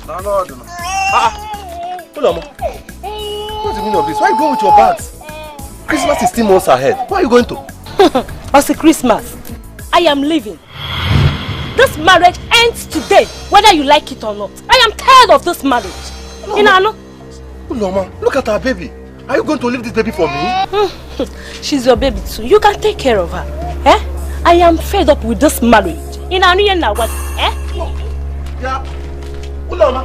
No. Uloma, what's the meaning of this? Why are you going with your bags? Christmas is 3 months ahead. Where are you going to? What's the Christmas? I am leaving. This marriage ends today, whether you like it or not. I am tired of this marriage. Uloma, look at our baby. Are you going to leave this baby for me? She's your baby too. You can take care of her. Eh? I am fed up with this marriage. Yeah. Uloma,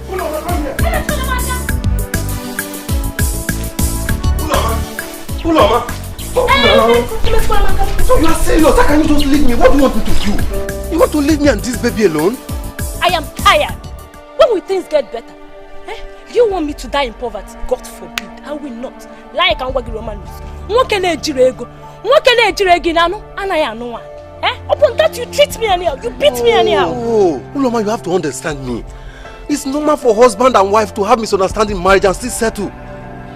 come here. Uloma. So you are serious? How can you just leave me? What do you want me to do? You want to leave me and this baby alone? I am tired. When will things get better? Eh? You want me to die in poverty? God forbid. I will not. Like I'm working Romanus. Upon that you treat me anyhow. You beat me anyhow. Oh, Uloma, you have to understand me. It's normal for husband and wife to have misunderstanding in marriage and still settle.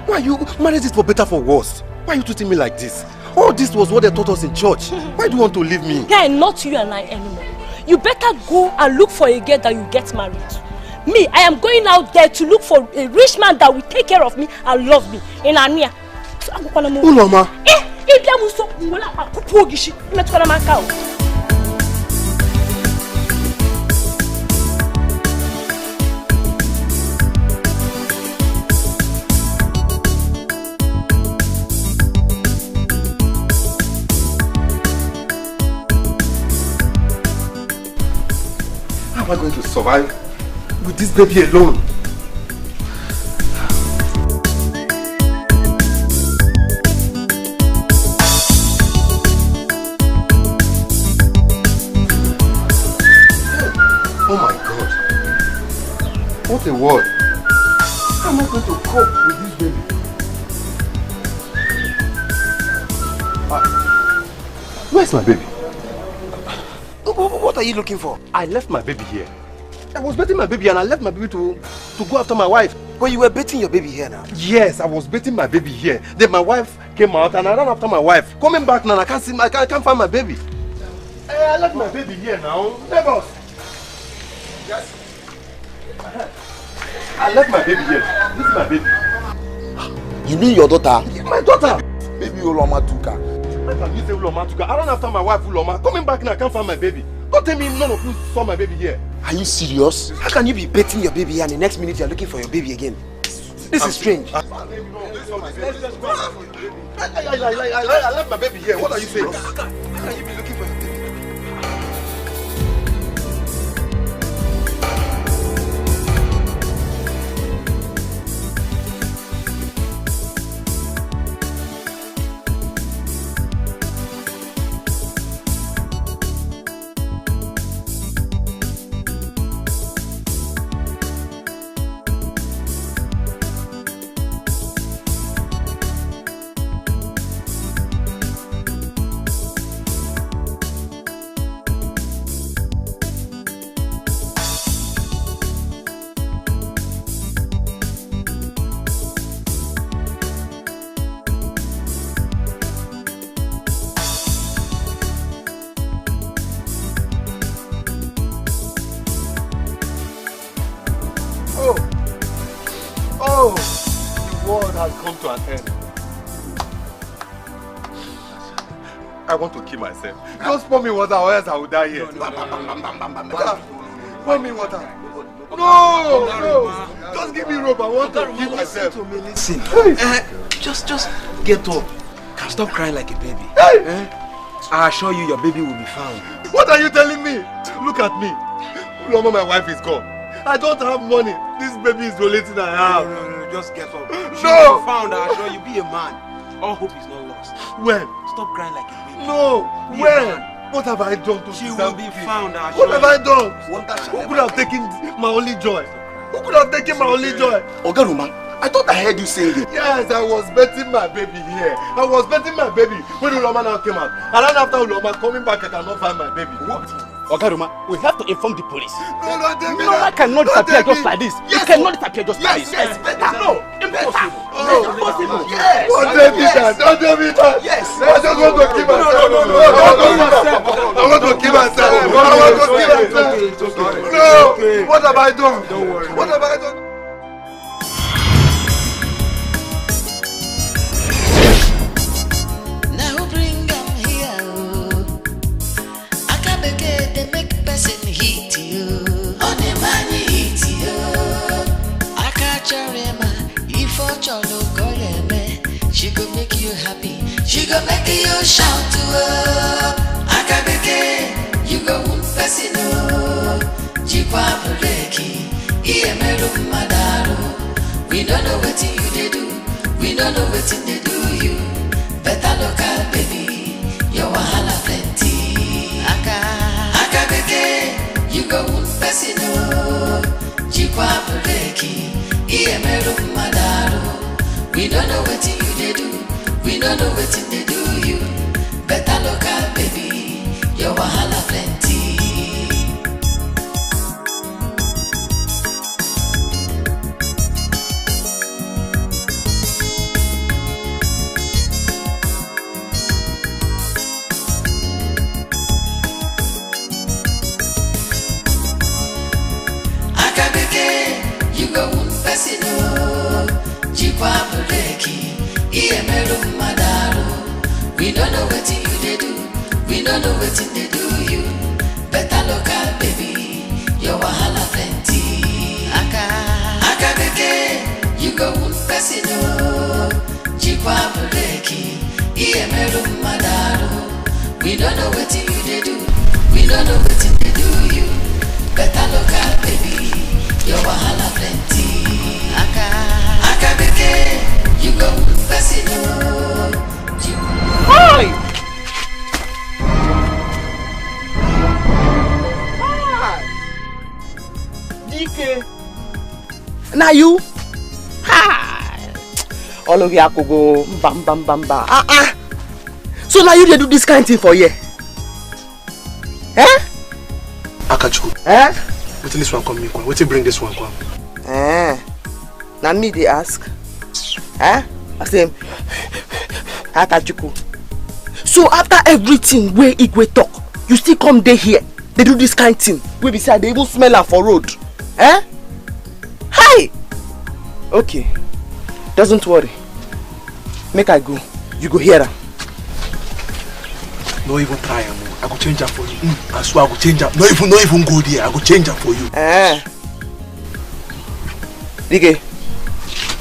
Why you married it for better for worse? Why are you treating me like this? All this was what they taught us in church. Why do you want to leave me? Guy, not you and I anymore. You better go and look for a girl that you get married to. Me, I am going out there to look for a rich man that will take care of me and love me. In Ania. Uloma. How am I going to survive with this baby alone? Oh my God. What a word. How am I going to cope with this baby? Where's my baby? What are you looking for? I left my baby here. I was betting my baby and I left my baby to go after my wife. But you were betting your baby here now? Yes, I was betting my baby here. Then my wife came out and I ran after my wife. Coming back now, I can't find my baby. I left my baby here now. Neighbors. Yes. I left my baby here. This is my baby. You mean your daughter? My daughter. Baby Uloma took her. How can you say Uloma took her? I ran after my wife Uloma. Coming back now, I can't find my baby. Don't tell me none of you saw my baby here. Are you serious? How can you be betting your baby here and the next minute you're looking for your baby again? This is strange. I left my baby here. What are you saying? How can you be looking for your baby? I want to kill myself. Just pour me water or else I will die here. Pour me water. No! Just give me rope. I want to kill myself. Listen. Just get up. Stop crying like a baby. I assure you your baby will be found. What are you telling me? Look at me. Uloma, my wife is gone. I don't have money. This baby is the only thing I have. No, just get up. She will be found. I assure you, be a man. All hope is not lost. When? Stop crying like a baby. No, when? What have I done to she will be found? What have I done? Who could have taken my only joy? Who could have taken my only joy? Ogaruma, I thought I heard you saying it. Yes, I was betting my baby here. I was betting my baby when Uloma now came out. And then after Uloma coming back, I cannot find my baby. What? Ogaruma, we have to inform the police. No, David. Uloma cannot disappear just like this. Yes. It cannot disappear just like this. Yes, better. No, impossible. Oh, impossible. Yes. Don't tell me that. Don't tell me that. Yes. I just want to kill myself. I want to kill myself. I want to kill myself. No! What have I done? Don't worry. What have I done? Now bring them here. I can't begin to make person hit you. On the money hit you. I can't remember if I no go she go make you happy. She go make you shout to her. I can't begin. You go one person. Jikwa breki. Iye meru madaro. We don't know what you they do. We don't know what they do you. Better look at baby. Your wahala plenty. Aka beke. You go one person. Jikwa breki. Iye meru madaro. We don't know what you they do. We don't know what they do you. Better look at baby. Your wahala plenty. You go one person, Jikwa breki, iye meru madaro. We don't know what you they do. We don't know what they do you. Better look at baby, your wahala plenty. Aka beke, you go one person, Jikwa breki, iye meru madaro. We don't know what you they do. We don't know what they do you. Better look at baby. Your wahala plenty. Aka beke, you go person. Hi! DK. Now you? Hi! All of you could go bam bam bam bam. So now you dey do this kind of thing for you? Eh? Akachu. Eh? What this one come? What you bring this one come? Now me they ask. I say, Akachuku. So after everything where Igwe talk, you still come there here. They do this kind of thing. We beside they even smell her for road. Hi. Okay. Doesn't worry. Make I go. You go here. No even try, I go change her for you. I swear I go change her. No even go there. I go change her for you.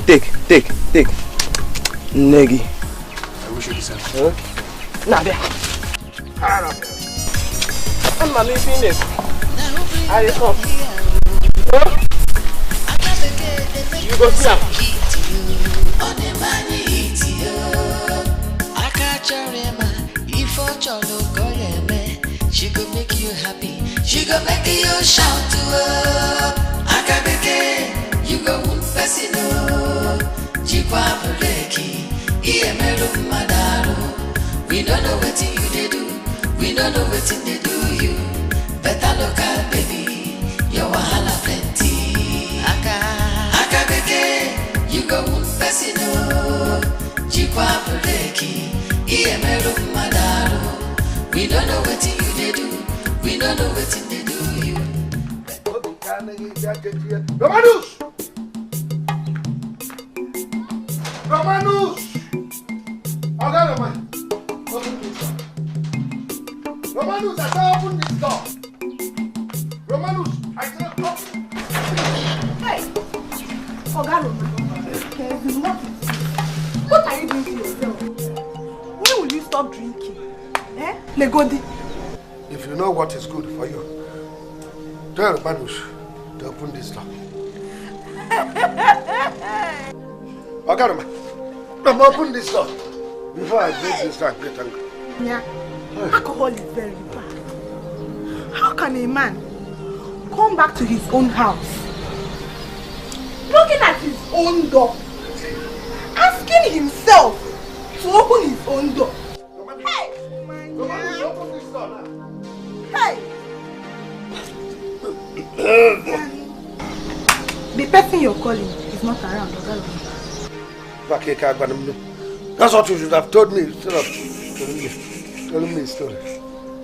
Dike, take. Negi. I wish you the same. Okay. Now there. I'm not leaving it. I come. You go see her. On the money hit you. I can't remember if I go she go make you happy. She go make you shout to her. Aka beke, you go one person. Jikwa breki, iye meru madaro. We don't know what you they do. We don't know what they do you. Better look at baby. Your wahala plenty. Aka beke, you go one person. Jikwa breki, iye meru madaro. We don't know what you they do. We don't know what they do you. Romanus! Romanus! Open this door. Romanus, I said open this door. Romanus, I said open. Hey! Oga Romanus, what are you doing to yourself? When will you stop drinking? Legodi. If you know what is good for you, tell Romanus to open this door. Okay, Roman, open this door before I break this door and get angry. Yeah, alcohol is very bad. How can a man come back to his own house, knocking at his own door, asking himself to open his own door? Hey! Romanus, open this door now. Hey! The person you're calling is not around. That's what you should have told me instead of telling me a story.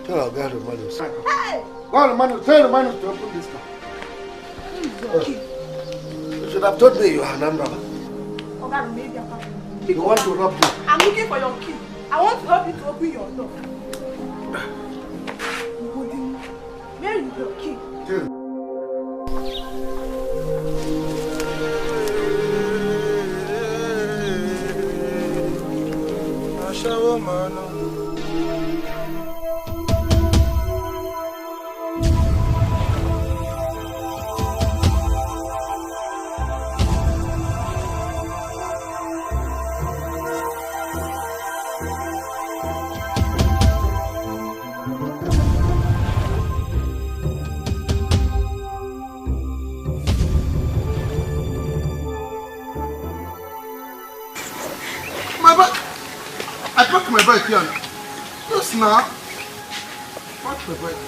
Tell our guy Romanos. Hey! Tell Romanos to open this door. You should have told me you are an armed robber. Oh God, maybe I'm happy. You want to rob me? I'm looking for your key. I want to help you to open your door. Where is your key? My bike here now. Yes, now. Park my bike.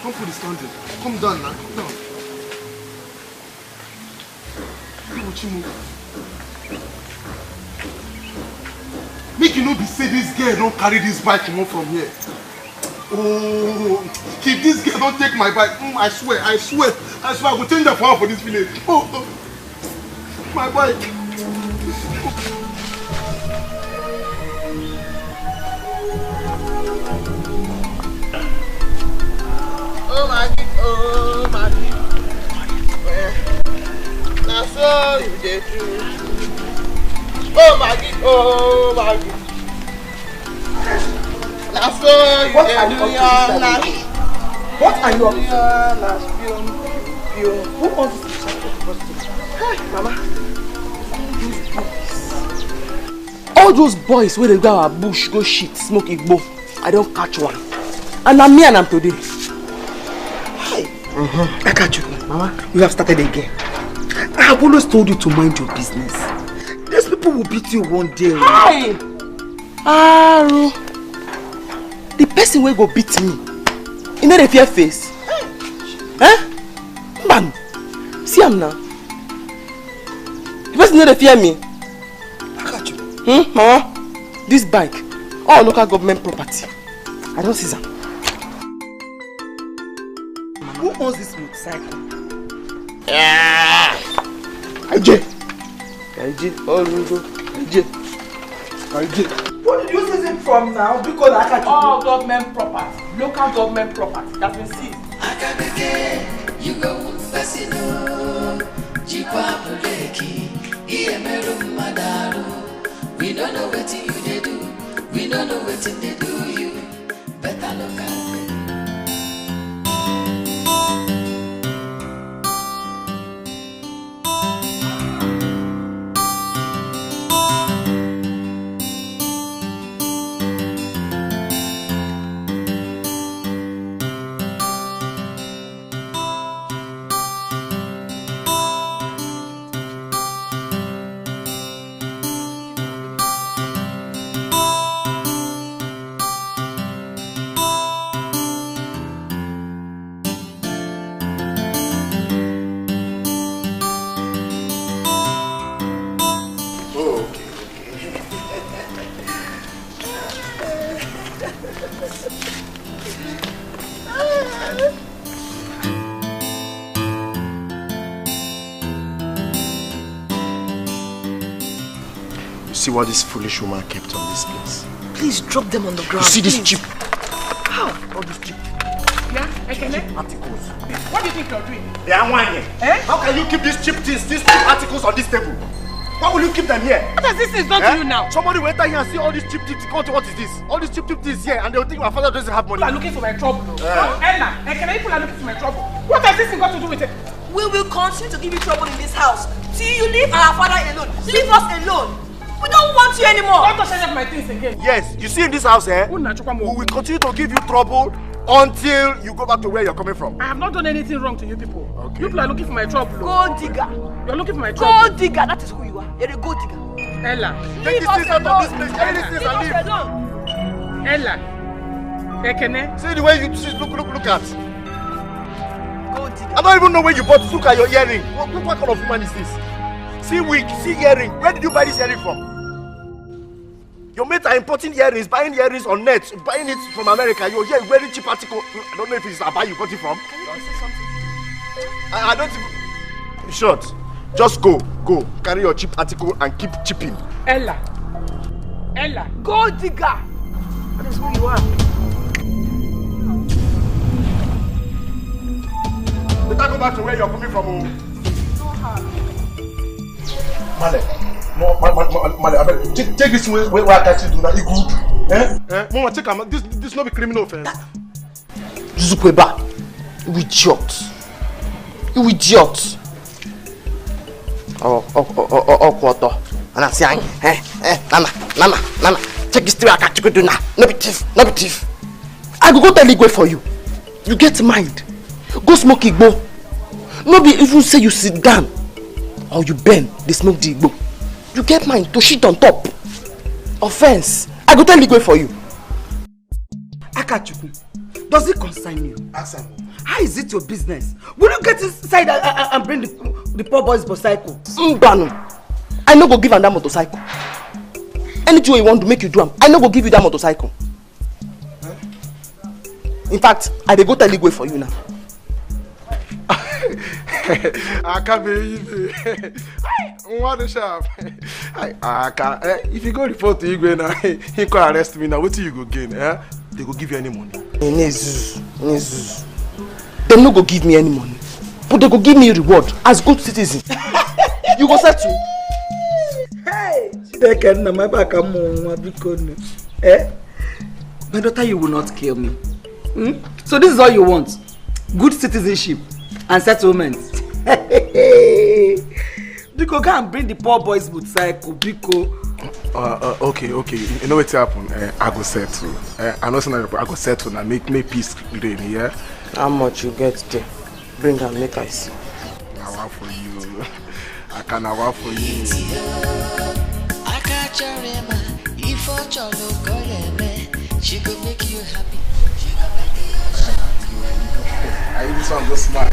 Come put the standing. Come down now. Come down. Make you know be say this girl don't carry this bike from here. Oh, if this girl don't take my bike, I swear, I will change the power for this village. Oh, my bike. Oh my that's all you did do. Oh my that's all you did do. What are you up to? Who wants to check the first? Hi, Mama. All those boys where they go our bush, go shit, smoke igbo. I don't catch one. And I'm me and I'm today. I catch you, Mama. You have started again. I have always told you to mind your business. These people will beat you one day. Hi! Aro. The person will go beat me. You know the fear face? Eh? Man, see him now. The person know the fear me. I catch you. Mama? This bike, all local government property. I don't see them. Who owns this motorcycle? IJ. What did you seize it from now? Because I can't. All government property, local government property that's been seized. You go Fasino, Jipa Puleki, Iemeru Madaru. We don't know what you they do, we don't know what they do you. Better look at me. See what this foolish woman kept on this place. Please drop them on the ground. You see this cheap? How? All this cheap. Yeah, cheap articles. What do you think you're doing? Yeah, one here. Eh? How can you keep these cheap things, these cheap articles on this table? Why will you keep them here? What has this thing done to you now? Somebody will enter here and see all these cheap things. What is this? All these cheap things here, and they'll think my father doesn't have money. People are looking for my trouble. Ella, people are looking for my trouble. What has this thing got to do with it? We will continue to give you trouble in this house till you leave our father alone. Leave us alone. We don't want you anymore. Don't touch any of my things again. Yes, you see in this house, we will continue to give you trouble until you go back to where you're coming from. I have not done anything wrong to you people. Okay. You people are looking for my trouble. Gold digger. You're looking for my trouble. Gold digger, that is who you are. You're a gold digger. Ella. Take these things out of this place. Take these things and leave. Ella. Ekene. See the way you look at. Gold digger. I don't even know where you bought. Look at your earring. What kind of woman is this? See wig, see earring. Where did you buy this earring from? Your mates are importing earrings, buying earrings on net, buying it from America. You're here wearing cheap article. I don't know if it's Abba you got it from. Can you say something? I don't even... In short, just go. Carry your cheap article and keep chipping. Ella, gold digger. That is who you are. Better go back to where you're coming from. No harm. Male, take this way where I catch you do that. You good? Mama, take him. This not be criminal offense. Zukweba, you idiot. You idiot. Quarter. And I say, Nana. Check this thing I catch you do now. No be thief. I go tell Igwe for you. You get mind. Go smoke Igbo. No be even say you sit down or you bend, they smoke the Igbo. You get mind to shit on top. Offense. I go tell Igwe for you. Akachuku, does it concern you? Ask him. How is it your business? Will you get inside and bring the poor boy's motorcycle? Mbano. I no go give him that motorcycle. Anything you want to make you do, I no go give you that motorcycle. In fact, I dey go tell Igwe for you now. I can't believe it. What a sharp. I can't. If you go report to Igwe now, he can arrest me now. What do you go gain? They go give you any money. Nezus. They no go give me any money, but they go give me a reward as good citizen. You go settle. Hey, my daughter, you will not kill me. So this is all you want? Good citizenship and settlement. Biko, go and bring the poor boy's motorcycle. Biko. Okay. You know what's happen? I go settle. I know something. I go settle and make peace reign here. How much you get there? Bring and make I see. I want for you. I can work for you. She could make you happy. I use some good smile.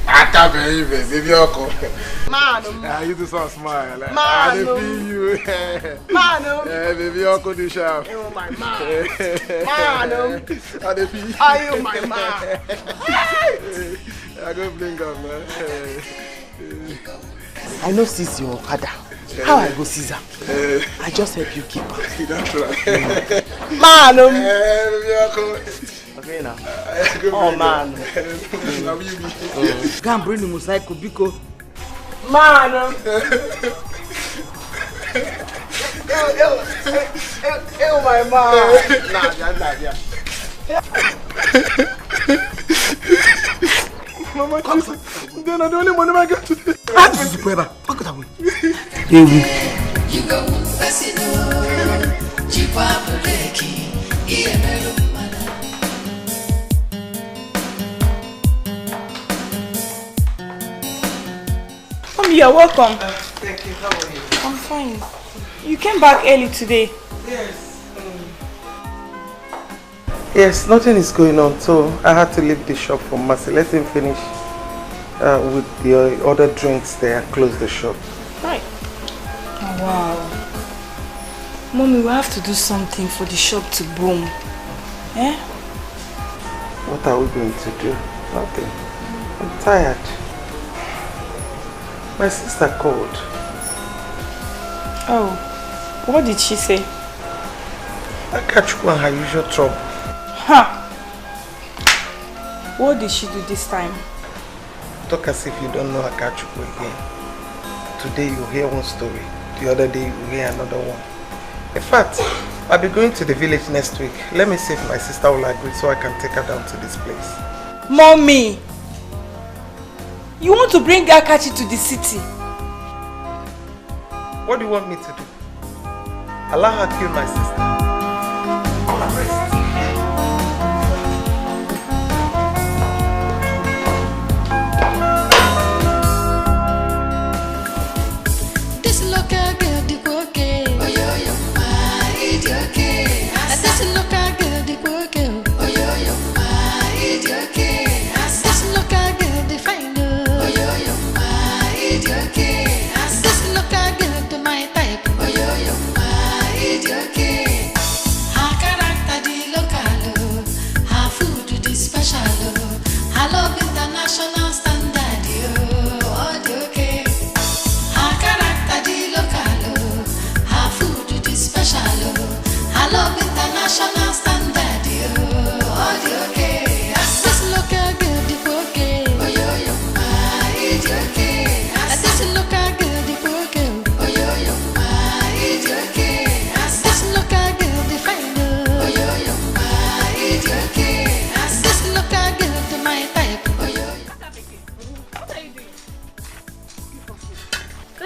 I can't believe it, baby. Man, I use some smile. Man, I feel you. Man, baby, Uncle do sharp. oh my man. Man, I feel you. are you my man? I go bring up, man. I know seize your father. How I go seize her? I just help you keep her. That's right. Man, Baby, Uncle. Okay now. Oh man. go and bring the motorcycle, Biko. Man. Oh my man. Nah. Mama, then I don't want to get to this. That's the Look at that way. You go Fasino, Jipa Breki, Mommy, you're welcome. Thank you. How are you? I'm fine. You came back early today. Yes. Yes, nothing is going on, so I had to leave the shop for Mercy. Let him finish with the other drinks there and close the shop. Right. Oh, wow. Mommy, we have to do something for the shop to boom. Eh? What are we going to do? Nothing. I'm tired. My sister called. Oh, what did she say? I catch you on her usual trouble. Huh. What did she do this time? Talk as if you don't know Akachuku again. Today you hear one story, the other day you hear another one. In fact, I'll be going to the village next week. Let me see if my sister will agree so I can take her down to this place. Mommy! You want to bring Akachi to the city? What do you want me to do? Allow her kill my sister. Okay.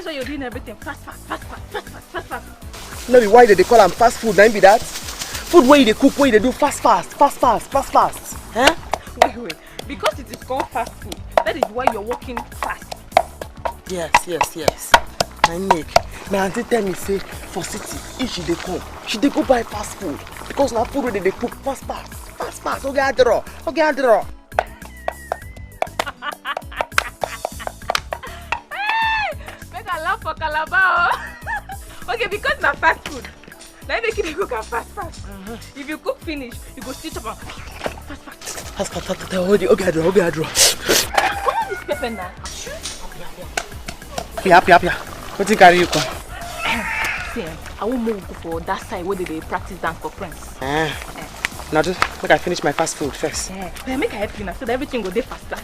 sure you're doing everything fast. No be why they call them fast food, now be that? Food where they cook, where they do fast. Huh? Wait. Because it is called fast food, that is why you're working fast. Yes. My auntie tell me say for city, if she dey come, she dey go buy fast food. Because now food where they cook fast. Okay, I draw. Make a laugh for Calabar. Okay, because now fast food. Now make it cook fast. If you cook finish, you go stitch up and fast. Okay, I draw. Come on, this pepper now. Pia. What you carry you come? See, I won't move for that side where they practice dance for friends. Now just make I finish my fast food first. Make I help you now so that everything go there faster.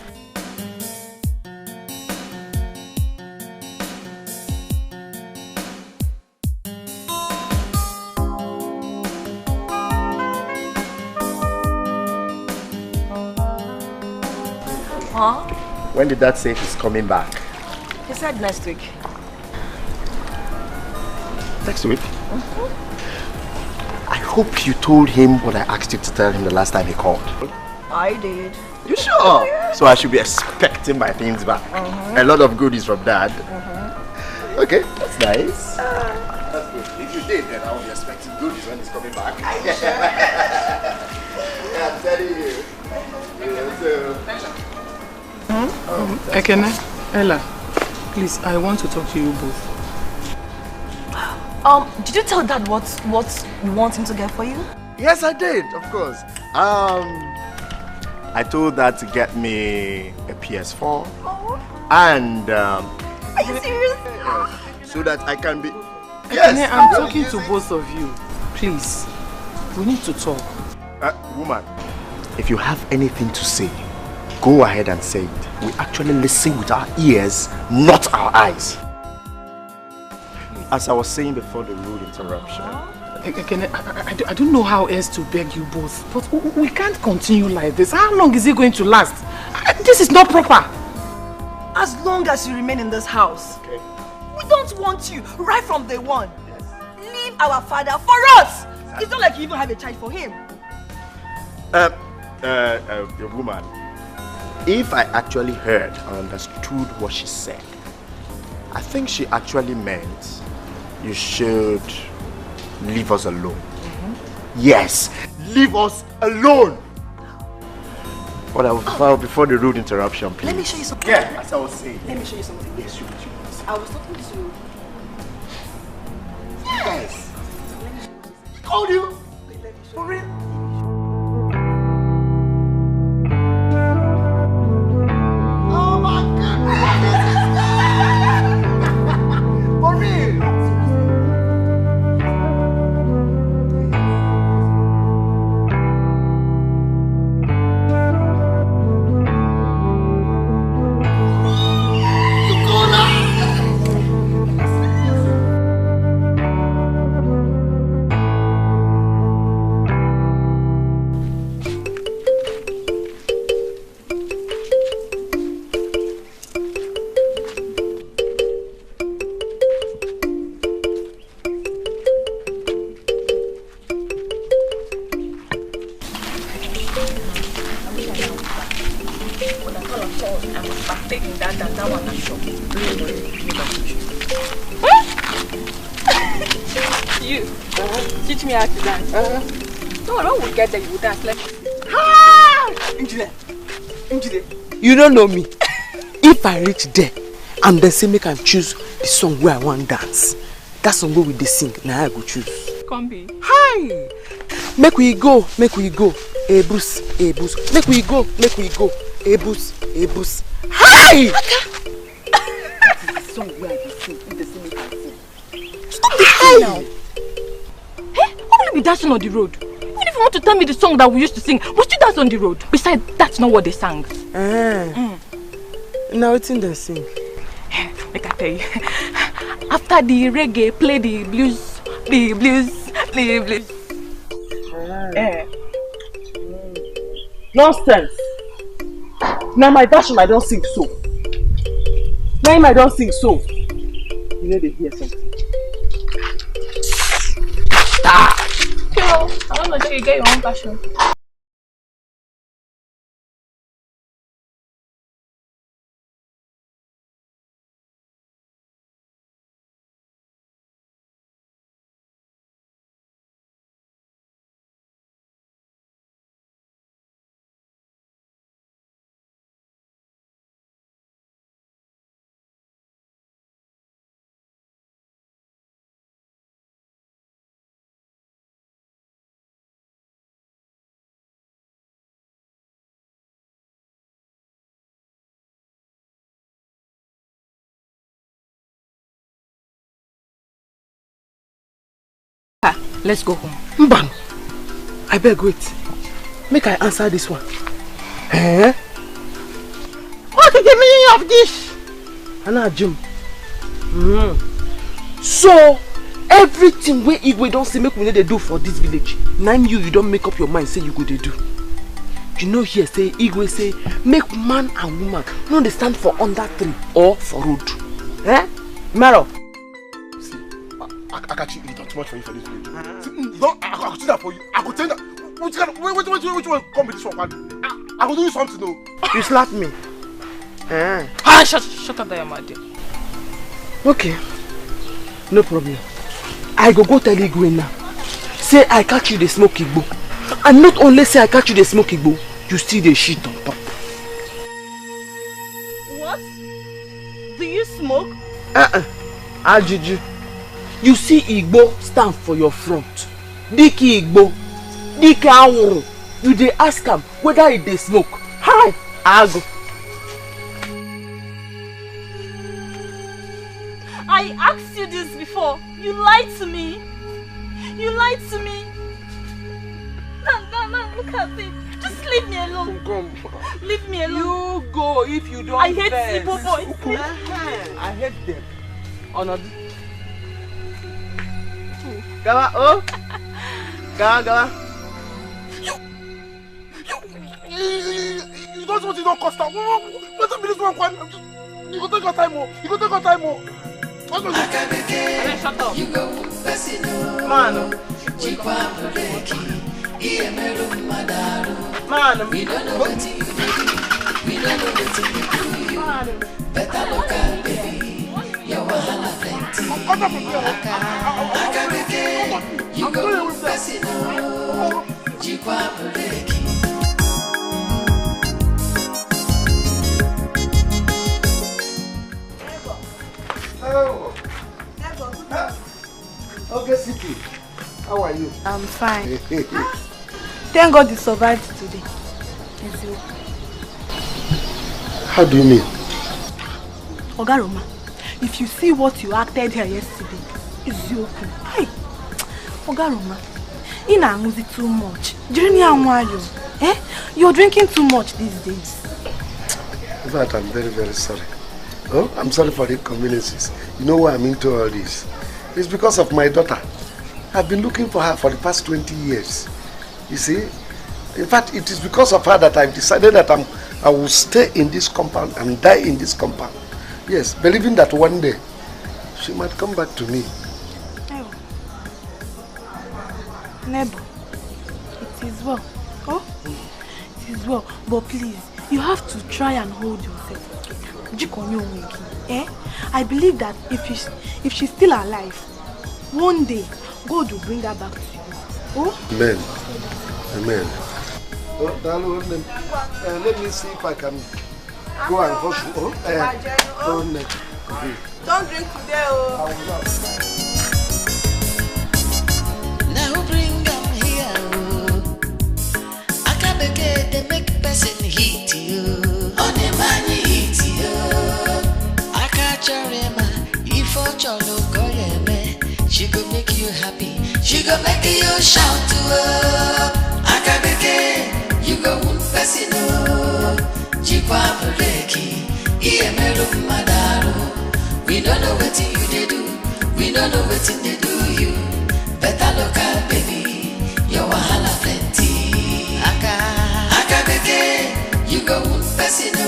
Huh? When did Dad say he's coming back? He said next week. Next week? I hope you told him what I asked you to tell him the last time he called. I did. You sure? So I should be expecting my things back. A lot of goodies from Dad. Okay, that's nice. That's good. If you did, then I will be expecting goodies when he's coming back. Yeah, I'm telling you. Ekene, Ella, please, I want to talk to you both. Did you tell Dad what you want him to get for you? Yes, I did, of course. I told Dad to get me a PS4 and Are you serious? so that I can be. Ekene, I'm talking to both of you. Please, we need to talk. Woman, if you have anything to say, go ahead and say it. We actually listen with our ears, not our eyes. As I was saying before the rude interruption. Ekene, I don't know how else to beg you both, but we can't continue like this. How long is it going to last? This is not proper. As long as you remain in this house. Okay. We don't want you right from day one. Yes. Leave our father for us. It's not like you even have a child for him. Woman, if I actually heard or understood what she said, I think she actually meant you should leave us alone. Yes, leave us alone. But before the rude interruption, please. Let me show you something. Yeah, as I was saying. Let me show you something. Yes, you. I was talking to... Yes. Called you? For real? Oh my goodness! For real? You teach me how to dance. No, when we get there, you will dance like. You don't know me. If I reach there and they say make I choose the song where I want dance, that song where we dey sing, now I go choose. Come be. Hi! Make we go. Hey Bruce. Make we go. Hey Bruce. Hi! Song where I dey sing, if they say make I sing. Stop this thing now. Hey, why will you be dancing on the road? Even if you want to tell me the song that we used to sing, we still dance on the road. Besides, that's not what they sang. Now it's in the sing. Make I tell you. After the reggae, play the blues. Nonsense. Now my version I don't sing so. You know they hear something. I don't know, you get your own passion. Let's go home. Mban, I beg wait. Make I answer this one. Eh? What is the meaning of this? Anna Jim. So everything we Igwe don't say make we need to do for this village. Now you don't make up your mind say you go to do. You know here say Igwe say make man and woman no they stand for under tree or for road. Eh? Maro. I can't eat it too much for you for this video. No, I could do that for you. I could tell that. Which one come with this one? I will do you something though. You slap me. Shut up there, my dear. Okay. No problem. I go tell Igwe now. Say I catch you the smoke Igbo. And not only say I catch you the smoke Igbo, you see the shit on top. What? Do you smoke? Ajiji. You see Igbo stand for your front. Diki Igbo. Diki Awuru. You dey ask him whether he dey smoke. Hi, Ago. I asked you this before. You lied to me. You lied to me. No, look at it. Just leave me alone. Come. Leave me alone. You go if you don't. I hate Igbo boys. I hate them. Honor. Gawa, oh. Gawa. You don't want to know cost. Let me this one. You go take your time more. You go take your time more. Shut up. Man. Man. We don't know what you do. We don't know what you do. Better look at baby. Your wahala plenty. You go Pesino. Jikwa Breki. Okay, Siki. How are you? I'm fine. Thank God you survived today. It's okay. How do you mean? Ogaroma, if you see what you acted here yesterday, it's okay. Hey, Ogaroma, you are losing too much. You're drinking too much these days. In fact, I'm very, very sorry. Oh, I'm sorry for the inconveniences. You know why I'm into all this? It's because of my daughter. I've been looking for her for the past 20 years. You see? In fact, it is because of her that I've decided that I will stay in this compound and die in this compound. Yes, believing that one day she might come back to me. Nebo, it is well. Oh, it is well. But please, you have to try and hold yourself. I believe that if she's still alive, one day God will bring her back to you. Oh? Amen. Amen. Let me see if I can go and wash you. Don't drink today, oh. Now bring them here. Akabeke, they make person hit you. On the money hit you. Akacharema, if Ocholo Koyeme, she go make you happy. She go make you shout to her. Akabeke, you go wound person. Jikwa Breki, Iemelu Madaru. We don't know what you they do. We don't know what they do you. Better look at baby. Your wahala plenty. Akabeke, you go Pesino.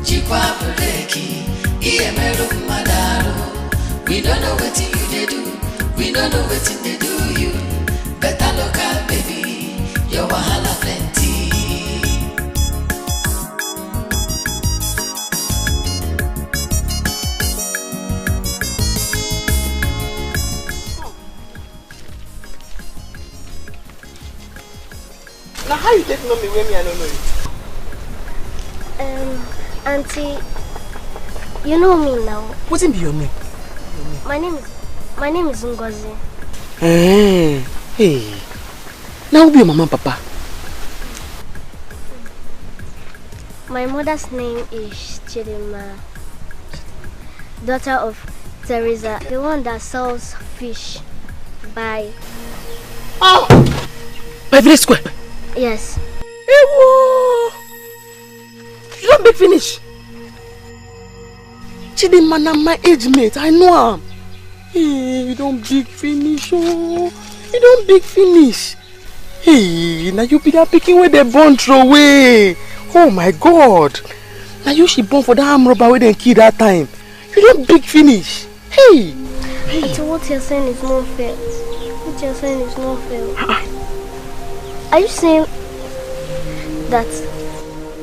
Jikwa Breki, Iemelu Madaru. We don't know what you they do. We don't know what they do you. Better look out, baby. Your wahala plenty. Now how you take know me when me I don't know you? Auntie, you know me now. What's in your name? My name is Ngozi. Hey. Now who be your mama and papa? My mother's name is Chidima, daughter of Teresa, the one that sells fish by Village Square. Yes. Ewo! You don't big finish. Chidima na my age mate, I know him. Hey, you don't big finish, oh. You don't big finish. Hey, now you be that picking where they born throw away. Oh my God. Now you she born for that arm robber where they killed that time. You don't big finish. Hey. So what you're saying is not fair. What you're saying is not fair. Are you saying that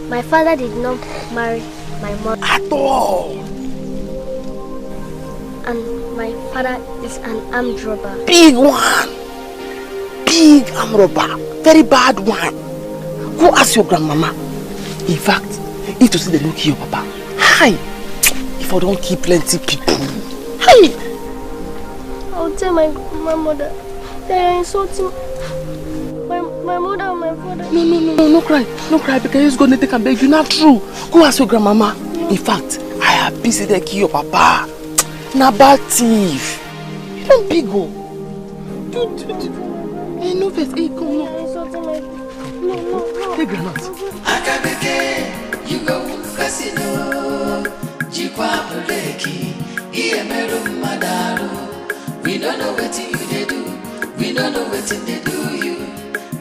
my father did not marry my mother? At all. And my father is an armed robber. Big one. Big armed robber. Very bad one. Go ask your grandmama. In fact, if to see the look here, papa. Hi. If I don't keep plenty people. Hi. I'll tell my mother. They are insulting my mother and my father. No cry. No cry because he's going to take and beg you. Not true. Go ask your grandmama. In fact, I have busy the key your papa. Na bad thief. You don't big go. Hey, no face. Hey, come on. No. Take granite. Akabeke, you go fasino. Jikwa buleki, iemeru madaru. We don't know what you they do. We don't know what they do you.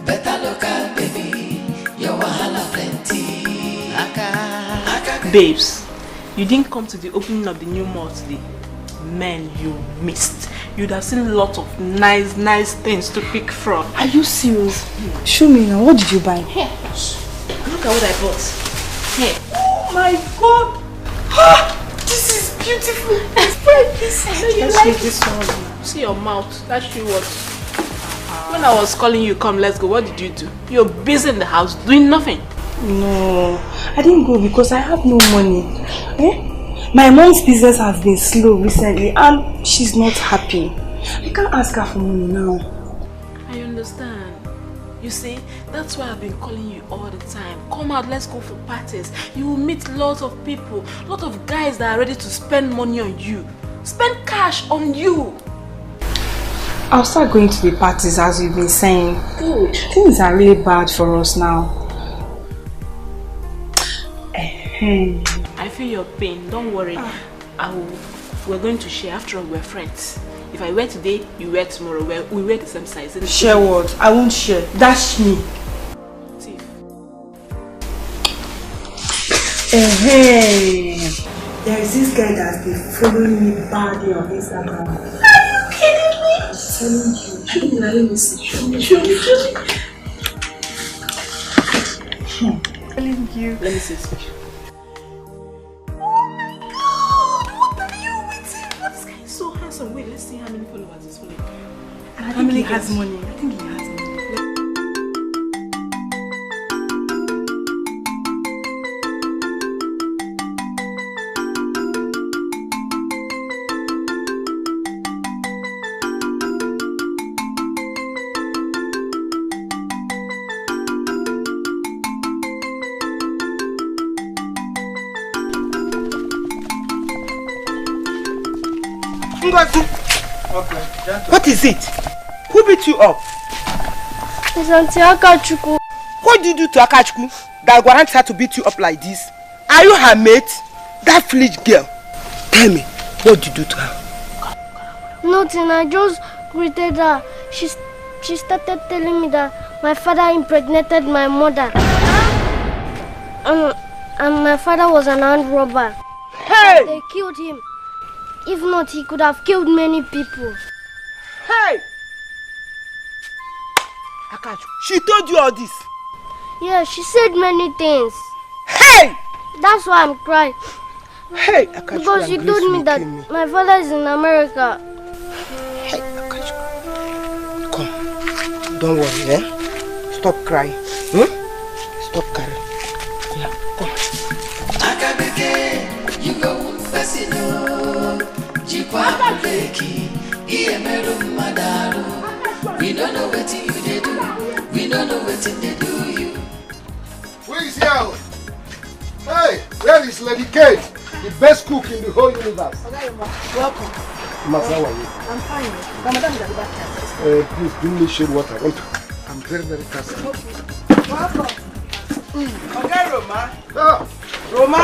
Better look out, baby. Your wahala plenty. Babes, you didn't come to the opening of the new mall today. Man, you missed. You'd have seen a lot of nice things to pick from. Are you serious? Show me now. What did you buy? Here. Look at what I bought. Here. Oh my God. This is beautiful. Let's take this one. See your mouth. That's you what. When I was calling you, come, let's go. What did you do? You're busy in the house doing nothing. No, I didn't go because I have no money. My mom's business has been slow recently and she's not happy. I can't ask her for money now. I understand. You see, that's why I've been calling you all the time. Come out, let's go for parties. You will meet lots of people, lots of guys that are ready to spend money on you. Spend cash on you. I'll start going to the parties as you've been saying. Good. Things are really bad for us now. I feel your pain, don't worry. We're going to share. After all, we're friends. If I wear today, you wear tomorrow. We wear the same size. Share what? I won't share. Dash me. Thief. There is this guy that's been following me badly on Instagram. Are you kidding me? I'm telling you. Show me, let me see. Show me. Telling you. Let me see this picture. Wait, let's see how many followers he's following. I think he has money. I think he has money. What is it? Who beat you up? It's Auntie Akachuku. What did you do to Akachuku that warrants her to beat you up like this? Are you her mate? That foolish girl. Tell me, what did you do to her? Nothing, I just greeted her. She started telling me that my father impregnated my mother. And my father was an armed robber. Hey! They killed him. If not, he could have killed many people. Hey! Akachu, she told you all this? Yeah, she said many things. Hey! That's why I'm crying. Hey, Akachu, because she told me that my father is in America. Hey, Akachu. Come. Don't worry, eh? Stop crying. Stop crying. Yeah, come. Akabeke, you go one person. Jikwa Beki, Iemero Madaru. We don't know what you they do. We don't know what they do you. Who is here? Hey, where is Lady Kate? The best cook in the whole universe. Welcome. Mas, how are you? I'm fine. Madam is at the back. Please bring me shade water. I'm very, very thirsty. Welcome. Okay, Roma. Ah. Roma.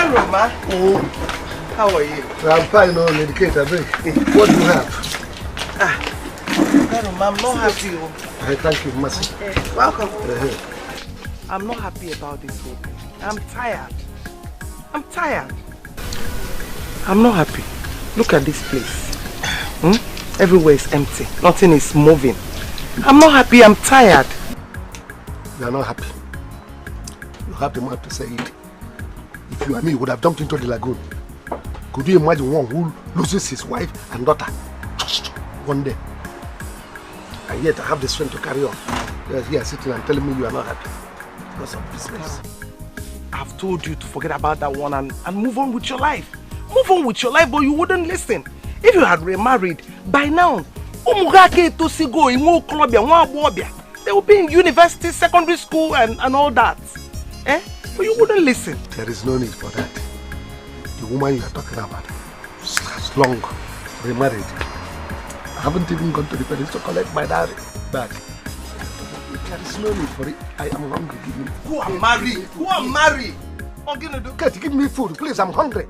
How are you? I'm fine, no, Lady Kate, I beg. What do you have? Okay, Roma, I'm not happy. I thank you, Mercy. Welcome. I'm not happy about this whole thing. I'm tired. I'm not happy. Look at this place. Everywhere is empty. Nothing is moving. I'm not happy. I'm tired. You are not happy. You have the mouth to say it. If you and me would have jumped into the lagoon, could you imagine one who loses his wife and daughter just one day? And yet I have the strength to carry on. You are here sitting and telling me you are not happy because of business. I've told you to forget about that one and move on with your life. Move on with your life, but you wouldn't listen. If you had remarried, by now, they will be in university, secondary school and all that. But you wouldn't listen. There is no need for that. The woman you are talking about has long remarried. I haven't even gone to the police to collect my dowry back. There is no need for it. I am hungry. Give me food. Who are married? Kate, give me food, please. I'm hungry.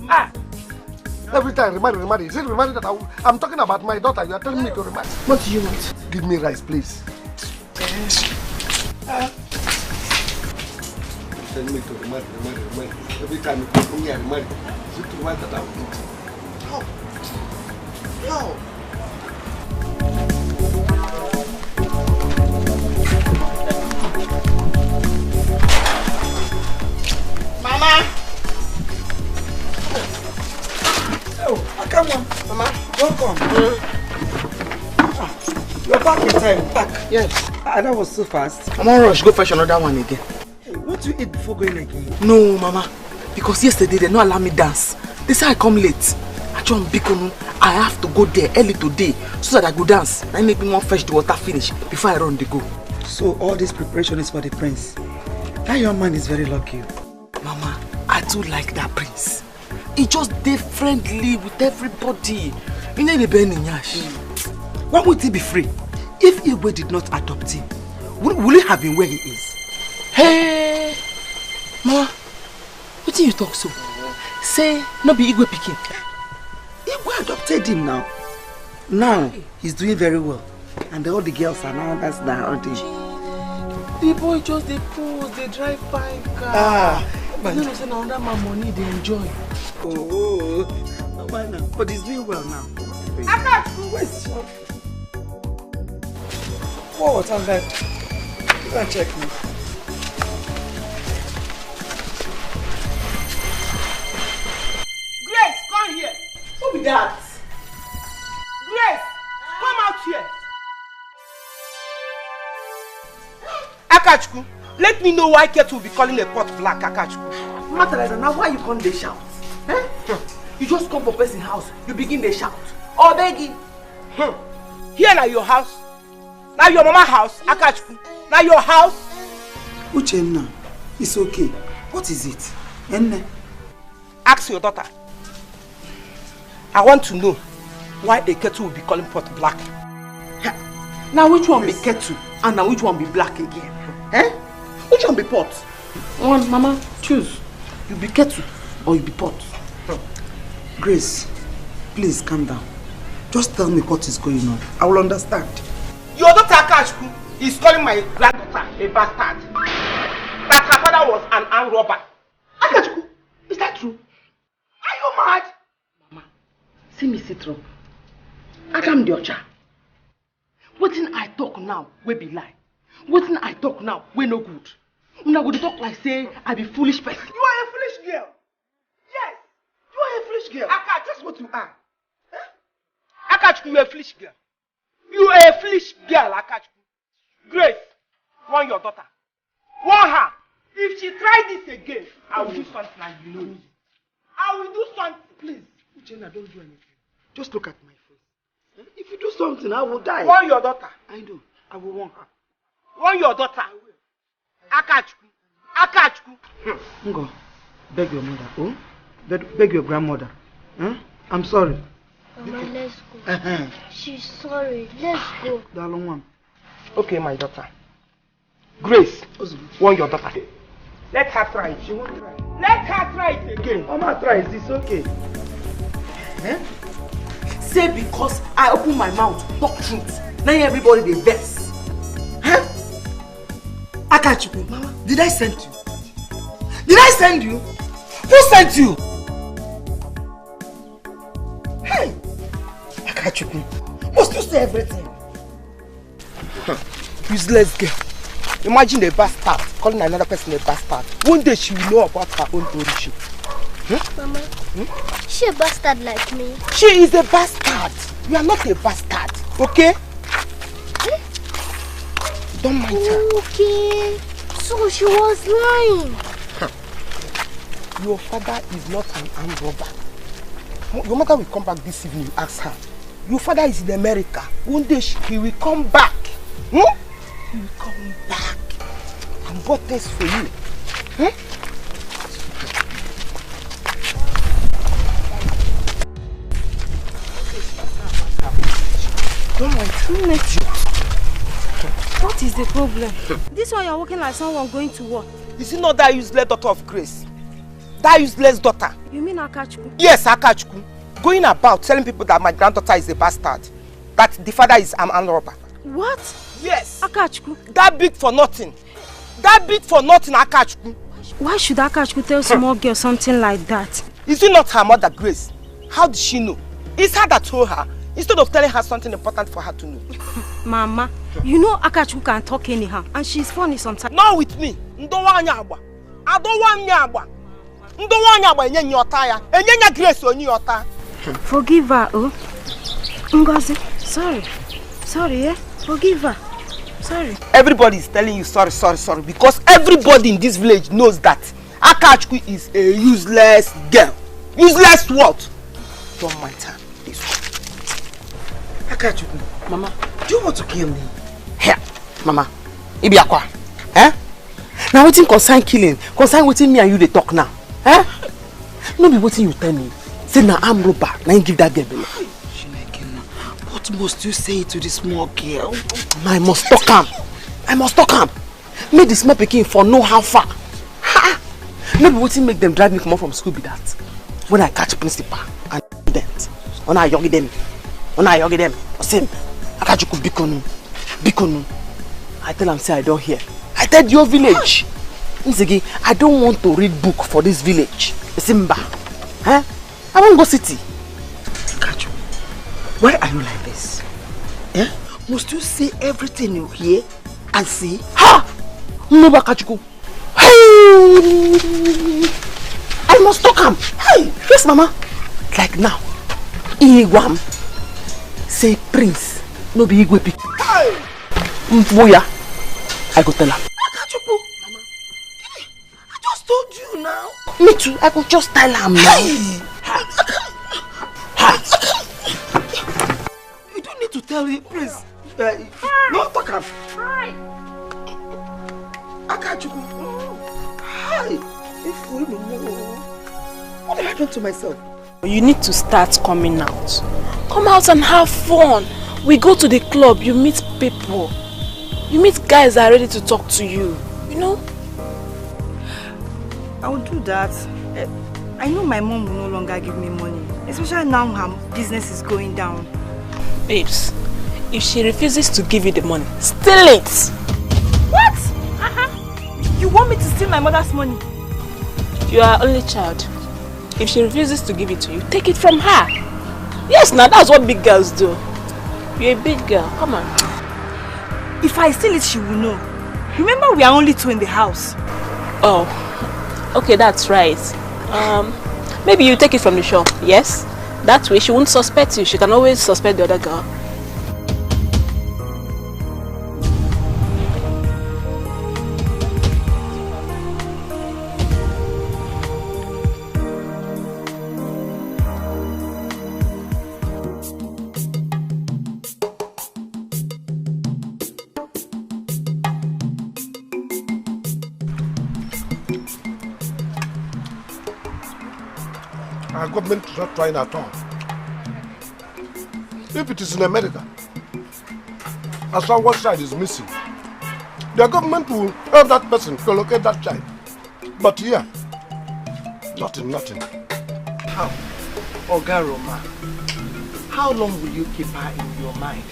Every time remarry. Is it remarry that I'm talking about my daughter? You are telling me to remarry. What do you want? Give me rice, please. Tell me to remarry. Every time you talk to me, I remarry. Is it the right that I will eat? No. Mama! Oh, come on, Mama. Welcome. You're back in time. Back. Yes. That was so fast. I'm on rush. Go fetch another one again. Hey, what do you eat before going again? No, Mama. Because yesterday they don't allow me dance. They say I come late. I have to go there early today so that I go dance. I make me want fetch the water finish before I run the go. So all this preparation is for the prince. That young man is very lucky. Mama, I do like that prince. He just stay friendly with everybody. He ain't burning yash. Why would he be free? If Igwe did not adopt him, will he have been where he is? Hey, Mama, what do you talk so? Say, no be Igwe picking. Igwe adopted him now. Now, he's doing very well. And all the girls are now him. The boy just they pose, they drive by car. But you know, say now that my money they enjoy. Oh, but he's doing well now. I'm not where's your... What's on that? You can check me. Grace, come here. Who be that? Grace, come out here. Akachku, let me know why Ketu will be calling a pot black, Akachku. Matter like that, now why you come they shout? You just come for person's house, you begin they shout. Oh, begging. Here now your house. Now your mama house, Akachku. Now your house. Uchenna, it's okay. What is it? Enne? Ask your daughter. I want to know why a Ketu will be calling pot black. Now which one be Ketu and now which one be black again? Which one be pot? One, Mama, choose. You be Ketu or you be pot? Grace, please calm down. Just tell me what is going on. I will understand. Your daughter Akachku is calling my granddaughter a bastard. That her father was an armed robber. Akachku, is that true? Are you mad? Mama, See me sit up. Akam the ocha. Wetin I talk now, we be lie. Wetin I talk now, we no good. Una go talk like say I be foolish person. You are a foolish girl. Yes, you are a foolish girl. Aka, that's what you are. Huh? Akachukwu, you are a foolish girl. You are a foolish girl, Akachukwu. Grace, warn your daughter. Warn her. If she try this again, I will do something and you know. I will do something. Please. Uchenna, don't do anything. Just look at my face. If you do something, I will die. Warn your daughter. I do. I will warn her. Warn your daughter. I will. Akachukwu. Akachukwu. Ngo, beg your mother. Oh? Beg your grandmother. Huh? I'm sorry. Mama, let's go. She's sorry. Let's go. Darling one. Okay, my daughter. Grace, warn your daughter. Let her try it. She won't try. Let her try it again. Mama, try it. It's okay. Say because I open my mouth, talk truth. Now everybody they vex. Huh? Akachukwu, Mama, did I send you? Did I send you? Who sent you? Hey! Akachukwu, must you say everything? Useless girl. Imagine a bastard calling another person a bastard. One day she will know about her own origin. Mama, she a bastard like me? She is a bastard. You are not a bastard, okay? Don't mind her. Okay. So she was lying. Your father is not an armed robber. Your mother will come back this evening, ask her. Your father is in America. One day he will come back. He will come back. And bought this for you. Don't let you. What is the problem? This one you're walking like someone going to work. Is it not that useless daughter of Grace? That useless daughter? You mean Akachukwu? Yes, Akachukwu. Going about telling people that my granddaughter is a bastard. That the father is an armed robber. What? Yes. Akachukwu? That big for nothing. That big for nothing, Akachukwu. Why should Akachukwu tell small girl something like that? Is it not her mother, Grace? How did she know? It's her that told her. Instead of telling her something important for her to know. Mama, you know Akachukwu can talk anyhow. And she's funny sometimes. Not with me. I don't want nyagba. Forgive her, oh. Ngozi, sorry. Sorry, eh? Forgive her. Sorry. Everybody is telling you sorry because everybody in this village knows that Akachukwu is a useless girl. Useless what? Don't mind her. This one. Akachukwu, Mama, do you want to kill me? Here, Mama. Ibiakwa. Eh? Now waiting concern killing. Concern waiting me and you they talk now. Eh? No be waiting you tell me. Say now I'm robber. Now you give that girl belly. What must you say to this small girl? I must talk him. I must talk him. Make the small pikin for know how far. Ha! Maybe waiting make them drive me come out from school be that. When I catch principal and student. When I yogi them. I say, Akachukwu bikonu. I tell him say I don't hear. I tell your village. Nzigi, I don't want to read book for this village. Simba. Huh? I won't go city. Akachukwu, why are you like this? Eh? Must you say everything you hear and see? Ha! No, Akachukwu. Hey! I must talk him. Hey! Yes, Mama. Like now. Igwam. Say Prince. No be Igwe pick. Hey! Mboya. I go tell her. Akachukwu, Mama. I just told you now. Me too. I could just tell her now. Hey! You don't need to tell him, please. No, talk him. Akachukwu. Hi. What have I done to myself? You need to start coming out. Come out and have fun. We go to the club, you meet people. You meet guys that are ready to talk to you. You know? I will do that. I know my mom will no longer give me money. Especially now her business is going down. Babes, if she refuses to give you the money, steal it! What? You want me to steal my mother's money? You are only child. If she refuses to give it to you, take it from her. Yes, now that's what big girls do. You're a big girl. Come on. If I steal it, she will know. Remember, we are only 2 in the house. Oh, okay, that's right. Maybe you take it from the shop, yes? That way she won't suspect you. She can always suspect the other girl. Our government is not trying at all. If it is in America, as someone's child is missing, the government will help that person to locate that child. But here, nothing. How? Oga Roma, how long will you keep her in your mind?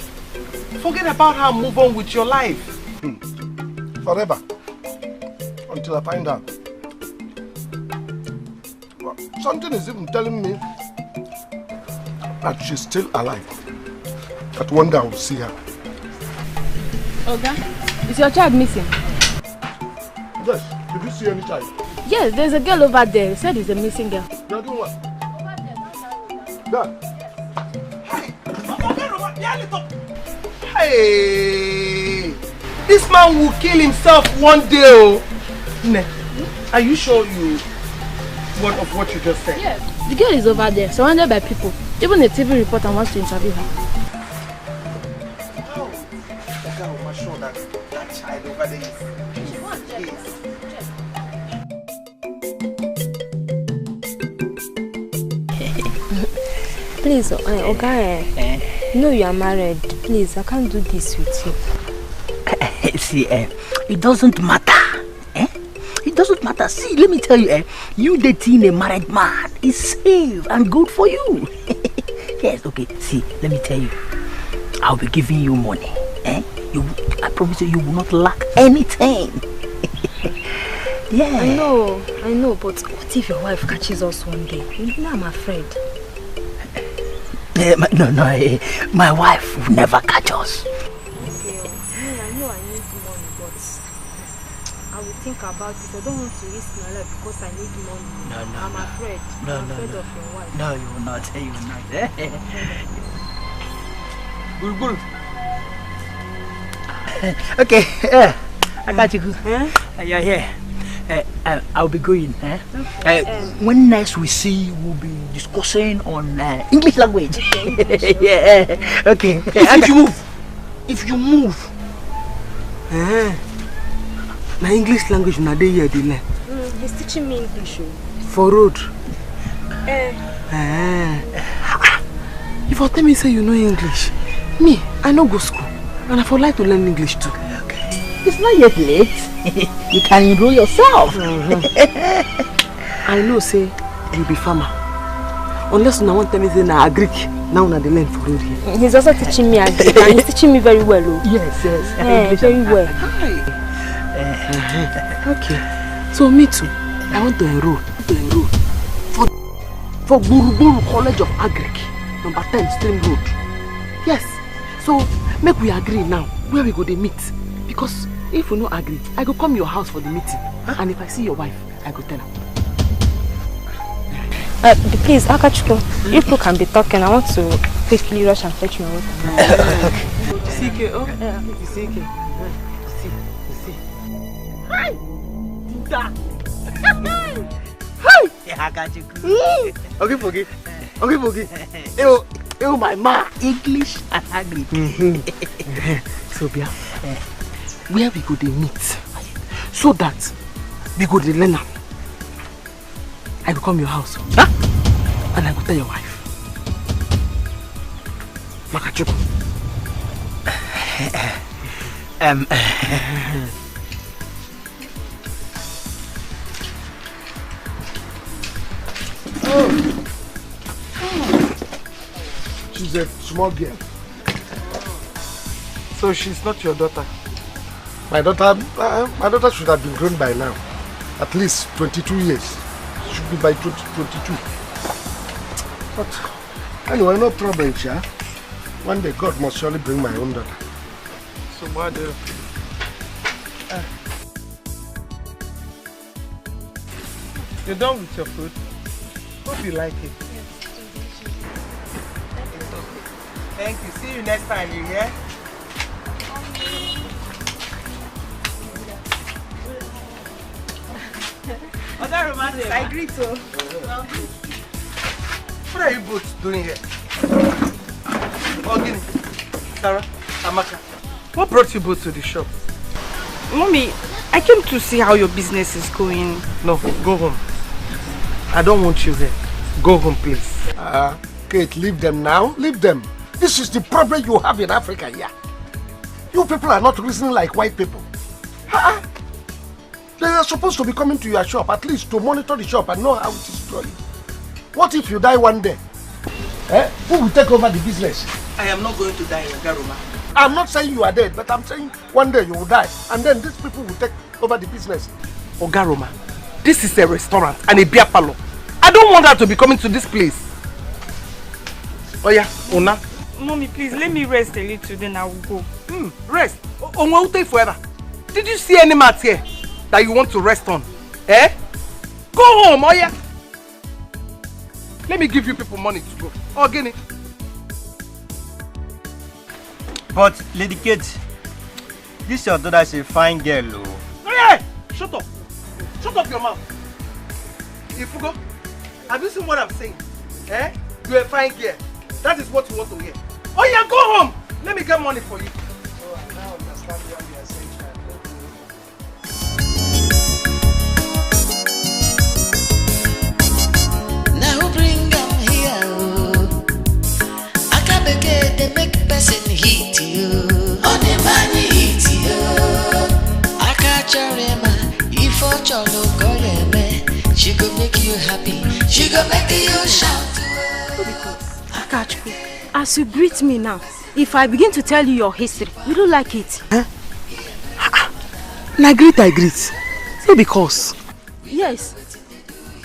Forget about her, move on with your life. Forever. Until I find out. Something is even telling me that she's still alive. That one day I will see her. Oga, is your child missing? Yes. Did you see any child? Yes, there's a girl over there. He said it's a missing girl. You're doing what? There. Hey! This man will kill himself one day. Oh. Ne, are you sure you of what you just said? Yes. The girl is over there, surrounded by people. Even a TV reporter wants to interview her. How? The girl will show that child over there is. Please, Oga, you know you are married. Please, I can't do this with you. See, it doesn't matter. It doesn't matter. See, let me tell you, you dating a married man is safe and good for you. Yes, okay. See, let me tell you, I'll be giving you money. I promise you will not lack anything. Yeah. I know, but what if your wife catches us one day? You know I'm afraid. No, my wife will never catch us. I know I need money, but I will think about it. I don't want to risk my life because I need money. No, I'm afraid. I'm afraid of your wife. No, you will not. You will not. Okay, I got you. You're here. I'll be going. When next we see, we'll be discussing on English language. Okay. Yeah. Okay. If you move, my English language na dey here dey learn. He's teaching me English. For road. If you tell me say you know English, me I no go school, and I for like to learn English too. It's not yet late. You can enroll yourself. I know say you be farmer. Unless you want to tell me say na Greek, now na dey learn for road here. He's also teaching me Greek and he's teaching me very well. Yes. Very well. Okay. So me too. I want to enroll. For Buruburu College of Agric, number 10 Stream Road. Yes. So make we agree now where we go to meet. Because if we no agree, I go come your house for the meeting. And if I see your wife, I go tell her. Please, Akachuko, if you can be talking, I want to quickly rush and fetch my water. CK, oh? Yeah. CK. See. Hi! Hi! Akachuko. Okay, forgive. Ew, my ma. English and Agric. So, Bia, where we go to meet so that we go to learn. I go come your house, and I go tell your wife. Makachuku. She's a small girl. So she's not your daughter? My daughter should have been grown by now. At least 22 years. Should be by 22. But Anyway, no problem, Cha. One day God must surely bring my own daughter. So what do? You're done with your food? Hope you like it. Thank you. See you next time, you hear? Other romantic, I agree to. What are you both doing here? Ogini, Sarah, Amaka, what brought you both to the shop? Mommy, I came to see how your business is going. No, go home. I don't want you here. Go home, please. Kate, leave them now. Leave them. This is the problem you have in Africa here. You people are not reasoning like white people. They are supposed to be coming to your shop, at least to monitor the shop and know how it is going. What if you die one day? Who will take over the business? I am not going to die, Garuma. I'm not saying you are dead, but I'm saying one day you will die. And then these people will take over the business. Ogaroma, this is a restaurant and a beer parlor. I don't want her to be coming to this place. Oh yeah, Ona. Mommy, please, let me rest a little, then I will go. Rest? Onwa will take forever. Did you see any mat here that you want to rest on? Eh? Go home, oh yeah. Let me give you people money to go. Oh, Guinea. But, Lady Kate, this your daughter is a fine girl, oh. Hey! Shut up! Shut up your mouth! Ifugo, have you seen what I'm saying? Eh? You're a fine girl. That is what you want to hear. Oh yeah, go home! Let me get money for you. So I now understand what you are saying. Now bring them here, oh. Akabeke, they make person hit you. On the money hit you. Akacharema, if I cholo goyeme, she go make you happy. She go make you shout. Akachukwu, as you greet me now, if I begin to tell you your history, you don't like it. Huh? Na greet I greet. Say because. Yes.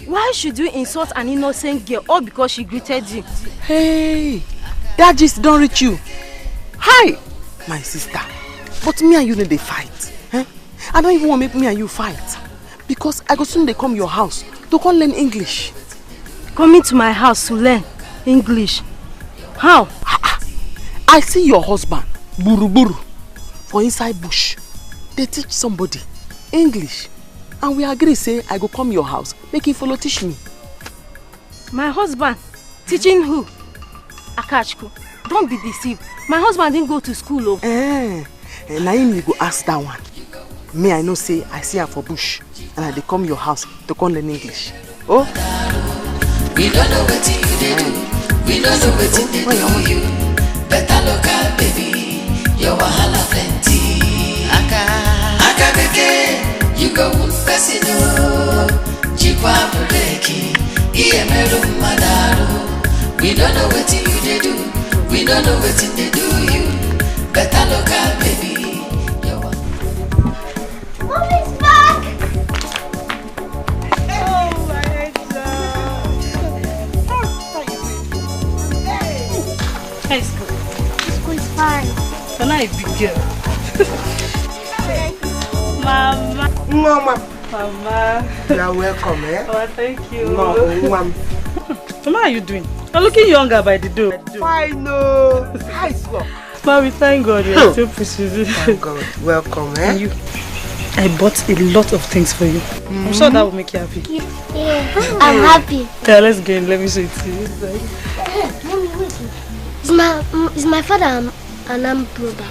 Why should you insult an innocent girl all because she greeted you? Hey, that just don't reach you. Hi, my sister. But me and you need to fight. Eh? I don't even want to make me and you fight. Because I go soon they come your house to come learn English. Coming to my house to learn English? How? I see your husband, Buru Buru, for inside bush. They teach somebody English. And we agree say I go come your house, make him follow teach me. My husband? Teaching who? Akachukwu, don't be deceived. My husband didn't go to school. Oh. Now you go ask that one. Me, I know say I see her for bush. And I they come your house to come learn English. Oh? We don't know what you do. We don't know what they do you. Better local baby. Your wahala plenty. Akabeke, you go one person. Jikwa breki. Iyemeru madaro. We don't know what you do. We don't know what they do you. Better local baby. Mommy's back! Oh, my Hey, school. School is fine. You're not a big girl. Mama. Mama. You are welcome, eh? Oh, thank you. No, Mama. Mama, how are you doing? You're looking younger by the door. Fine, no. Nice work. Mommy, thank God you're still pushing. Thank God. Welcome, eh? And you, I bought a lot of things for you. I'm sure that will make you happy. Yeah, I'm happy. Yeah, let's go in. Let me show it to you. Hey, Mommy, wait. Is my father an armed brother?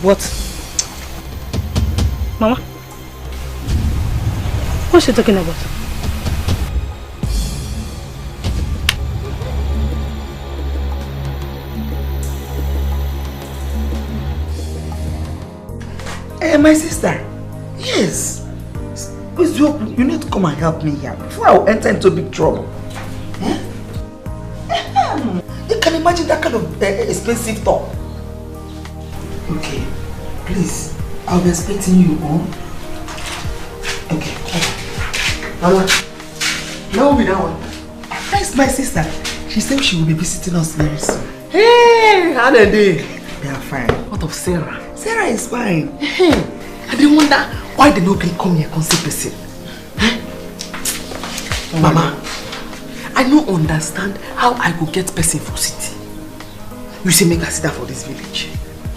What? Mama? What's she talking about? Hey, my sister. Yes. Please, you need to come and help me here before I will enter into big trouble. You can imagine that kind of expensive talk. Okay, please. I'll be expecting you home. Okay. Mama, now be that one. That's my sister. She said she will be visiting us very soon. Hey, how are they? They are fine. What of Sarah? Sarah is fine. Hey, I didn't wonder why they don't come here and see person. Mama, I don't understand how I go get person for city. You say make I sit down for this village.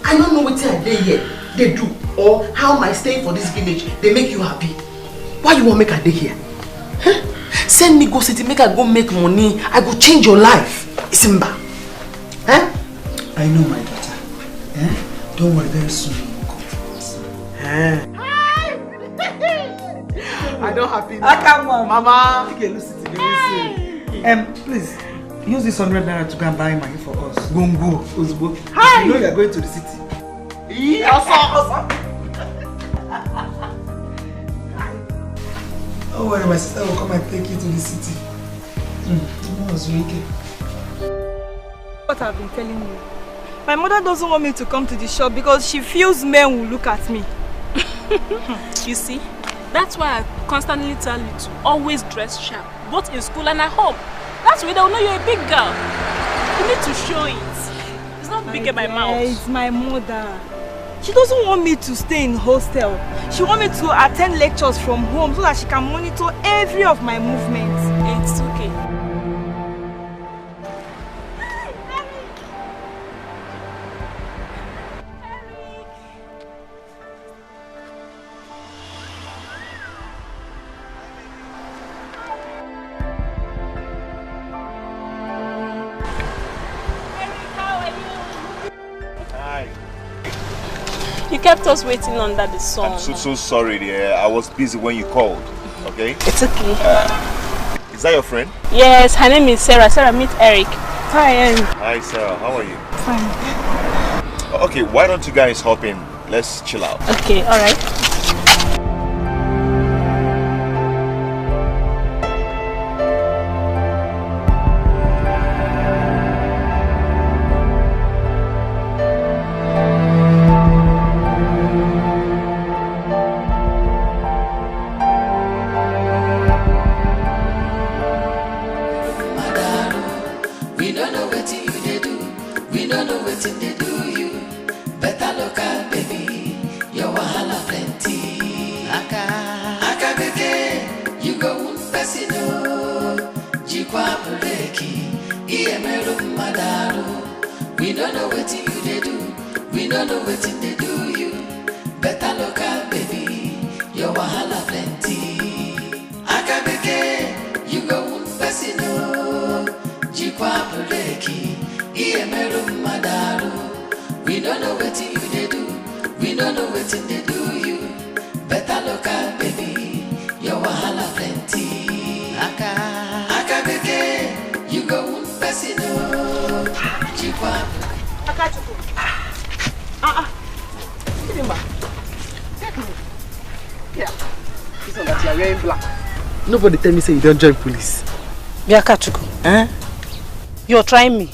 I don't know what I dey here they do or how my staying for this village they make you happy. Why you want make I dey here? Huh? Send me go city, make I go make money. I go change your life. Simba. Huh? I know my daughter. Eh? Don't worry, very soon you will come. I don't happy now. Come on, Mama. Okay, listen to me. Please, use this 100 naira to go and buy money for us. Gongo, Ozbo. Hi. You know you are going to the city. Awesome. Don't worry, my sister will come and take you to the city. What I've been telling you. My mother doesn't want me to come to the shop because she feels men will look at me. You see, that's why I constantly tell you to always dress sharp, both in school and at home. That's why they'll know you're a big girl. You need to show it. It's not big in my mouth. It's my mother. She doesn't want me to stay in hostel. She wants me to attend lectures from home so that she can monitor every of my movements. It's okay. You kept us waiting under the sun. I'm so sorry, dear. I was busy when you called. Okay? It's okay. Is that your friend? Yes, her name is Sarah. Sarah, meet Eric. Hi, Eric. Hi, Sarah. How are you? Fine. Okay, why don't you guys hop in? Let's chill out. Okay, alright. Nobody tell me say you don't join police. Biakachuku, you're trying me.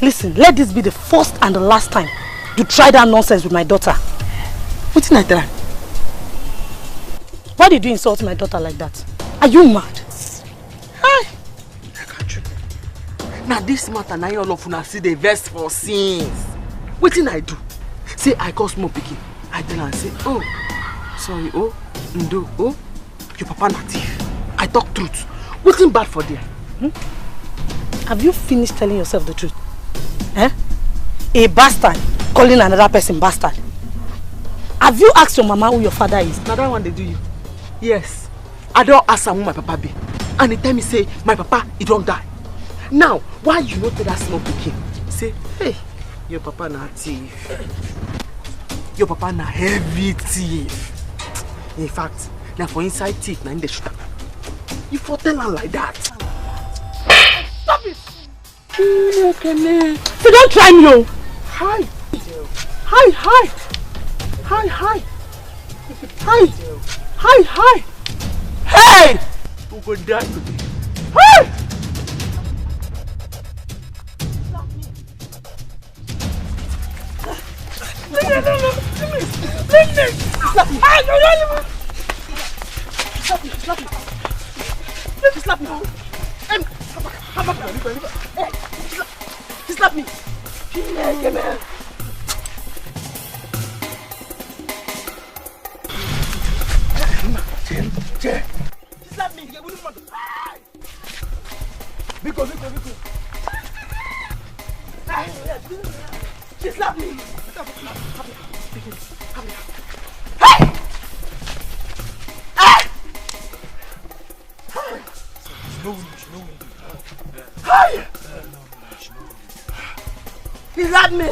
Listen, let this be the first and the last time you try that nonsense with my daughter. What did I try? Why did you insult my daughter like that? Are you mad? Hi. Now this matter, now you all of una see the verse for sins. What did I do? Say I call small pikin. I tell her and say, oh, sorry, oh, Ndo, oh, your papa na thief. I talk truth. What's bad for there? Have you finished telling yourself the truth? A bastard calling another person bastard. Have you asked your mama who your father is? Now that one they do you. Yes. I don't ask her who my papa be. And they tell me say my papa he don't die. Now, why you not tell that small pikin? Say, hey, your papa na thief. Your papa na heavy thief. In fact, now for inside thief na in the shooter. You for tell her like that. Stop it! So don't try me, oh! Hi! Hi, hi! Hi, hi! Hi! Hi, hi! Hey! Who go die today? Hey! Slap me! He slapped me. Come here. Che. He slapped me. Biko. She slapped me. Hey! Hey! He slapped me.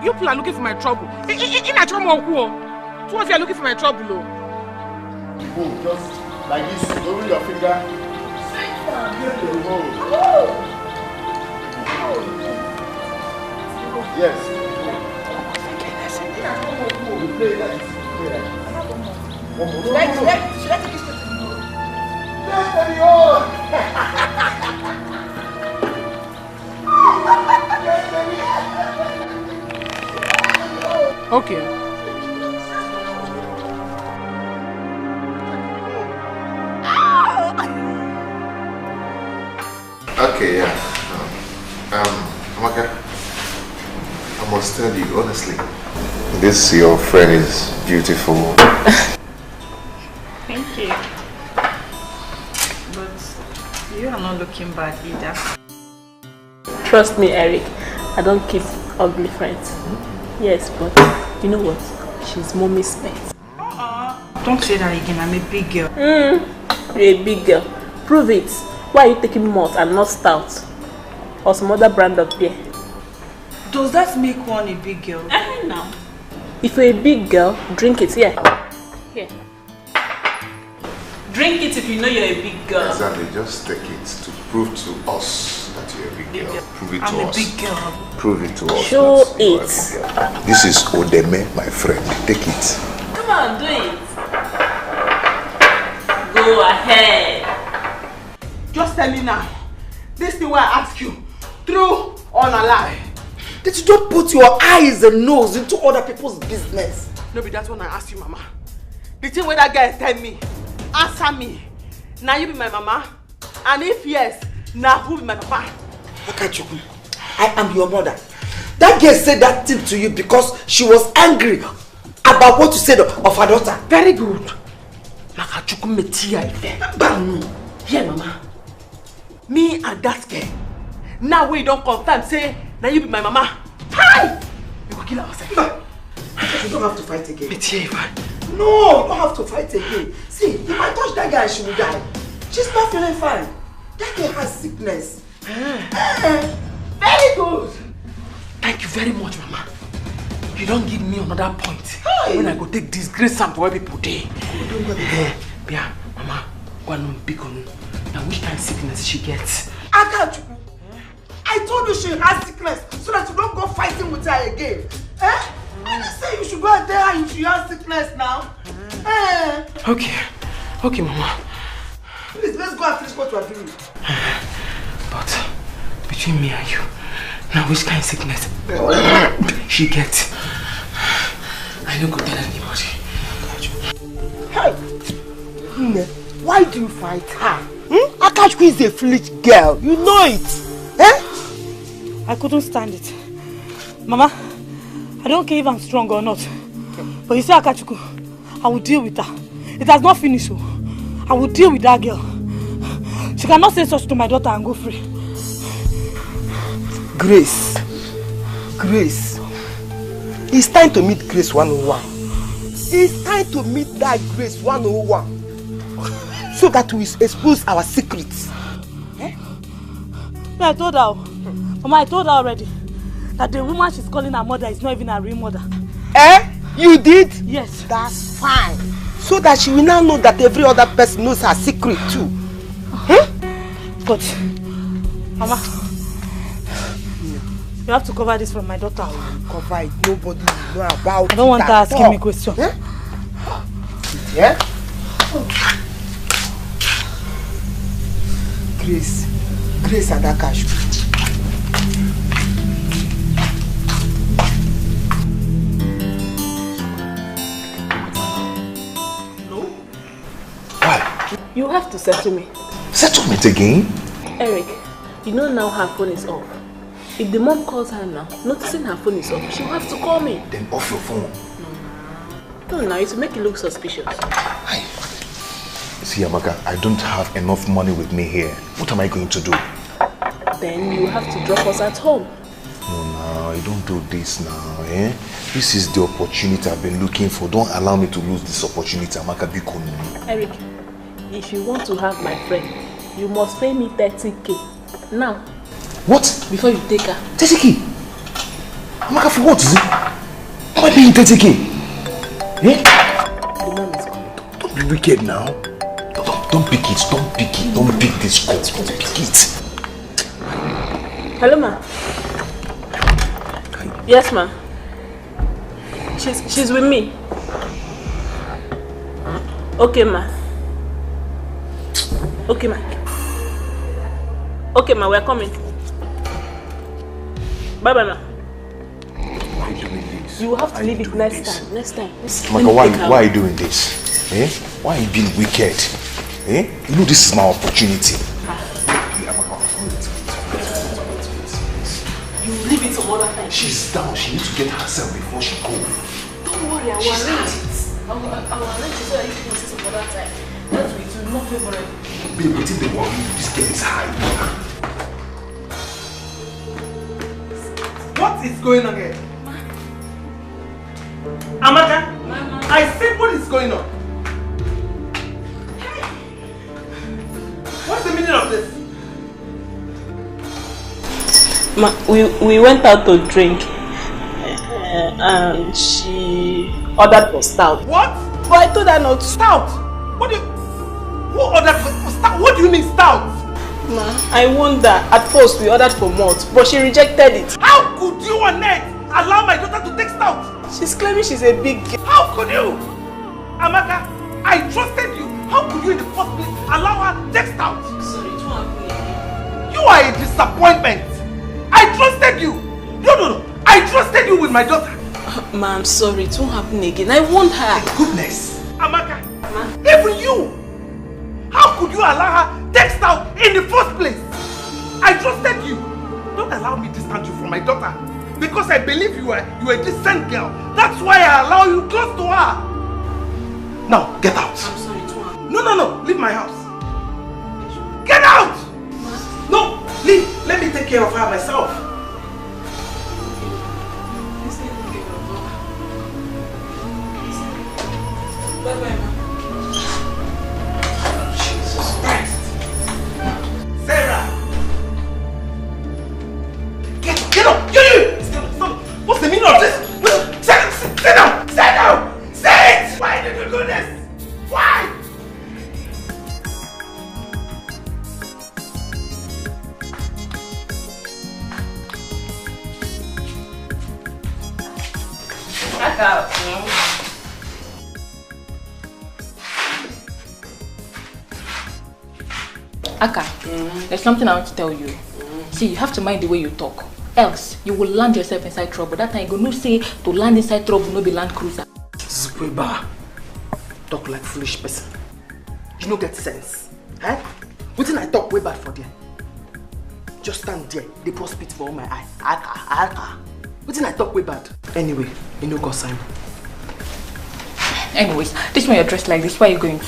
You people are looking for my trouble. In a trouble, who was looking for my trouble? Oh, just like this, over your finger. Yes. You play that. Should I take this to Okay. Okay, yeah. Amaka, I must tell you honestly, this your friend is beautiful. Thank you. But you are not looking bad either. Trust me, Eric. I don't keep ugly friends. Yes, but you know what? She's mommy's pet. Don't say that again. I'm a big girl. You're a big girl. Prove it. Why are you taking malt and not stout? Or some other brand of beer? Does that make one a big girl? No. If you're a big girl, drink it. Here. Drink it if you know you're a big girl. Exactly. Just take it to prove to us that you're a big girl. Prove it to us. I'm a big girl. Prove it to us. Show that you are a big girl. This is Odeme, my friend. Take it. Come on, do it. Go ahead. Just tell me now. This thing where I ask you, true or a lie? Did you don't put your eyes and nose into other people's business? No, but that's when I ask you, Mama. The thing where that guy tell me, answer me. Now you be my mama? And if yes, now who be my papa? Akachuku, I am your mother. That girl said that thing to you because she was angry about what you said of her daughter. Very good. Akachuku metia ife. Banu. Here, Mama. Me and that girl. Now we don't confirm, say, now you be my mama. Hi! We will kill ourselves. No. You don't have to fight again. Metia Ife. No, you don't have to fight again. See, if I touch that girl, she will die. She's not feeling fine. That girl has sickness. Very good. Thank you very much, Mama. You don't give me another point. When I go take disgrace sample where people day. Yeah, Mama, go on big on. Now which kind of sickness she gets? I told you she has sickness so that you don't go fighting with her again. I didn't say you should go and tell her if she has sickness now. Okay, Mama. Please, let's go and finish what we are doing. But between me and you, now which kind of sickness she gets? I don't go tell anybody. Hey! Why do you fight her? Akashku is a foolish girl. You know it. I couldn't stand it. Mama, I don't care if I'm strong or not. But you see Akachuku, I will deal with her. It has not finished. So I will deal with that girl. She cannot say such to my daughter and go free. Grace. It's time to meet Grace 101. It's time to meet that Grace 101. So that we expose our secrets. I told her. Mama, I told her already that the woman she's calling her mother is not even her real mother. You did? Yes. That's fine. So that she will now know that every other person knows her secret too. Huh? But, Mama, you have to cover this from my daughter. Cover it. Nobody will know about it. I don't want her asking me questions. Huh? Yeah? Grace and Akash. You have to settle me. Settlement again? Eric, you know now her phone is off. If the mom calls her now, noticing her phone is off, she'll have to call me. Then off your phone. No, now it will make it look suspicious. See, Amaka, I don't have enough money with me here. What am I going to do? Then you have to drop us at home. No, you don't do this now, eh? This is the opportunity I've been looking for. Don't allow me to lose this opportunity, Amaka Bikonu. Eric, if you want to have my friend, you must pay me 30k. Now. What? Before you take her. 30k? Amaka, for what is it? Am I paying 30k? Eh? The mom is coming. Don't be wicked now. Don't pick it. Don't pick it. Don't pick this call. Don't pick it. Hello, ma. Yes, ma. She's with me. Okay, ma. Okay, ma. Okay, ma, we're coming. Bye-bye, ma. Why are you doing this? You have to leave it next time. Next time. Amaka, why are you doing this? Eh? Why are you being wicked? Eh? You know this is my opportunity. You leave it some other time. She's down. She needs to get herself before she goes. Don't worry, I will arrange it. I will arrange it so that you can see some other time. That's it will not favorable. Babe, waiting the worry. This girl is high. What is going on here? Amaka? Mama. I said what is going on? What's the meaning of this? Ma, we went out to drink and she ordered for stout. What? But I told her not. Stout? Who ordered for stout? What do you mean stout? Ma, I wonder. At first we ordered for malt, but she rejected it. How could you, Annette, allow my daughter to take stout? She's claiming she's a big girl. How could you? Amaka, I trusted you. How could you in the first place allow her to take stout? Sorry, it won't happen again. You are a disappointment. I trusted you. No. I trusted you with my daughter. Ma, I'm sorry. It won't happen again. I want her. My goodness. Amaka, even you. How could you allow her take stout in the first place? I trusted you. Don't allow me to distance you from my daughter. Because I believe you are a decent girl. That's why I allow you close to her. Now, get out. I'm sorry, it won't happen. No. Leave my house. Get out! No, leave. Let me take care of her myself. Bye-bye, ma. Jesus Christ. Sarah! Get up! You! Stop! What's the meaning of this? Sit down! Say it! Why did you do this? Why? Back out. Aka, there's something I want to tell you. See, you have to mind the way you talk. Else, you will land yourself inside trouble. That time, you go no say to land inside trouble, no be land cruiser. Zukweba, talk like foolish person. You no get sense. Eh? What did I talk way bad for there? Just stand there, they pour spit for all my eye. Aka. What did I talk way bad? Anyway, you know go Simon. Anyways, this one you're dressed like this, where are you going?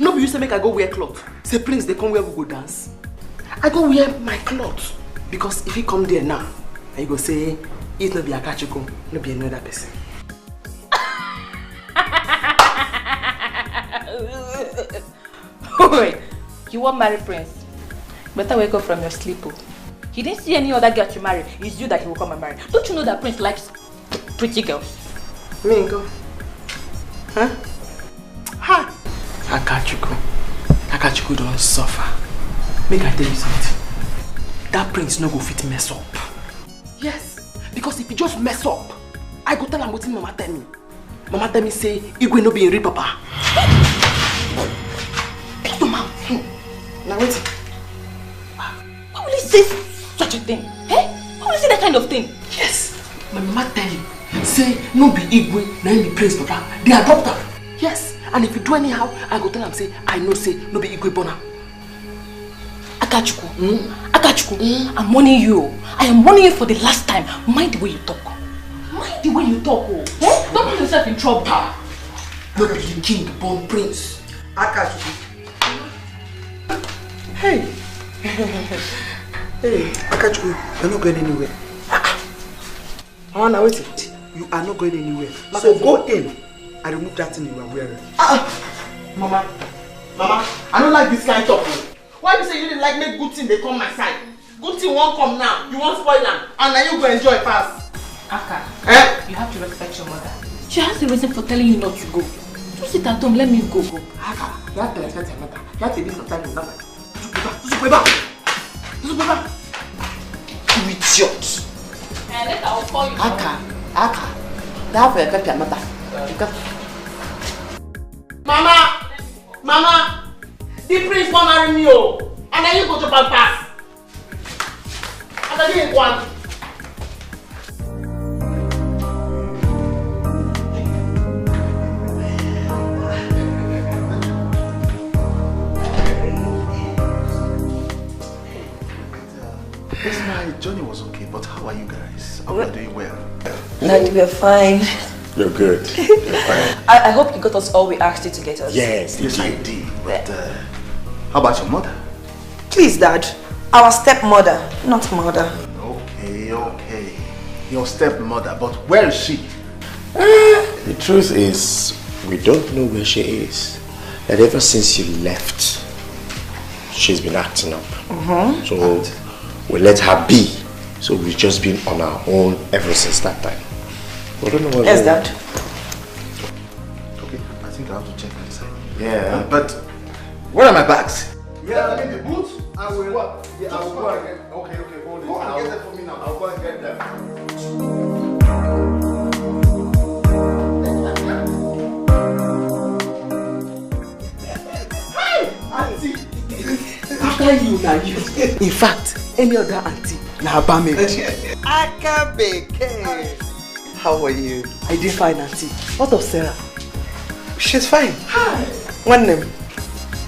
No, but you say make I go wear clothes. Say please, they come where we go dance. I go wear my clothes. Because if you come there now, and you go say, it's not be a Akachukwu, not be another person. Wait, you want marry Prince? Better wake up from your sleep. He didn't see any other girl to marry. It's you that he will come and marry. Don't you know that Prince likes pretty girls? Mingo. Huh? Ha! Akachuku don't suffer. Make I tell you something. That prince no go fit mess up. Yes, because if he just mess up, I go tell him what Mama tell me. Mama tell me say, Igwe no be in real papa. Pick your mouth. Now wait. Why will you say such a thing? Eh? Why will you say that kind of thing? Yes. My mama tell you. Say, no be Igwe, na him be prince papa. They adopt her. Yes. And if you do anyhow, I go tell him say, I know say, no be Igwe born her. Akachuku, I'm warning you. I am warning you for the last time. Mind the way you talk. Mind the way you talk. Oh. Eh? Don't put yourself in trouble. No be the king born prince. Akachuku. Hey. Hey, Akachuku, you're not going anywhere. Now wait. You are not going anywhere. So go in and remove that thing you are wearing. Mama, I don't like this kind of talk. Why you say you didn't like make good thing they come my side? Good thing won't come now. You won't spoil them. And now you go enjoy fast. Aka, you have to respect your mother. She has a reason for telling you not to go. Just sit at home, let me go. Aka, you have to respect your mother. You have to be some time in that. You idiot. Later I'll call you. Aka, you have to respect your mother. Mama, the prince won't marry me, oh, and then you go to pass. And then you one. Yes, my journey was okay, but how are you guys? Are you doing well? Daddy, we're fine. You're good. You're fine. I hope you got us all we asked you to get us. Yes, I did. But how about your mother? Please, Dad. Our stepmother, not mother. Okay. Your stepmother, but where is she? The truth is, we don't know where she is. And ever since you left, she's been acting up. So we let her be. So we've just been on our own ever since that time. We don't know where Yes, Dad. Okay, I think I have to check inside. Yeah. But where are my bags? Yeah, I mean the boots. I will what? Yeah, I will go and get. Okay, hold it. Go and get them for me now. I'll go and get them. Auntie, after you, now you. In fact, any other auntie, now Bame. Akabeke. How are you? I did fine, auntie. What of Sarah? She's fine. Hi. One name.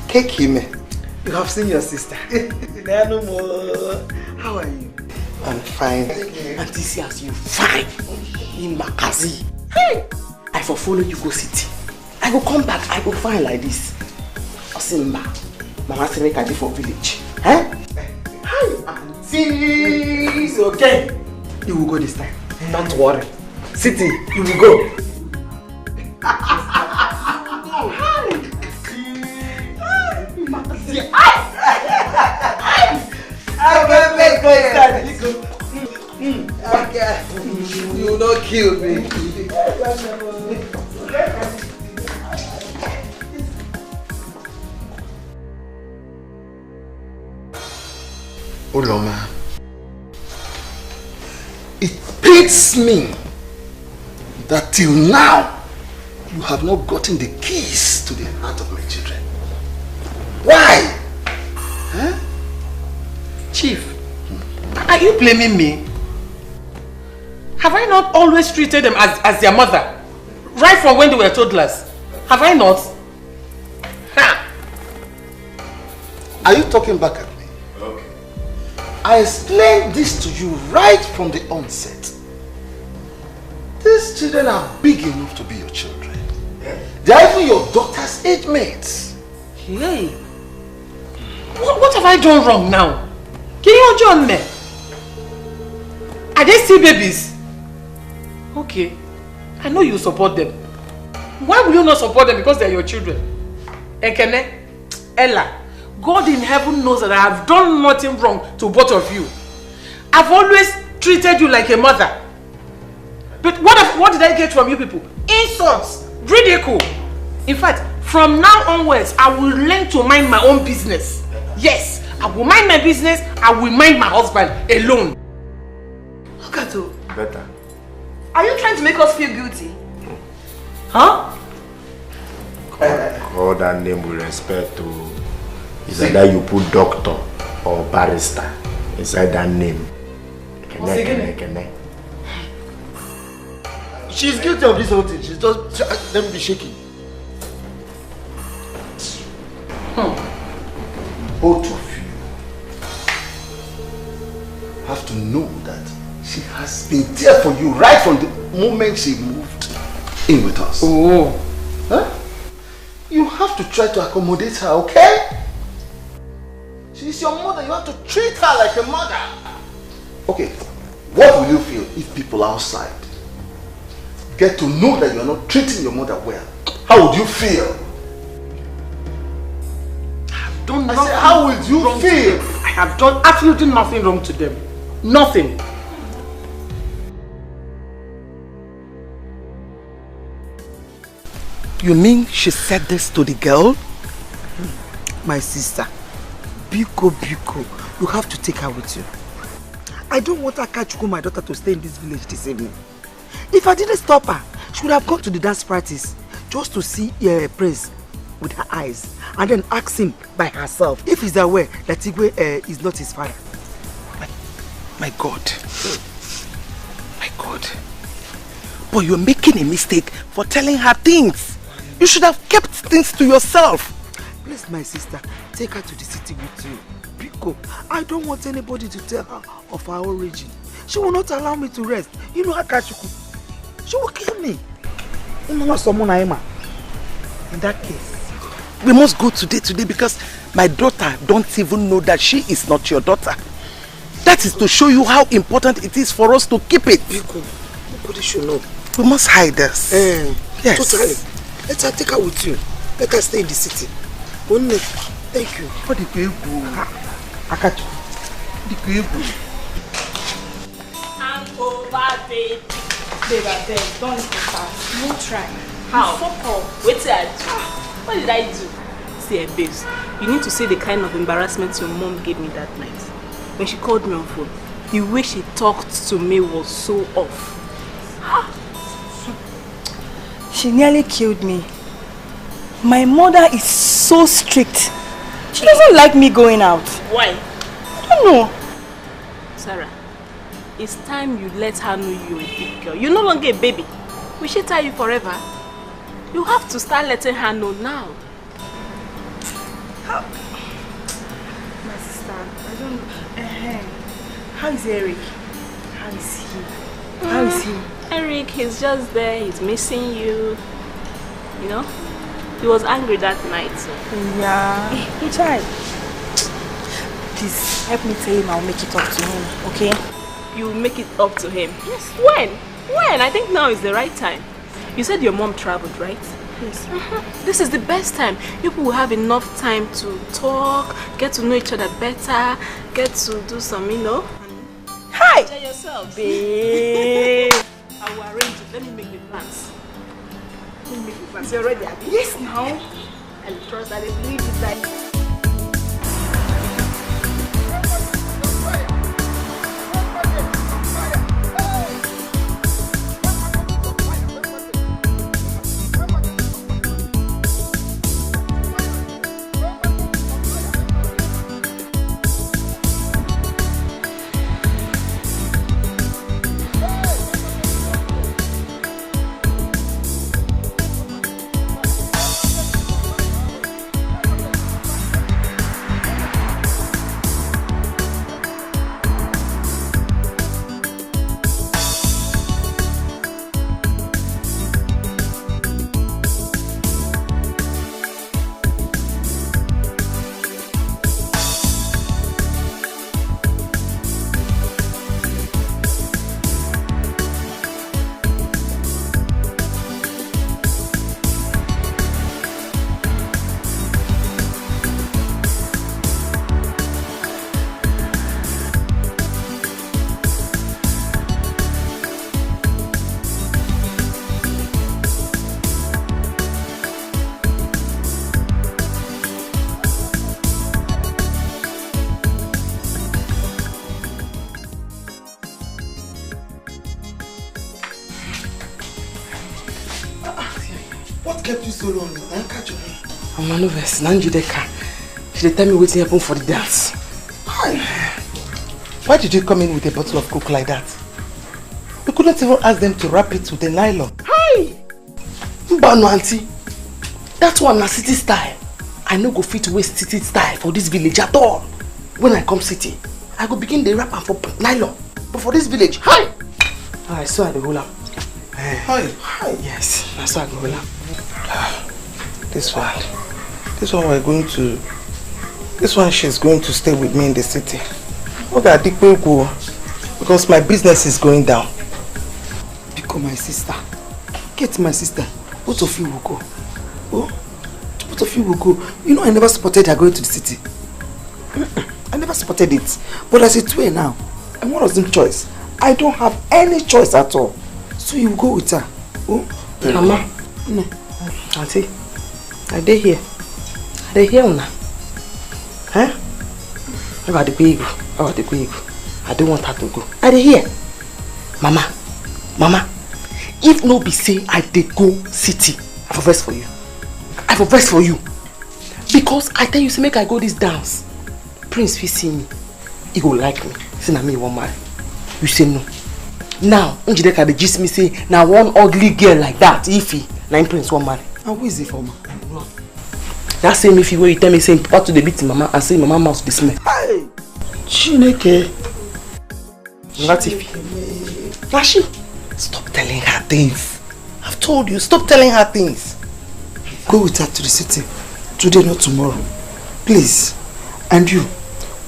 Kekime. You have seen your sister. No more. How are you? I'm fine. Auntie see as you fine. In Makazi. Hey! I for follow you go city. I go come back, I go fine like this. Osimba. Mama say make I dey for village. Hi, auntie. It's okay. You will go this time. Don't worry. City, you will go. You will not kill me. Uloma, It pains me that till now you have not gotten the keys to the heart of my children. Why? Huh? Chief, are you blaming me? Have I not always treated them as their mother? Right from when they were toddlers? Have I not? Ha! Are you talking back at me? Okay. I explained this to you right from the onset. These children are big enough to be your children. They are even your daughter's age mates. Hey! What have I done wrong now? Can you join me? Are they still babies? Okay. I know you support them. Why will you not support them? Because they are your children. Ekene, Ella, God in heaven knows that I have done nothing wrong to both of you. I've always treated you like a mother. But what did I get from you people? insults, ridicule. In fact, from now onwards, I will learn to mind my own business. Yes, I will mind my business. I will mind my husband alone. Look at you. Better. Are you trying to make us feel guilty? Huh? Call that name with respect to. Is either you put doctor or barrister inside that name. She's guilty of this whole thing. She's just let me be shaking. Both of you have to know that she has been there for you right from the moment she moved in with us. Oh. Huh? You have to try to accommodate her, okay? She's your mother. You have to treat her like a mother. Okay, what will you feel if people outside get to know that you're not treating your mother well? How would you feel? I said, how would you feel? I have done absolutely nothing wrong to them. Nothing. You mean she said this to the girl? My sister, Biko, you have to take her with you. I don't want Akachuku, my daughter, to stay in this village this evening. If I didn't stop her, she would have gone to the dance practice just to see Prince with her eyes and then ask him by herself if he's aware that Igwe is not his father. My God. My God. But you're making a mistake for telling her things. You should have kept things to yourself. Please, my sister, take her to the city with you. Biko, I don't want anybody to tell her of our origin. She will not allow me to rest. You know Akachuku. She will kill me. In that case, we must go today because my daughter don't even know that she is not your daughter. That is to show you how important it is for us to keep it. Biko, nobody should know. We must hide this. Yes. Totally. Let her take her with you. Let her stay in the city. Thank you. For the people. Akachu. The people. I'm over, baby. Babe, I beg, don't start. No try. How? Fuck off. What did I do? What did I do? See, babes, you need to see the kind of embarrassment your mom gave me that night. When she called me on phone, the way she talked to me was so off. She nearly killed me. My mother is so strict. She doesn't like me going out. Why? I don't know. Sarah, it's time you let her know you're a big girl. You're no longer a baby. Will she tie you forever? You have to start letting her know now. How? My sister, I don't know. How is Eric? How is he? How is he? Eric, he's just there. He's missing you. You know? He was angry that night. So. Yeah. He tried. Please, help me tell him I'll make it up to him, okay? You'll make it up to him? Yes. When? When? I think now is the right time. You said your mom traveled, right? Yes. This is the best time. You will have enough time to talk, get to know each other better, get to do some, you know. Hi! Enjoy yourself. Babe. I will arrange it. Let me make the plans. Let me make the plans. You're ready, Abby? Yes, now. I trust that I believe it that. What kept you so long? I catch you. I'm nervous. Nanjideka. She tell me what's happened for the dance. Hi. Why did you come in with a bottle of Coke like that? You couldn't even ask them to wrap it with a nylon. Hi! Mbano auntie. That one na city style. I no go fit waste city style for this village at all. When I come city, I go begin the wrap am for nylon. But for this village, hi! I saw I the whole am. Hi. Hi. Yes, I saw I the whole am. This one we're going to. This one she's going to stay with me in the city. Okay, because my business is going down. Become my sister. Get my sister. Both of you will go. Oh, both of you will go. You know I never supported her going to the city. I never supported it. But as it's way now, and what was the choice? I don't have any choice at all. So you go with her. Oh, Mama. No. Auntie, are they here? Are they here now? Huh? I got the big. I don't want her to go. Are they here? Mama. If no be say I did go city, I for verse for you. Because I tell you, say make I go this dance. Prince will see me. He go like me. Say na me won't marry. You say no. Now, Unjideka dey gist me say now one ugly girl like that, Ify, na Prince won't marry. And who is it for me? That same Ify where you tell me saying Papa to the beat mama and say mama mouth dey smell. Hey! Chineke. That's Ify. Nashi, stop telling her things. I've told you, stop telling her things. Go with her to the city. Today, not tomorrow. Please. And you,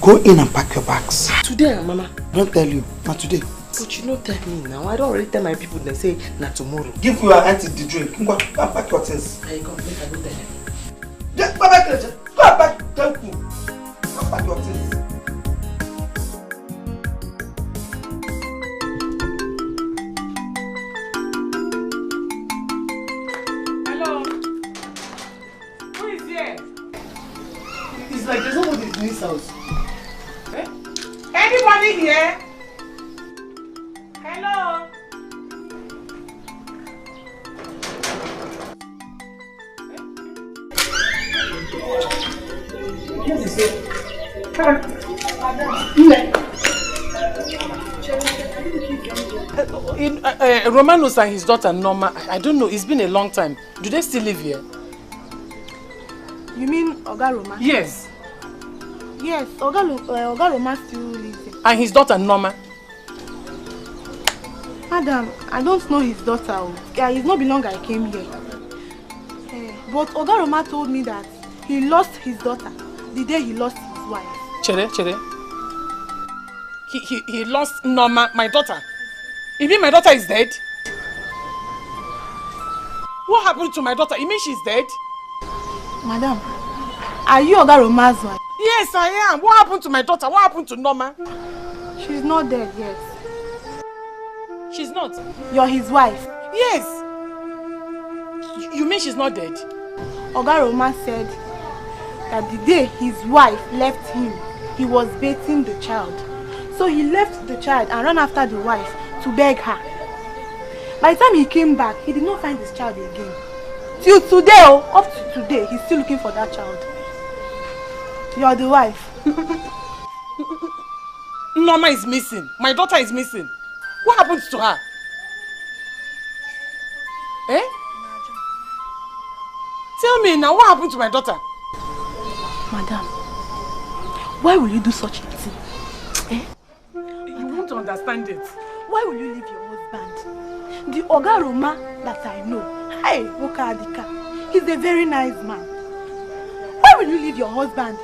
go in and pack your bags. Today, Mama. Don't tell you, not today. But you don't tell me now. I don't already tell my people, they say, not tomorrow. Give your auntie the drink. Go and pack your things. I come, make I go tell them. Just go back, go and pack your things. It's like there's nobody in this house. Eh? Anybody here? Hello? Romanus and his daughter Norma, I don't know, it's been a long time. Do they still live here? You mean Oga Roma? Yes. Yes, Oga Roma still lives here. And his daughter Norma? Madam, I don't know his daughter. It's not been long I came here. But Oga Roma told me that he lost his daughter the day he lost his wife. Chere. He lost Norma, my daughter. You mean my daughter is dead? What happened to my daughter? You mean she's dead? Madam, are you Oga Roma's wife? Yes, I am. What happened to my daughter? What happened to Norma? She's not dead yet. She's not? You're his wife. Yes. You mean she's not dead? Oga Roma said that the day his wife left him, he was bathing the child. So he left the child and ran after the wife to beg her. By the time he came back, he did not find his child again. Till today, up to today, he's still looking for that child. You're the wife. Norma is missing. My daughter is missing. What happened to her? Eh? Tell me now, what happened to my daughter? Madam, why will you do such a thing? Eh? You won't understand it. Why will you leave your husband? The Oga Roma that I know, hey, Wokadika, he's a very nice man. Why will you leave your husband?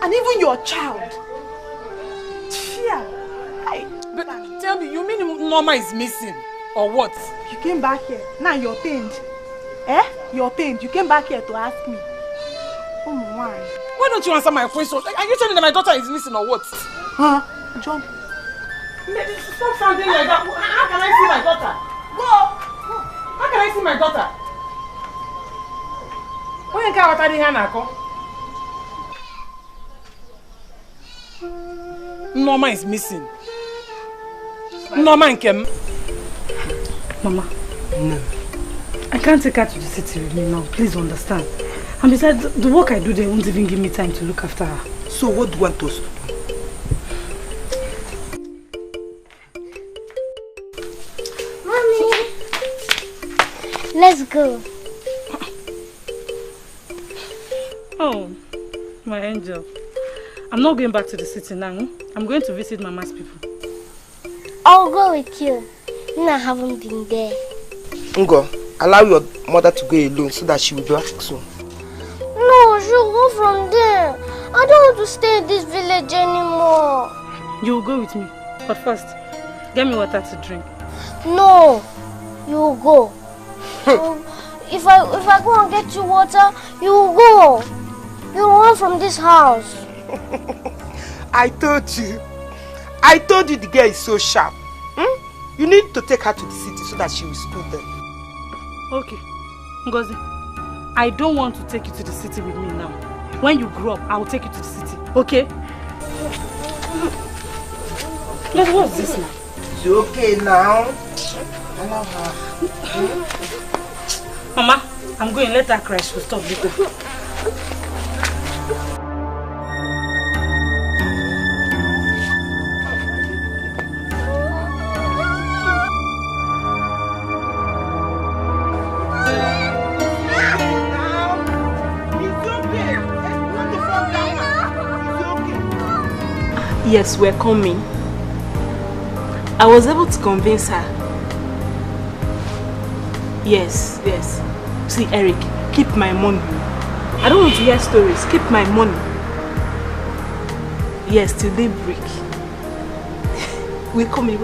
And even your child? Yeah. Hey. But tell me, you mean Norma is missing? Or what? You came back here, now you're pained. Eh? You're pained. You came back here to ask me. Oh my. Why don't you answer my question? Are you telling me that my daughter is missing or what? Huh? John. Stop sounding like that. How can I see my daughter? Go! How can I see my daughter? When you can't water the hand, Norma is missing. Norma and Kem. Mama. No. I can't take her to the city with me now. Please understand. And besides, the work I do there won't even give me time to look after her. So what do you want us to do? Mommy! Let's go. Oh, my angel. I'm not going back to the city now. I'm going to visit Mama's people. I'll go with you. I haven't been there. Ngo, allow your mother to go alone so that she will be back soon. No, she'll go from there. I don't want to stay in this village anymore. You'll go with me. But first, get me water to drink. No, you'll go. If I go and get you water, you'll go. You'll run from this house. I told you the girl is so sharp. You need to take her to the city so that she will school them. Okay. Ngozi, I don't want to take you to the city with me now. When you grow up, I will take you to the city. Okay? But what's this now? It's okay now. Allow her. Mama, I'm going. Let her cry. She'll stop later. Yes, we're coming. I was able to convince her. Yes. See, Eric, keep my money. I don't want to hear stories. Keep my money. Yes, till daybreak. We're coming.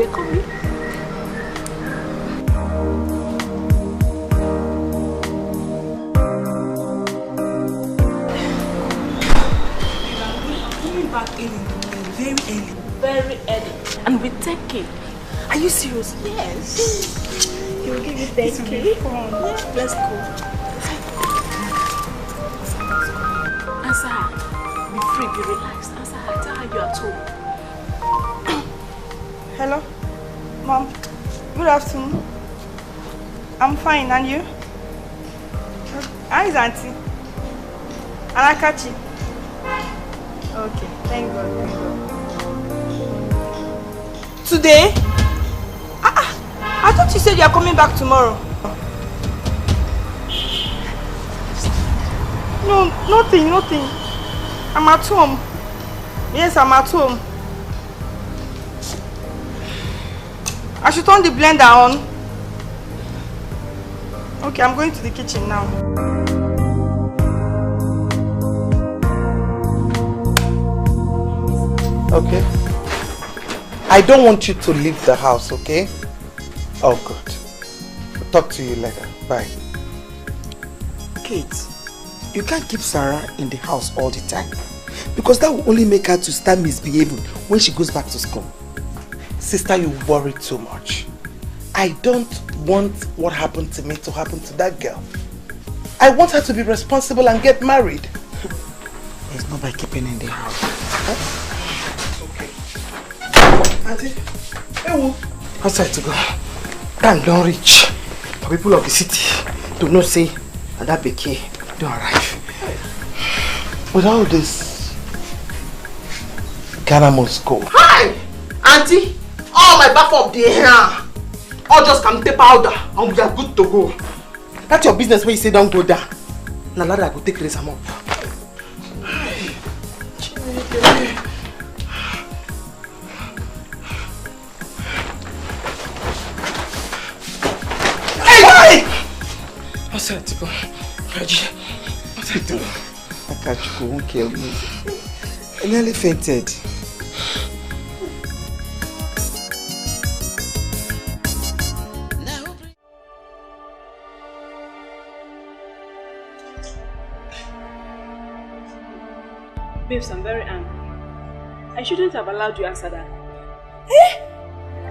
Very early. And we take it. Are you serious? Yes. He will give you 10K. Come on. Yeah. Let's go. Answer her. Be free, be relaxed. Answer her. Tell her you are at home. Hello? Mom. Good afternoon. I'm fine, and you? How is Auntie? And I catch you. Okay, thank God. Today? I thought you said you are coming back tomorrow. No, nothing. I'm at home. Yes, I'm at home. I should turn the blender on. Okay, I'm going to the kitchen now. Okay. I don't want you to leave the house, okay? Oh, good. I'll talk to you later. Bye. Kate, you can't keep Sarah in the house all the time. Because that will only make her to start misbehaving when she goes back to school. Sister, you worry too much. I don't want what happened to me to happen to that girl. I want her to be responsible and get married. It's not by keeping in the house. Huh? Auntie, outside to go. Time don't reach for people of the city to know say that Becky don't arrive. With all this, Ghana must go. Hi! Auntie, all my back up the hair. All just come take powder and we are good to go. That's your business when you say don't go down. Now I go take raise them up. What's that to go? Raji, what's that to go? Akachuku won't kill me. I nearly fainted. Babes, I'm very angry. I shouldn't have allowed you answer that.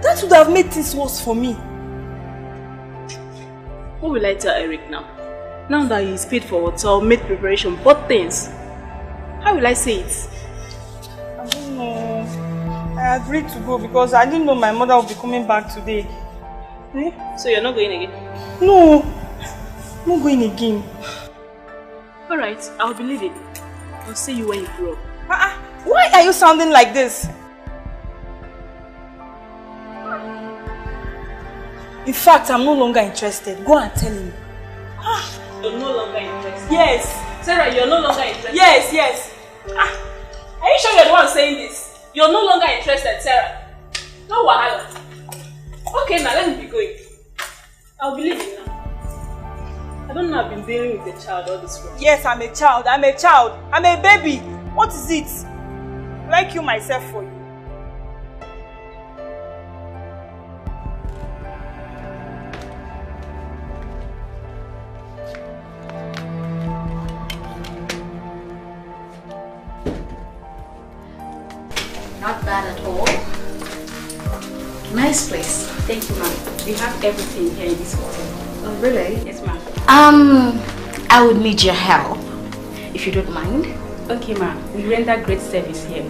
That would have made things worse for me. What will I tell Eric now? Now that he's paid for hotel, made preparation, bought things. How will I say it? I don't know. I agreed to go because I didn't know my mother would be coming back today. So you're not going again? No. I'm not going again. Alright, I'll believe it. I'll see you when you grow up. Why are you sounding like this? In fact, I'm no longer interested. Go and tell him. You're no longer interested? Yes. Sarah, you're no longer interested? Yes. Are you sure you're the one saying this? You're no longer interested, Sarah? No wahala. Okay, now let me be going. I'll believe it now. I don't know, I've been dealing with a child all this while. Yes, I'm a child. I'm a baby. What is it? Will I kill myself for you? Not bad at all. Nice place. Thank you, ma'am. We have everything here in this hotel. Oh, really? Yes, ma'am. I would need your help, if you don't mind. Okay, ma'am. We render great service here.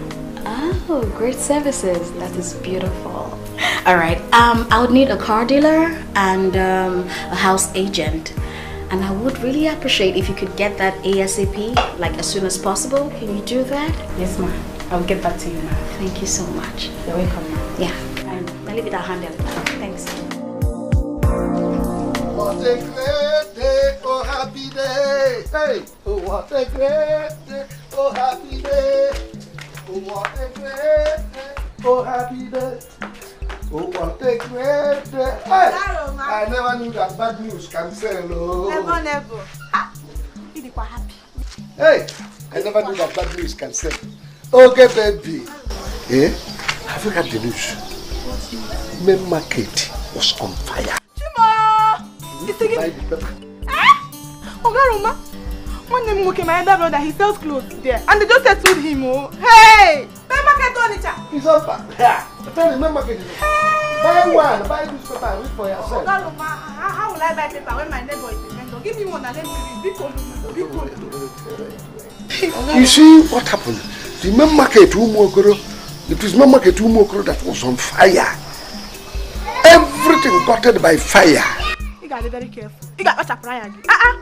Oh, great services. That is beautiful. All right. I would need a car dealer and a house agent. And I would really appreciate if you could get that ASAP, like as soon as possible. Can you do that? Yes, ma'am. I'll get back to you, ma'am. Thank you so much. You're welcome, ma'am. Yeah. I'll leave it at hand. Thanks. What a great day, oh happy day. Hey, oh what a great day, oh happy day. Oh what a great day, oh happy day. Oh what a great day. Hey, I never knew that bad news can sell. Oh. Never. You are happy. Hey, I never knew that bad news can sell. Okay, baby. Eh? Have you heard the news? Main market was on fire. It's again. Ogaroma, one name okay, my elder brother, he sells clothes there, and they just settled him. Oh, hey, main market furniture. He's on fire. Yeah, tell him main market. Buy one, buy newspaper and read for yourself. Ogaroma, how will I buy paper when my neighbor is a vendor? Give me one and let me read. You see what happened? The main market it was main market that was on fire. Everything gutted by fire. You gotta be very careful. You got watch a prayer.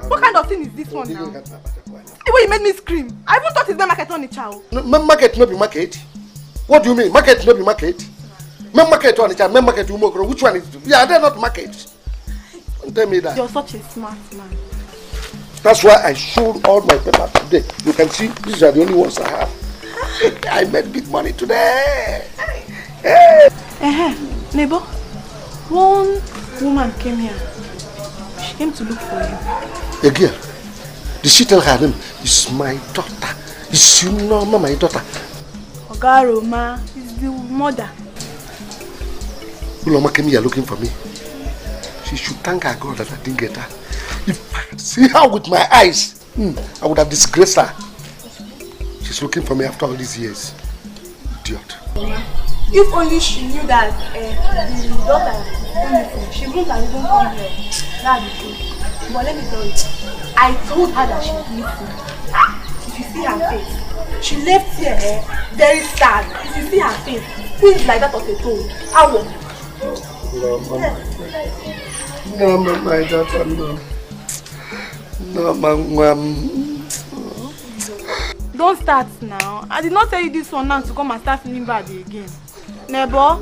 What kind of thing is this one now? The way you made me scream. I even thought it's main market on the child. No, main market no be market. What do you mean? Market no be market. Main market on the child, main market Umokoro. Which one is it? Yeah, they're not market. Don't tell me that. You're such a smart man. That's why I showed all my papers today. You can see these are the only ones I have. I made big money today. Hey. Neighbor, one woman came here. She came to look for you. A girl? Did she tell her name? It's my daughter. It's you know, my daughter. Ogaroma is the mother. Uloma came here looking for me. She should thank her God that I didn't get her. If I could see her with my eyes, I would have disgraced her. She's looking for me after all these years. Idiot. If only she knew that the daughter is beautiful, she wouldn't have even come here. That's the truth. But let me tell you, I told her that she's beautiful. If you see her face, she left here very sad. If you see her face, things like that of a toad. How? No, my daughter, no. No, mom. Don't start now. I did not tell you this one now to come and start feeling bad again. Neighbor.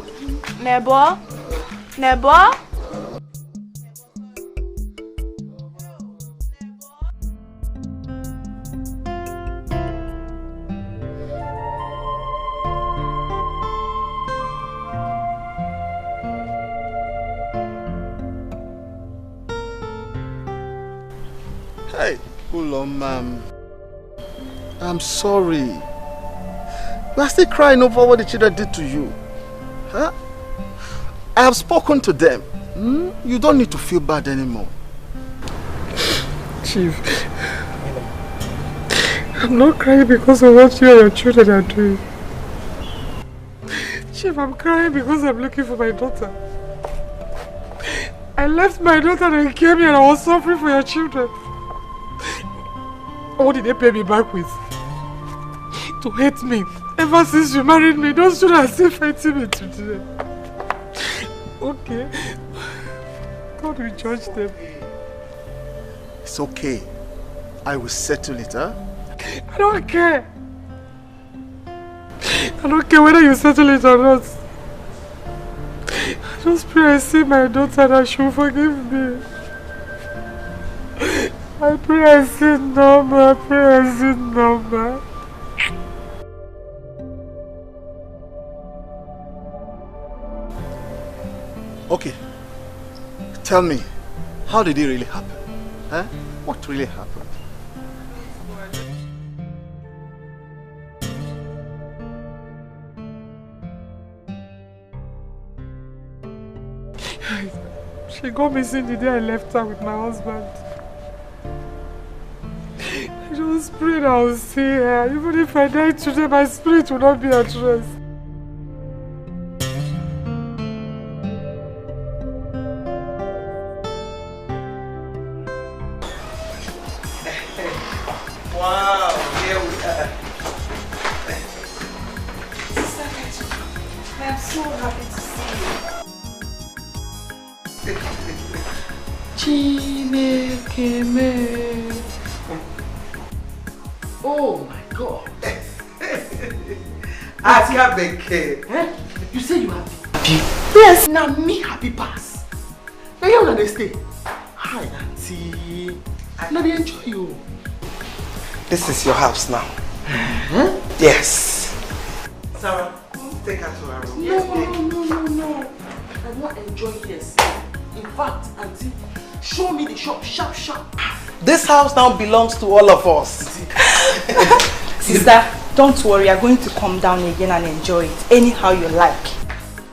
Hey, Uloma. I'm sorry. You are still crying over what the children did to you. Huh? I have spoken to them. You don't need to feel bad anymore. Chief, I'm not crying because of what you and your children are doing. Chief, I'm crying because I'm looking for my daughter. I left my daughter and I came here and I was suffering for your children. What did they pay me back with? To hate me. Ever since you married me, those children are still fighting me today. Okay. God will judge them. It's okay. I will settle it, huh? I don't care. I don't care whether you settle it or not. I just pray I see my daughter that she will forgive me. I pray I see Norma. I pray I see Norma. Okay. Tell me, how did it really happen? Huh? What really happened? She got missing the day I left her with my husband. I just prayed I will see her. Even if I die today, my spirit will not be at rest. Wow, here we are. Sister, I am so happy to see you. Oh my God! Akabeke. You say you happy? Yes, now me happy pass. Now you wanna stay? Hi, auntie. Now they enjoy you. This is your house now. Yes. Sarah, take her to her room. No. I won't enjoy this. In fact, auntie, show me the shop, sharp. This house now belongs to all of us. Sister, don't worry. You're going to come down again and enjoy it anyhow you like.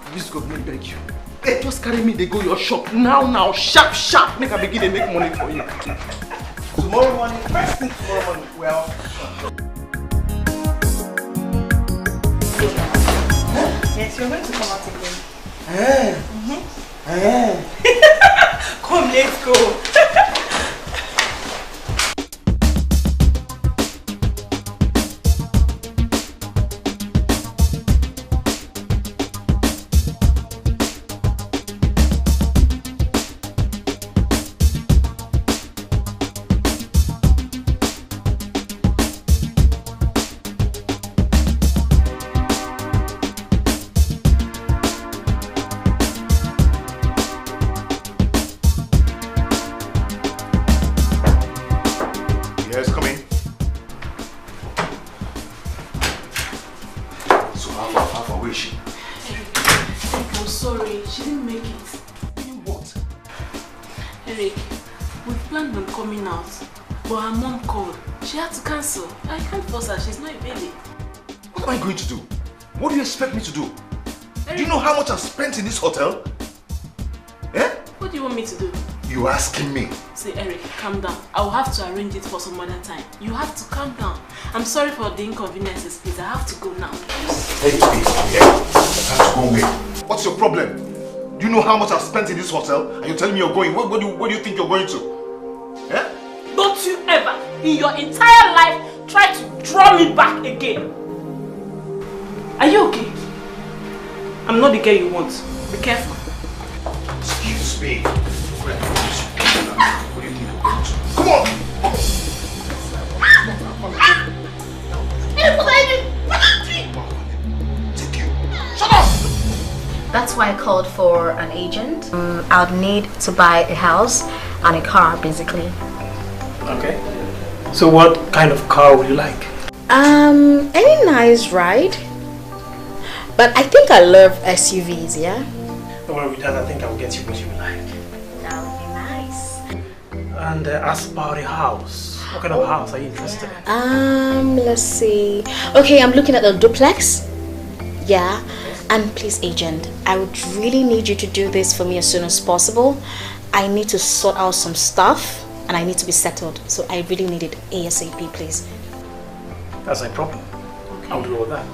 Please God, let me beg you. Hey, just carry me, they go your shop. Now, sharp. Make I begin to make money for you. Tomorrow morning, first thing tomorrow morning, well. Yes, you're going to come out again. Come, let's go. What am I going to do? What do you expect me to do? Eric, do you know how much I've spent in this hotel? Eh? What do you want me to do? You asking me? See, Eric, calm down. I will have to arrange it for some other time. You have to calm down. I'm sorry for the inconveniences, please. I have to go now. Hey, please, I have to go away. What's your problem? Do you know how much I've spent in this hotel? And you're telling me you're going? Where do you think you're going to? Eh? Don't you ever, in your entire life, try to draw me back again. Are you okay? I'm not the girl you want. Be careful. Excuse me. What do you think you're going to? Come on! Shut up! That's why I called for an agent. I'd need to buy a house and a car, basically. Okay. So what kind of car would you like? Any nice ride. But I think I love SUVs, yeah? Don't worry with that, I think I'll get you what you like. That would be nice. And as per the house, what kind of house are you interested in? Let's see. Okay, I'm looking at a duplex. Yeah. And please, agent, I would really need you to do this for me as soon as possible. I need to sort out some stuff and I need to be settled. So I really need it ASAP, please. That's no problem. Okay. I'll do all that.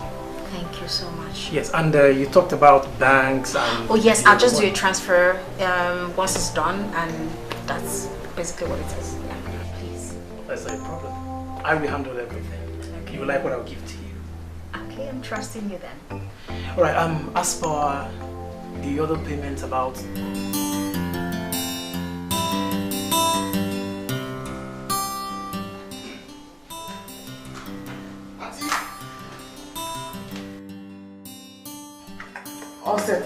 Thank you so much. Yes, and you talked about banks and... Oh yes, I'll just do a transfer once it's done, and that's basically what it is. Yeah, please. That's no problem. I will handle everything. Okay. You will like what I'll give to you. Okay, I'm trusting you then. Alright, as for the other payments about... set.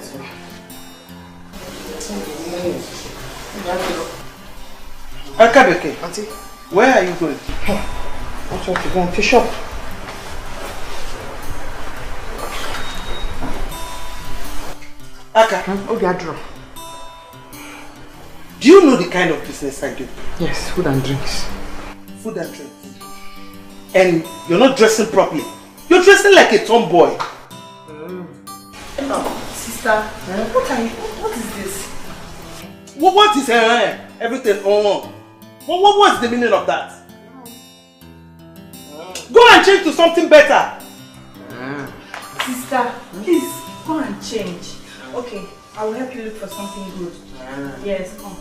Akabeke, Auntie, where are you going? I want to go and fish up. Aka, do you know the kind of business I do? Yes, food and drinks. Food and drinks. And you're not dressing properly. You're dressing like a tomboy. Sister, what is this? What is everything on? What's the meaning of that? Go and change to something better. Sister, please go and change. Okay, I will help you look for something good. Yes, come.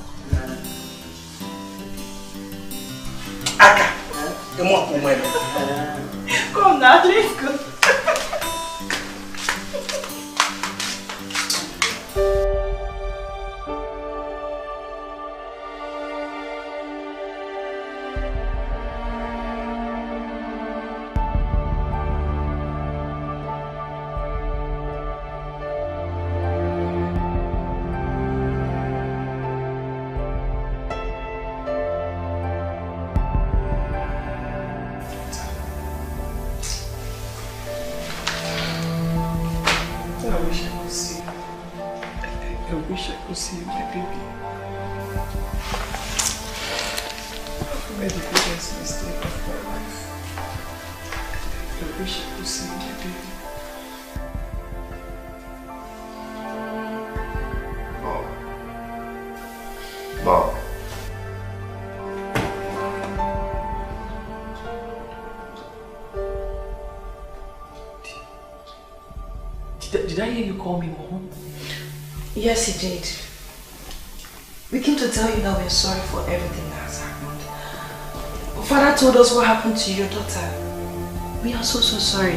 Aka, come now, let's go. See my baby. I've made the biggest mistake of my life. I wish I could see my baby. Mom. Did I hear you call me Mom? Yes, he did. We came to tell you that we're sorry for everything that has happened. Father told us what happened to your daughter. We are so sorry.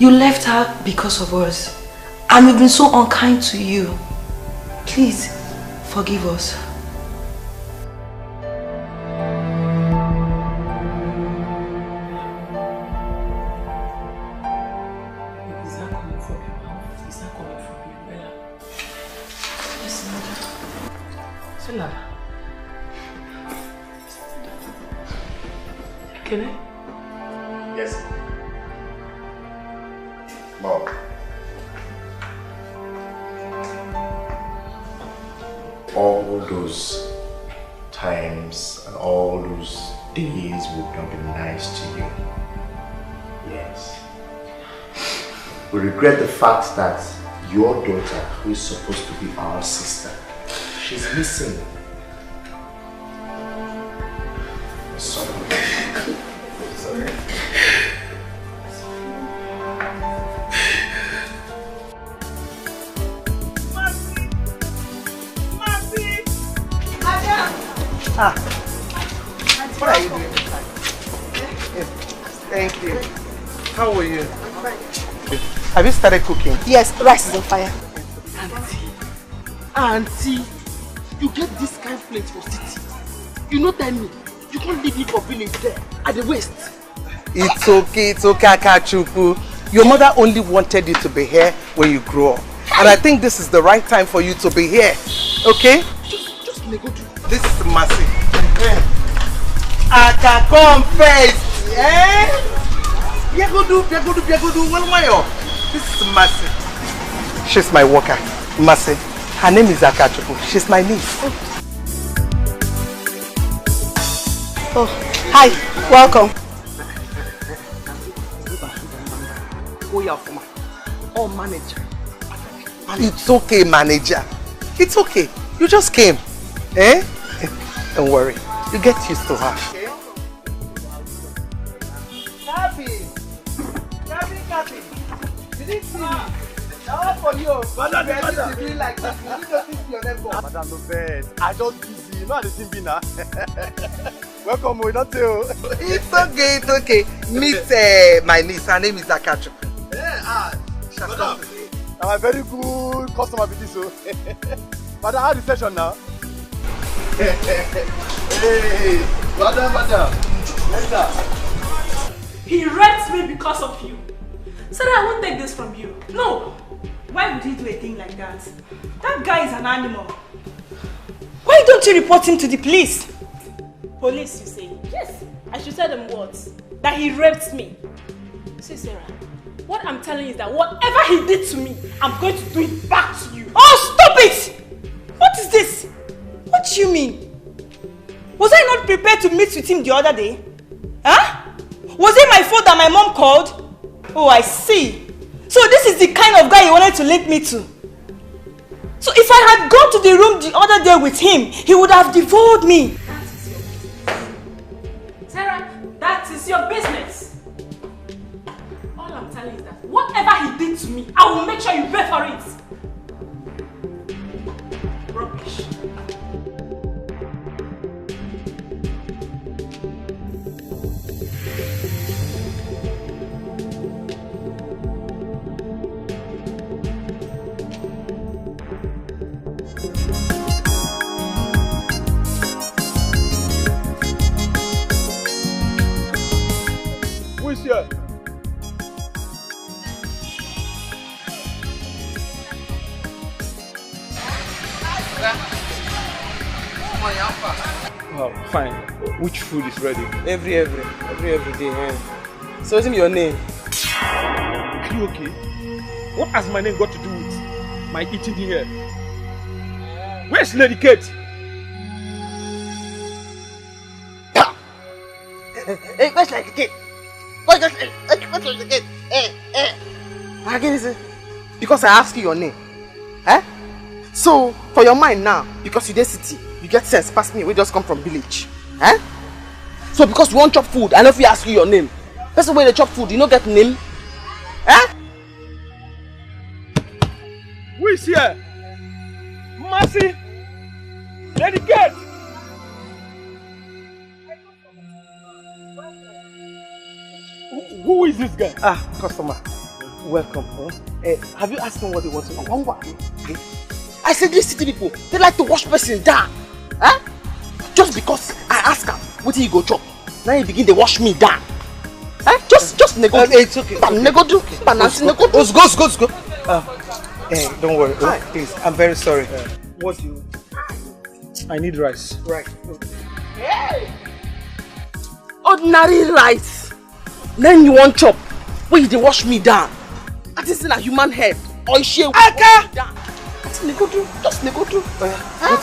You left her because of us. And we've been so unkind to you. Please, forgive us. Yes. Mom. All those times and all those days would not be nice to you. Yes. We regret the fact that your daughter, who is supposed to be our sister, she's missing. Sorry. Sorry. What are you doing inside? Yes. Thank you. How are you? I'm fine. Have you started cooking? Yes, rice is on fire. Auntie, you get this kind of place for city. You know tell me, you can't leave me for village there at the waist. It's okay, Akachuku. Your mother only wanted you to be here when you grow up. And I think this is the right time for you to be here. Okay? Just let go to. This is Mercy. Aka come first. Eh? Biagodu. This is Mercy. She's my worker. Mercy. Her name is Akachuku. She's my niece. Oh, hi. Welcome. Oh, manager. It's okay, manager. It's okay. You just came. Eh? Don't worry. You get used to her. Kathy! You didn't see me. Now for you. Madam, you doing like this. You need to fix your neighbor. Madam, no best. I just busy. You know how the thing be now. Welcome, we don't tell. It's okay. Meet my niece. Her name is Akachuku. Madam, I'm a very good customer with this. Madam, how the session now? Hey, madam. Enter. He raped me because of you. Said I won't take this from you. No. Why would he do a thing like that? That guy is an animal. Why don't you report him to the police? Police, you say? Yes. I should tell them what? That he raped me. See, Sarah, what I'm telling you is that whatever he did to me, I'm going to do it back to you. Oh, stop it! What is this? What do you mean? Was I not prepared to meet with him the other day? Huh? Was it my fault that my mom called? Oh, I see. So this is the kind of guy you wanted to link me to. So if I had gone to the room the other day with him, he would have devoured me. Sarah, that is your business. All I'm telling you is that whatever he did to me, I will make sure you pay for it. Rubbish. Who is here? Oh, fine. Which food is ready? Every day. So what's your name? Are you okay? What has my name got to do with my eating here? Where's Lady Kate? Hey, where's Lady Kate? What's Lady Kate? Again, because I ask you your name. Eh? So, for your mind now, because you dey city, you get sense past me, we just come from village. Eh? So because you want chop food, I know if you ask you your name. Person where they chop food, you don't get name. Eh? Who is here? Mercy! Lady Kate! Who is this guy? Ah, customer. Welcome. Have you asked them what they want to know? I said these city people, they like to wash person down. Huh? Just because I ask them, what do you go chop? Now you begin to wash me down. Huh? Just nego. It's okay. Nego do. Go. Hey, don't worry. Hi. Please, I'm very sorry. What do you... I need rice. Right. Hey! Ordinary rice. Then you want chop. Where you dey wash me down? That is in a human head. Or is she a Aka! Just nego do. Go to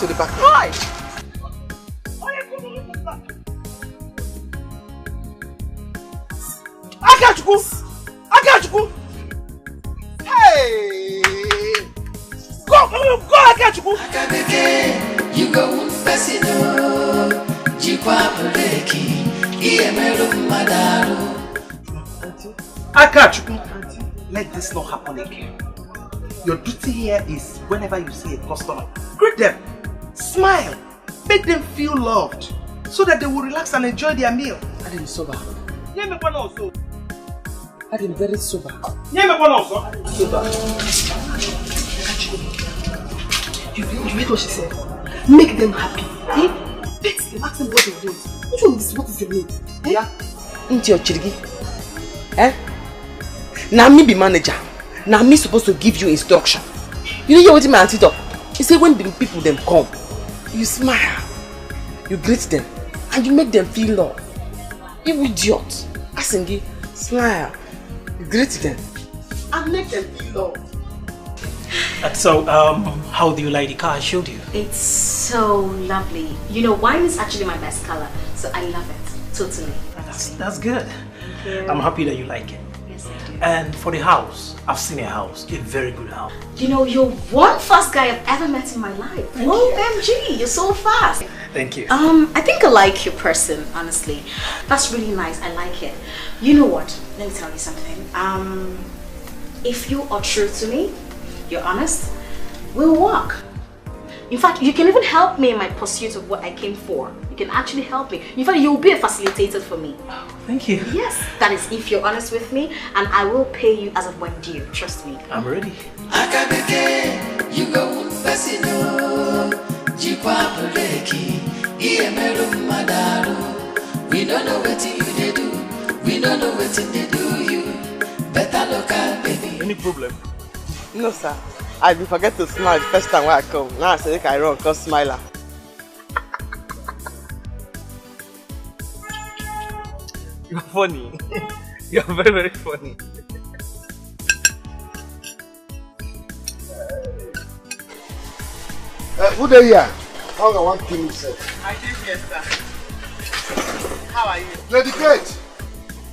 the back. Hi! Akachuku! Hey! Go, Akachuku! You go Pesino, Jikwa Puleki, Iemero Madaro. Akachuku, let this not happen again. Your duty here is whenever you see a customer, greet them, smile, make them feel loved, so that they will relax and enjoy their meal. I didn't sober. I didn't very sober. Sober. You heard what she said? Make them happy. Eh? Let them ask them what they want. Which one is what is the name? Eh? Yeah. Into your chirigi. Eh? Now me be manager. Now me supposed to give you instruction. You know what my auntie talk? He say when the people them come, you smile, you greet them, and you make them feel love. You idiot. Asingi, smile, you greet them, and make them feel love. So, how do you like the car I showed you? It's so lovely. You know, wine is actually my best color, so I love it totally. That's good. I'm happy that you like it. Yes, I do. And for the house, I've seen a house, a very good house. You know, you're one fast guy I've ever met in my life. OMG, you're so fast. Thank you. I think I like your person, honestly. That's really nice. I like it. You know what? Let me tell you something. If you are true to me, you're honest, we'll walk. In fact, you can even help me in my pursuit of what I came for. You can actually help me. In fact, you'll be a facilitator for me. Oh, thank you. Yes, that is if you're honest with me, and I will pay you as of when due. Trust me. I'm ready. You go Pesino, Jikwa Puleki, Iemero Madaro. We don't know what you they do. We don't know what they do you. Better look at baby. Any problem? No, sir. I be forget to smile the first time when I come. Now I say I run, cause smiler. You're funny. You're very, very funny. Who there here? How I want to kill himself? I did here, sir. How are you? Lady Kate!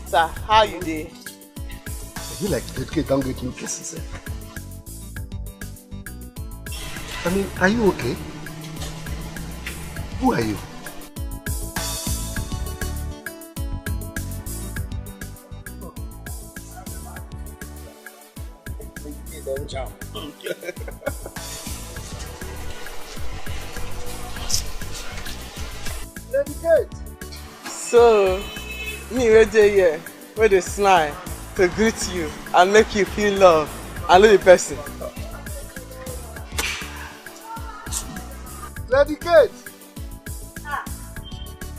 Sir, how you dey? I feel like Lady Kate don't get new cases. I mean, are you okay? Who are you? Lady Kate! So, me right here, where they smile to greet you and make you feel love. I know the person. Lady Kate!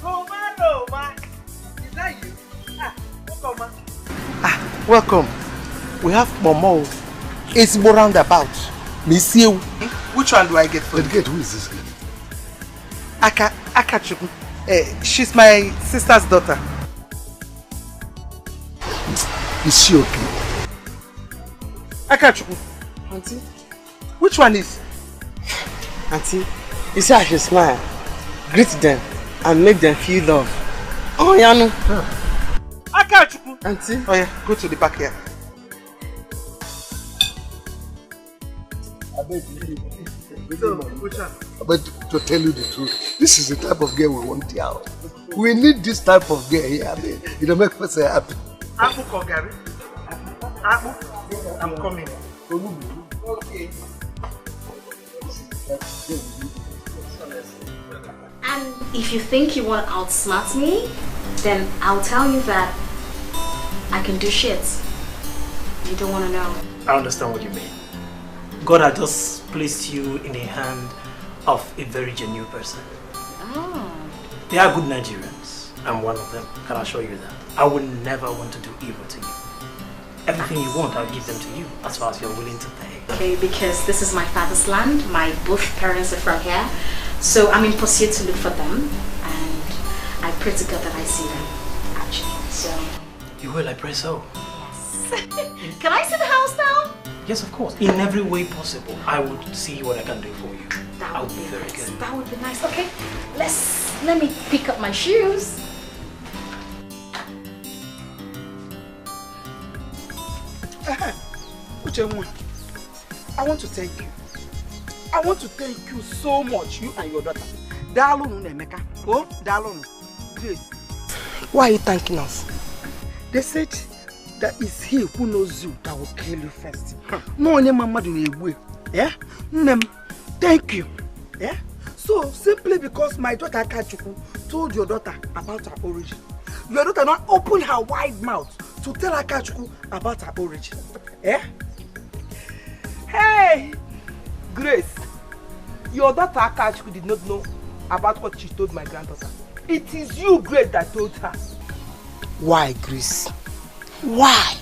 Roma! Is that you? Welcome. Welcome. We have Momo. It's more roundabout. Miss you. Which one do I get for Lady Kate, who is this girl? Akachuku. She's my sister's daughter. Is she okay? Akachuku. Auntie? Which one is? Auntie, you see how she smile, greet them, and make them feel love. Oh, Yanu. Akachuku. Auntie? Oh yeah, go to the back here. So, which one? But to tell you the truth, this is the type of girl we want here. We need this type of girl here. I mean, it'll make us happy. Apple Kogari. Apple. I'm coming. Okay. And if you think you want to outsmart me, then I'll tell you that I can do shit. You don't want to know. I understand what you mean. God had just placed you in the hand of a very genuine person. Oh. They are good Nigerians. I'm one of them. Can I assure you that? I would never want to do evil to you. Everything you want, I'll give them to you, as far as you're willing to pay. Okay, because this is my father's land. My both parents are from here. So I'm in pursuit to look for them. And I pray to God that I see them, actually. So... You will, I pray so. Yes. Can I see the house now? Yes, of course. In every way possible, I would see what I can do for you. That would be very nice. good. That would be nice. Okay, let me pick up my shoes. Uchenwu, I want to thank you. I want to thank you so much, you and your daughter. Dalunu Nemeka. Oh, Dalunu. Grace. Why are you thanking us? They said that it's he who knows you that will kill you first. No one mama do way. Yeah? Thank you. Yeah? So simply because my daughter Akachuku told your daughter about her origin, your daughter now opened her wide mouth to tell Akachuku about her origin. Yeah? Hey! Grace, your daughter Akachuku did not know about what she told my granddaughter. It is you, Grace, that told her. Why, Grace? Why?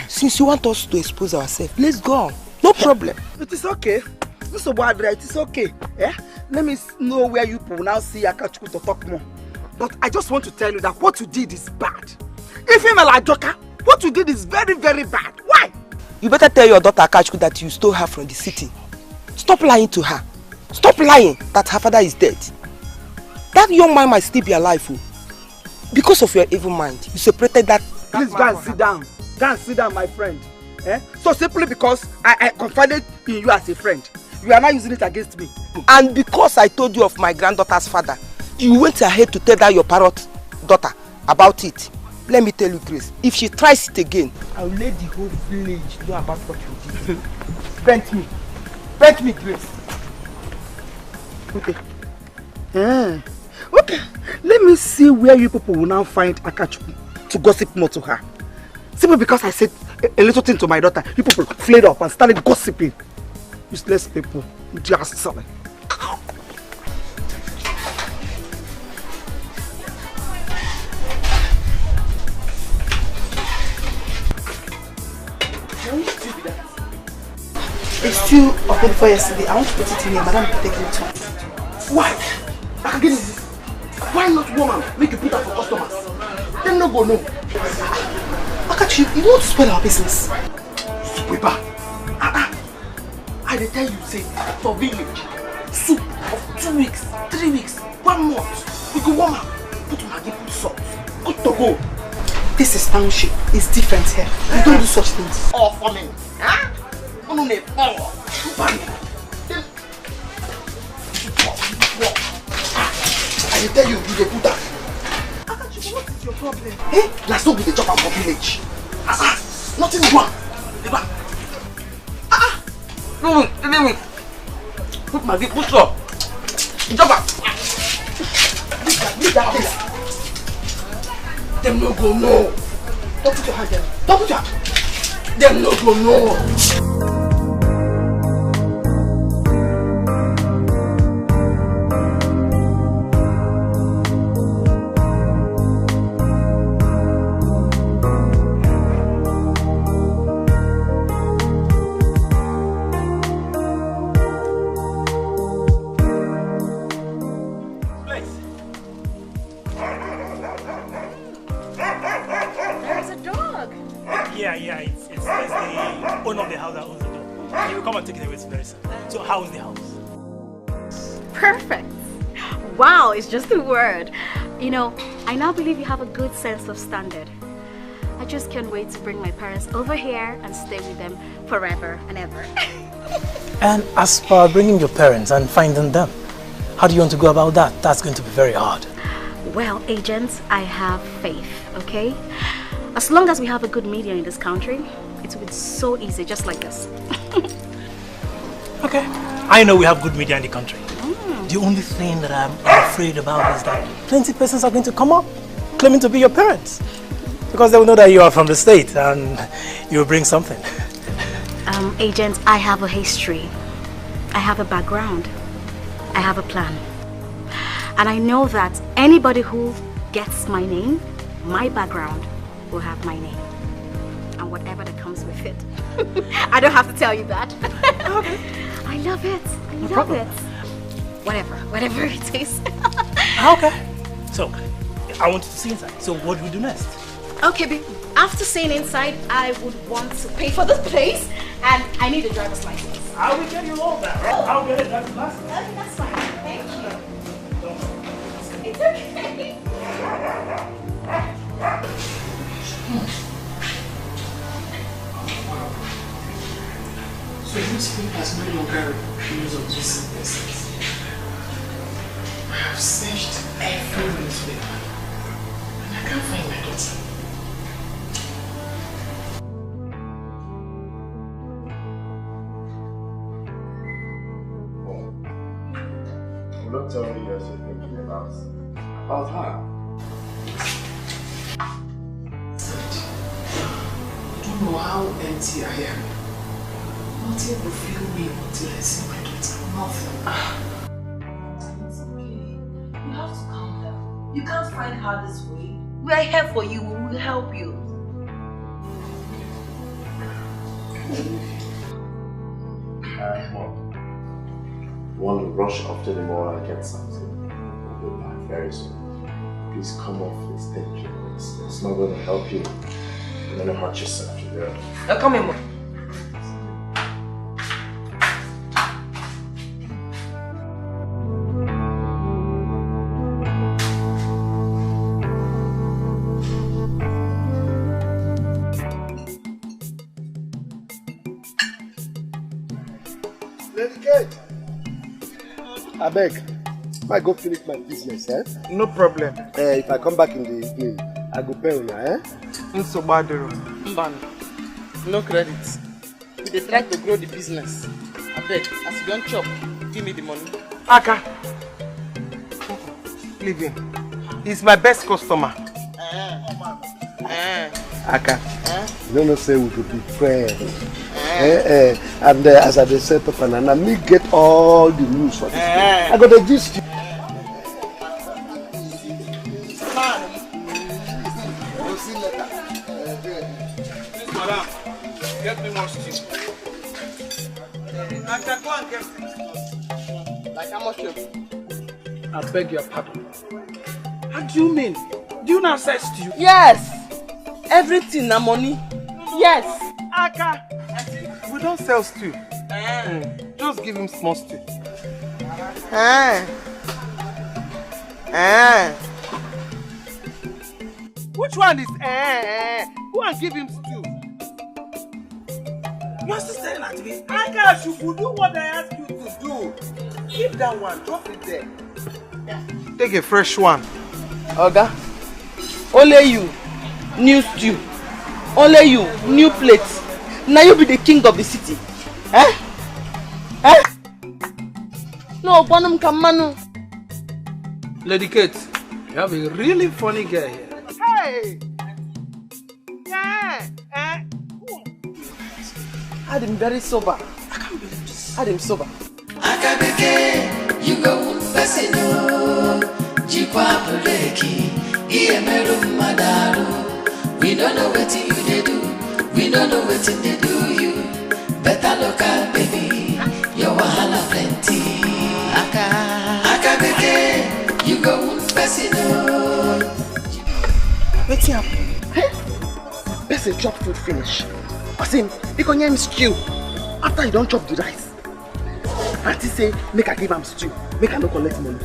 Since you want us to expose ourselves, let's go on. No problem. It is okay. It is okay. Yeah? Let me know where you will now see Akachuku to talk more. But I just want to tell you that what you did is bad. If you're like Joker, what you did is very, very bad. Why? You better tell your daughter Akachuku that you stole her from the city. Stop lying to her. Stop lying that her father is dead. That young man might still be alive. Oh. Because of your evil mind, you separated that. Please go and sit down. Go and sit down, my friend. Eh? So simply because I confided in you as a friend, you are now using it against me. And because I told you of my granddaughter's father, you went ahead to tell that your parrot daughter about it. Let me tell you, Grace, if she tries it again, I will let the whole village know about what you did. Bent me, Grace. Okay. Yeah. Okay. Let me see where you people will now find Akachuku to gossip more to her. Simply because I said a little thing to my daughter, you people flared up and started gossiping. Useless people. Just selling. few of them before yesterday. I want to put it in here. Madam, take it to. Why? Again, why not woman make you put her for customers? Them no go no. Akachi, you want to spoil our business? Sweeper. I dey tell you, say, for village, soup of 2 weeks, 3 weeks, 1 month. We go warm up, put Maggi, put salt. Good to go. This is township. It's different here. We don't do such things. All for me. Huh? No, no, no. I dey tell you, you dey put her. Akachi, what is your problem? Hey, let's not be the job for village. Nothing wrong. No, put Maggi, put salt. Jump up. Leave that place. Them no go no. Don't put your hand there. Don't put your hand. Them no go no. Wow, it's just a word. You know, I now believe you have a good sense of standard. I just can't wait to bring my parents over here and stay with them forever and ever. And as for bringing your parents and finding them, how do you want to go about that? That's going to be very hard. Well, agents, I have faith, okay? As long as we have a good media in this country, it will be so easy, just like this. Okay, I know we have good media in the country. The only thing that I'm afraid about is that plenty of persons are going to come up claiming to be your parents. Because they will know that you are from the state and you will bring something. Agent, I have a history. I have a background. I have a plan. And I know that anybody who gets my name, my background, will have my name. And whatever that comes with it. I don't have to tell you that. Okay. I love it. I love it. Whatever it is. Okay. So, I want you to see inside. So what do we do next? Okay, after seeing inside, I would want to pay for this place, and I need a driver's license. I will get you all that, right? I'll get a driver's license. Okay, that's fine. Thank you. It's okay. So this thing has no longer use of these persons. I have searched everywhere and I can't find my daughter. Well, don't tell me you're still thinking about her. You don't know how empty I am. Nothing will fill me until I see my daughter. Nothing. It's okay. You have to calm down. You can't find her this way. We are here for you. We will help you. Well, want to rush after the more I get something. We'll be back very soon. Please come off this stage. It's not going to help you. You're going to hurt yourself. Now come in, Mom. I beg, I go finish my business, eh? No problem. If I come back in the evening, I go pay you, eh? So bad, No credit. We dey try to grow the business. I beg, as you don't chop, give me the money. Aka. Leave him. He's my best customer. Aka, you don't know say we could be friends. And as I set up and me get all the news for this place. I got the gist. Madam, get me more stew. I can go and get things. Like how much? I beg your pardon. What do you mean? Do you not say stew? Yes. Everything na money. Yes. Aka. We don't sell stew. Just give him small stew. Which one is Go and give him stew. Your sister in Neltv. Aka, you will do what I ask you to do. Keep that one, drop it there. Take a fresh one. Oga, only you, new stew. Only you, new plates. Now you be the king of the city. No, Bonum Kamanu. Lady Kate, you have a really funny girl here. Hey! I'm very sober. I can't believe this. I'm sober. Akabeke, you go Basino, Jikwa Puleki, Iemeru Madaru. We don't know what you they do. We don't know what they do you. Better look at baby. Your wahala plenty. Akabeke, you go Basino. What's happening? Person chop food finish. I say, you can hear him stew. After you don't chop the rice. Auntie say, make I give him stew. Make I not collect money.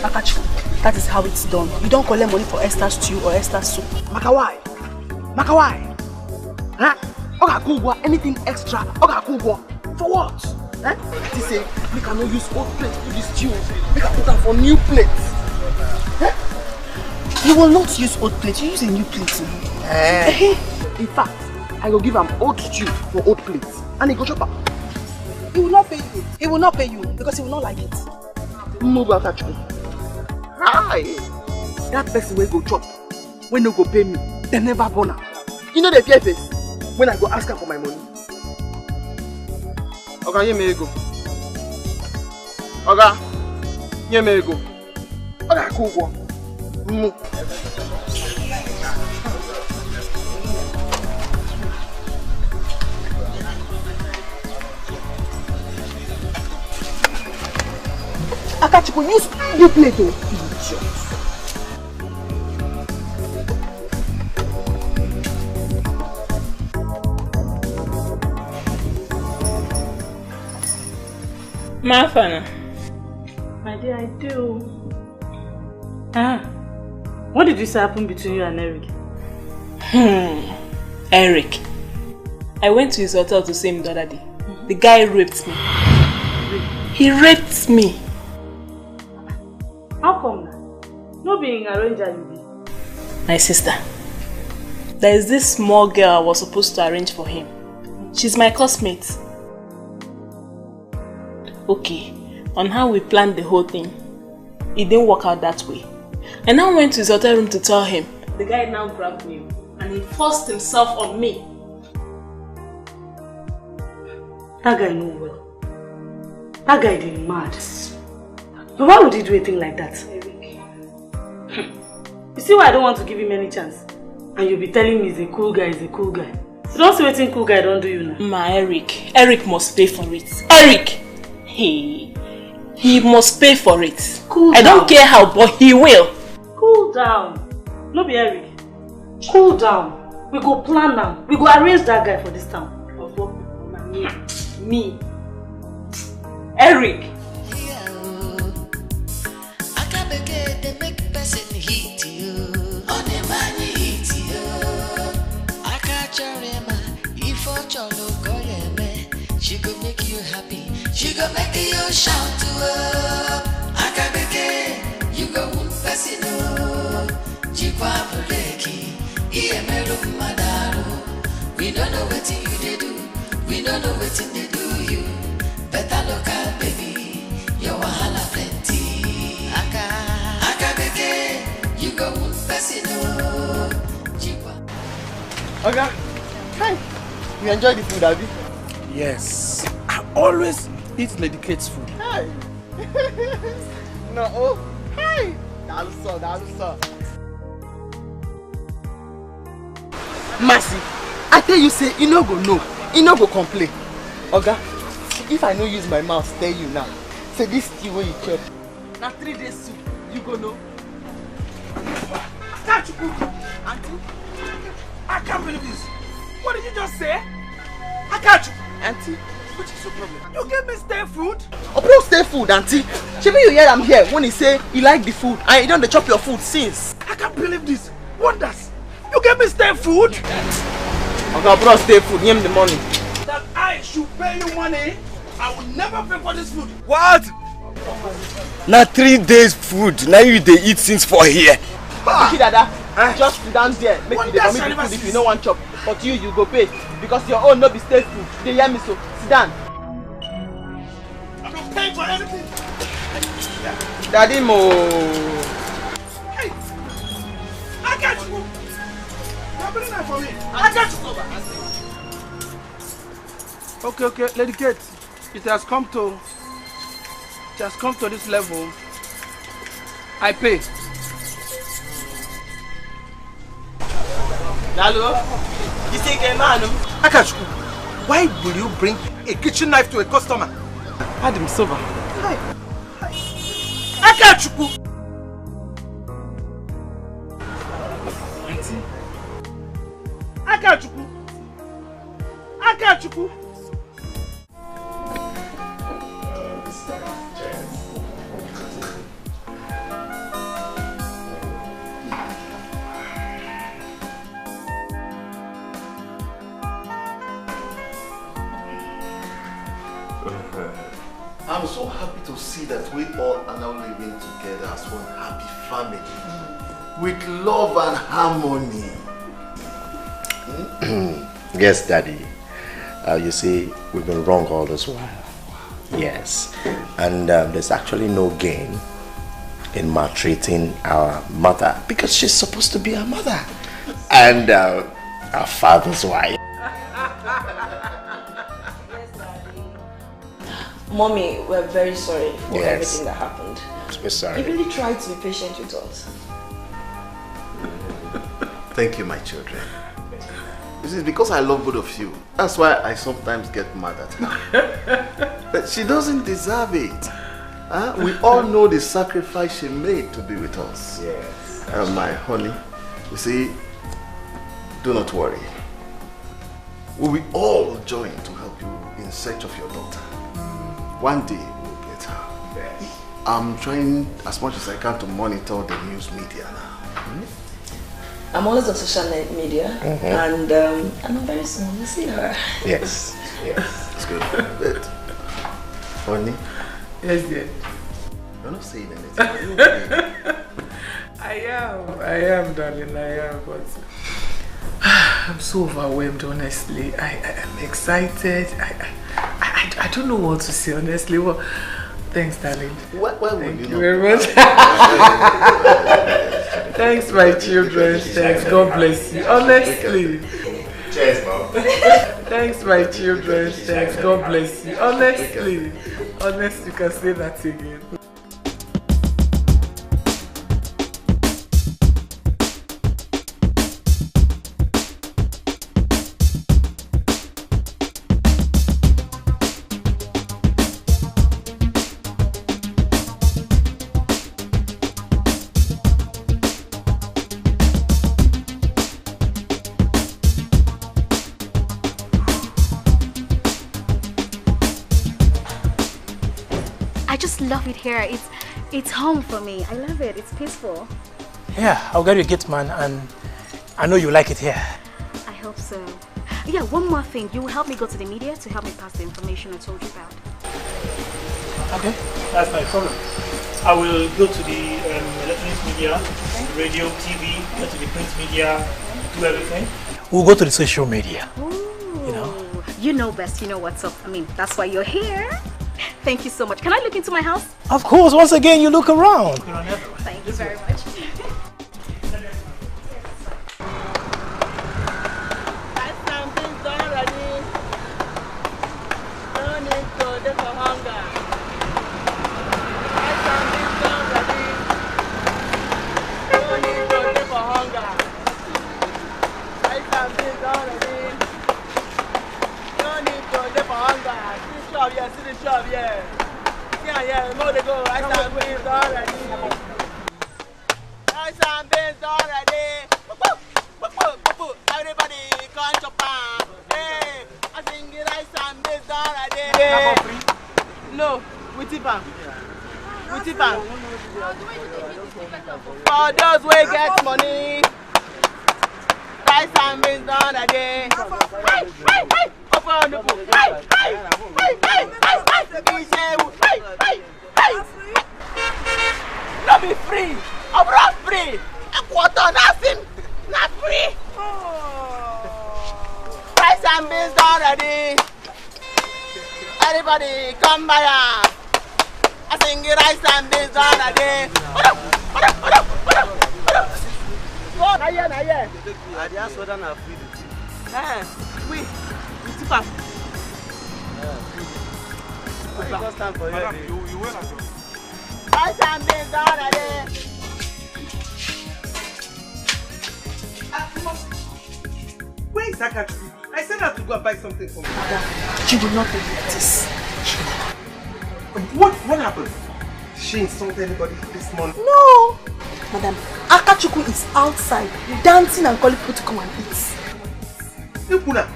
Akachu, that is how it's done. You don't collect money for Esther stew or Esther soup. Makawai. Huh? Oga Kugwa, anything extra, Oga Kugwa. For what? Auntie say, make I not use old plates for this stew. Make I put them for new plates. You will not use old plates, you use a new plate. In fact, I will give him old stew for old plates. And he go chop up. He will not pay you. He will not pay you because he will not like it. Move out of you. Hi! That person will go chop. When no go pay me, they never gonna. You know the fear face? When I go ask her for my money. Okay, here me go. Okay, here me go. Okay, cool one. Akachuku, use new plate, idiot. Mafana. My dear, I do. What did you say happened between you and Eric? Eric. I went to his hotel to see him the other day. The guy raped me. He raped me. How come now? No being arranger you be. My sister. There is this small girl I was supposed to arrange for him. She's my classmate. Okay, on how we planned the whole thing, it didn't work out that way. I now went to his hotel room to tell him. The guy now grabbed me and he forced himself on me. That guy know well. That guy did mad. But why would he do a thing like that? You see why I don't want to give him any chance? And you'll be telling me he's a cool guy, You don't see what cool guy don't do you now. Ma, Eric must pay for it. Eric! He must pay for it. Cool down. I don't care how, but he will. Cool down. No be Eric. Cool down. We go plan now. We go arrange that guy for this town. Me. Eric. She go make you happy. She go make you shout to her. Akabeke, you go Basino. Jikwa Puleki, Iemeru Madaru. We don't know what you they do. We don't know what they do you. Better look at baby. Your wahala plenty. Akabeke, you go Basino. Jikwa. Okay. Hi. You enjoy the food, have you? Yes. I always eat Lady Kate's food. Hi. No, oh. Hi. That's so. Mercy, I tell you say, you no go know. You no go complain. Oga, If I no use my mouth, tell you now. Say this stew where you chop. Now 3 days soup, you go know. Can't you cook? Auntie? I can't believe this. What did you just say? I can't you? Auntie? What is your problem? You gave me stale food? Oh, bro, stale food, Auntie. Maybe you hear I'm here when he say he like the food and you don't chop your food since. I can't believe this. Wonders. You gave me stale food? Okay, bro, stale food. Give him the money. That I should pay you money? I will never pay for this food. What? Now 3 days food. Now you they eat since for here. Okay, Dada. Just sit down there. Make you the food if you don't want chop. But you go pay. Because your own no be stale food. They hear me so. Sit down. I'm not paying for anything. Daddy Mo. Hey! I got you. You're bringing that for me. I got you. Okay, Lady Kate. It has come to this level. I pay. Lalo, you think a man? Akachuku, why will you bring a kitchen knife to a customer? Adam Silva. Hi. Akachuku. Akachuku. Akachuku. I'm so happy to see that we all are now living together as one happy family with love and harmony. Yes, Daddy. You see, we've been wrong all this while. Yes. And there's actually no gain in maltreating our mother because she's supposed to be our mother and our father's wife. Mommy, we're very sorry for Yes. everything that happened. We're sorry. You really tried to be patient with us. Thank you, my children. This is because I love both of you. That's why I sometimes get mad at her. But she doesn't deserve it. We all know the sacrifice she made to be with us. Yes. My honey, you see, do not worry. We will all join to help you in search of your daughter. One day we'll get her. Yes. I'm trying as much as I can to monitor the news media now. I'm always on social media, and I know very soon we'll see her. Yes. Yes. That's good. But, honey? Yes, dear. You're not saying anything. Are you okay? I am, darling, I am, but I'm so overwhelmed, honestly. I'm excited. I don't know what to say, honestly. Well, thanks, darling. Why would you very much. Thanks, my children. Thanks. God bless you. Honestly. Cheers, Mom. Thanks, my children. Thanks. God bless you. Honestly. Honestly, you can say that again. Love it here. It's home for me. I love it. It's peaceful. Yeah, I'll get you a gift, man, and I know you like it here. I hope so. Yeah, one more thing. You will help me go to the media to help me pass the information I told you about. Okay, that's my problem. I will go to the electronic media, radio, TV, go to the print media, do everything. We'll go to the social media. Ooh, you know best. You know what's up. I mean, that's why you're here. Thank you so much. Can I look into my house? Of course, once again, you look around. Thank you very much. shop, yeah. See the shop, yeah. Yeah, more to go. Rice and beans already. Rice and beans already. Everybody come chop on. Hey, I sing rice and beans already. No, we tip on. We tip on. For those who get money, rice and beans already. Open the book. Not be free. I'm not free. A quarter, nothing. Not free. Rice and beans already. Everybody come by. I sing rice and beans already. Go, not yet. I just want to free the tea. We tip up. Just stand for you. You will not go. Rice and beans already. Where is Akatsuki? I said I have to go and buy something for me. She will not believe this. What happened? She insulted anybody this morning? No! Madam, Akachukwu is outside dancing and calling people to come and eat. Ipuna,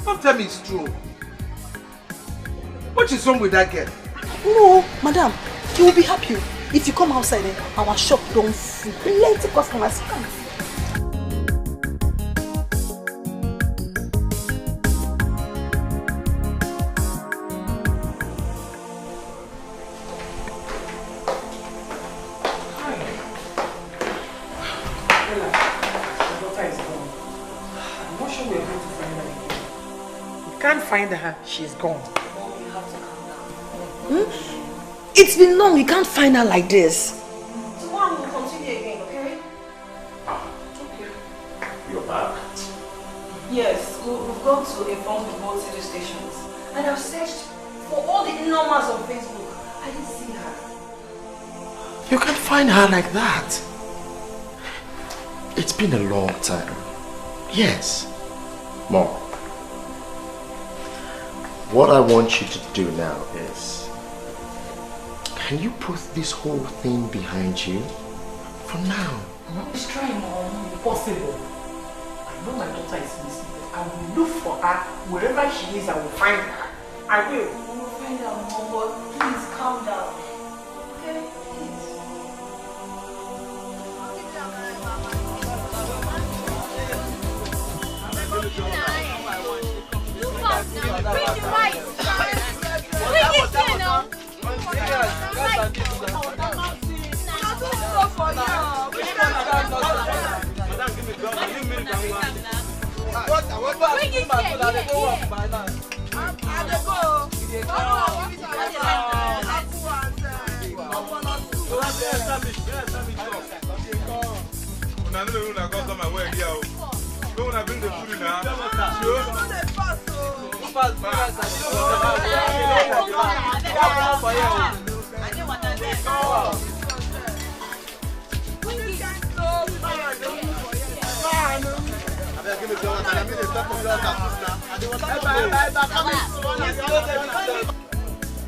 don't tell me it's true. What is wrong with that girl? No, madam, you will be happy if you come outside and our shop don't full. Plenty customers come. Find her, she's gone. It's been long, we can't find her like this. Tomorrow we'll continue again, okay? Okay. You're back? Yes, we've gone to inform the both city stations. And I've searched for all the numbers on Facebook. I didn't see her. You can't find her like that. It's been a long time. Yes. Mom. What I want you to do now is, can you put this whole thing behind you for now? It's trying, Mom. Impossible. I know my daughter is missing. I will look for her wherever she is. I will find her. I will. We will find her, Mom, but please calm down. Okay? Please.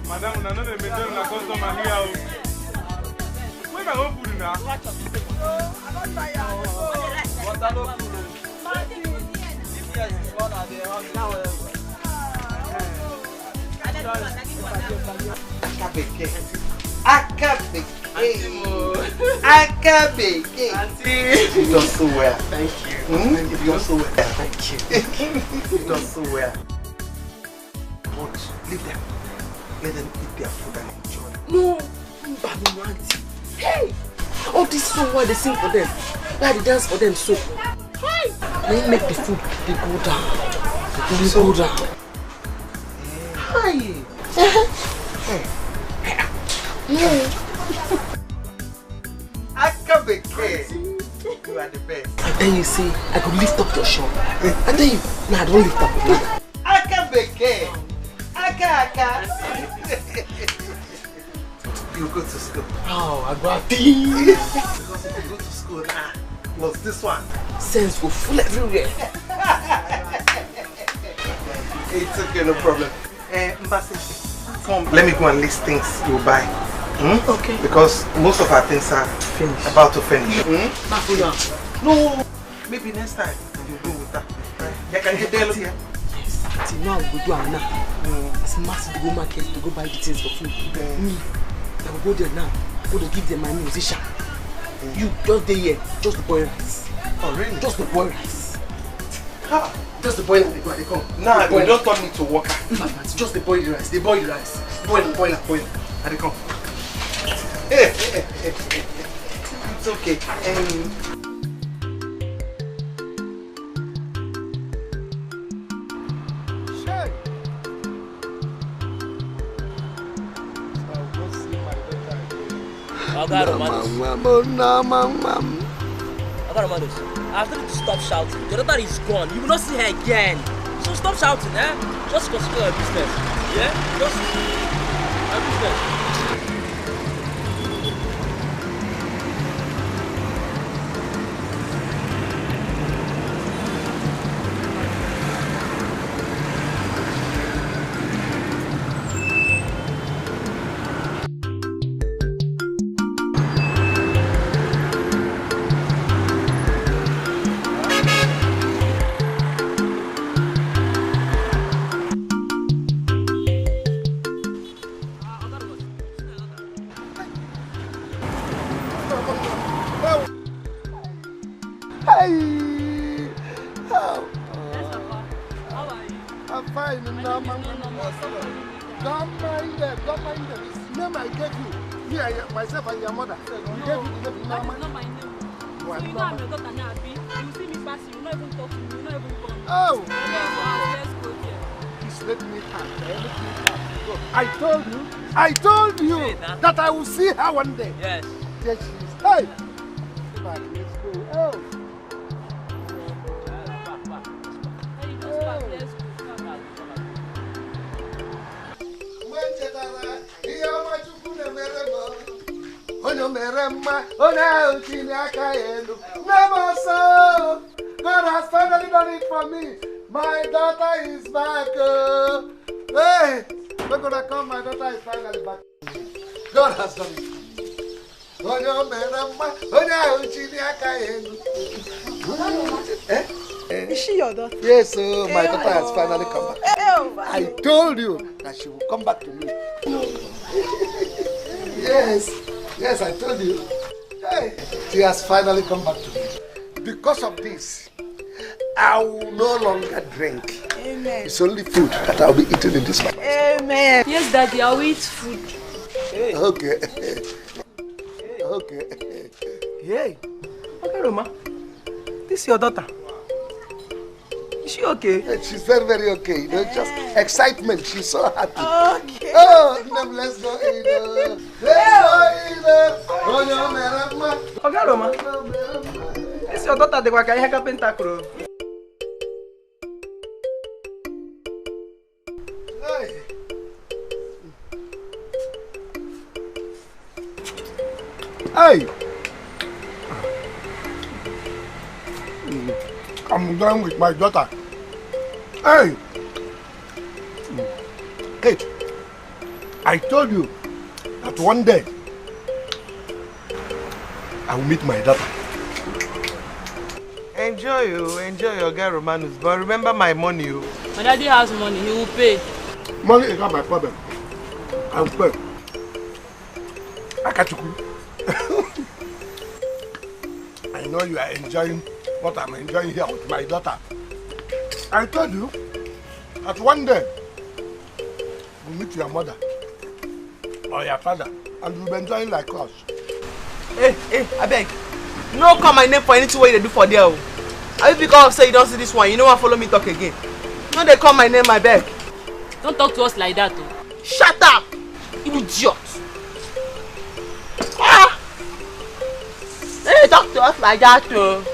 Madam, I know they maintain a customer here. Where am I putting now? Akabeke. You done so well. Thank you. You done so well. Thank you. You done so well. But leave them. Let them eat their food and enjoy. No, auntie. Hey, all this song why they sing for them, why they dance for them so. Hey, they make the food they go down. They go down. Hi. Akabeke. You are the best. And then you say, I could lift up your shop. And then you, nah, I don't lift up your ladder. Akabeke. Aka. You go to school. Oh, I go out. Because if you go to school, plus this one. Sense will full everywhere. It's okay, no problem. Mbasi, come. Let me go and list things you buy. Okay. Because most of our things are about to finish. No, maybe next time you go with that. You can get there here. Yes. See, now we go do now. It's massive to go market to go buy the things for food. Me, I will go there now. Go to give them my musician. You just there here, just the boil rice. Oh really? Just the boil rice. Just the boil and they come. Nah, you don't turn me to worker. Just the boil rice. They boil the rice. Boil. And they come. It's okay. After you stop shouting, your daughter is gone. You will not see her again. So stop shouting, eh? Just consider your business. Yeah? Just your business. Myself and your mother. You gave you the name. That is not my name. So you know I'm your daughter now, Abi. You see me pass you, not even talk to me, you not even come. Oh! Let's go there. Please let me have I told you that I will see her one day. Yes. Yes, she is. Hey! Come on, let's go. Oh! God has finally done it for me. My daughter is back. Hey, we're gonna come. My daughter is finally back. God has done it. Is she your daughter? Yes, my daughter has finally come back. I told you that she will come back to me. Yes, I told you. Hey, she has finally come back to me. Because of this, I will no longer drink. Amen. It's only food that I'll be eating in this life. Amen. Yes, Daddy, I'll eat food. Okay. Hey. Okay, Roma. This is your daughter. Is she okay? She's very, very okay. You know, just excitement. She's so happy. Okay. Oh, let's go in. Okay, Roma. This is your daughter. The work I have pentacle. Hey! I'm going with my daughter. Hey! Kate, I told you that one day I will meet my daughter. Enjoy your guy Romanus, but remember my money. My daddy has money, he will pay. Money is not my problem. I will pay. Akachuku. I know you are enjoying what I'm enjoying here with my daughter. I told you that one day we'll meet your mother or your father and we'll be enjoying like us. Hey, I beg. No call my name for anything what you do for there. I because say you don't see this one, you know what, follow me talk again. No, they call my name, I beg. Don't talk to us like that, oh. Shut up, you idiot. Ah! Hey, talk to us like that, oh.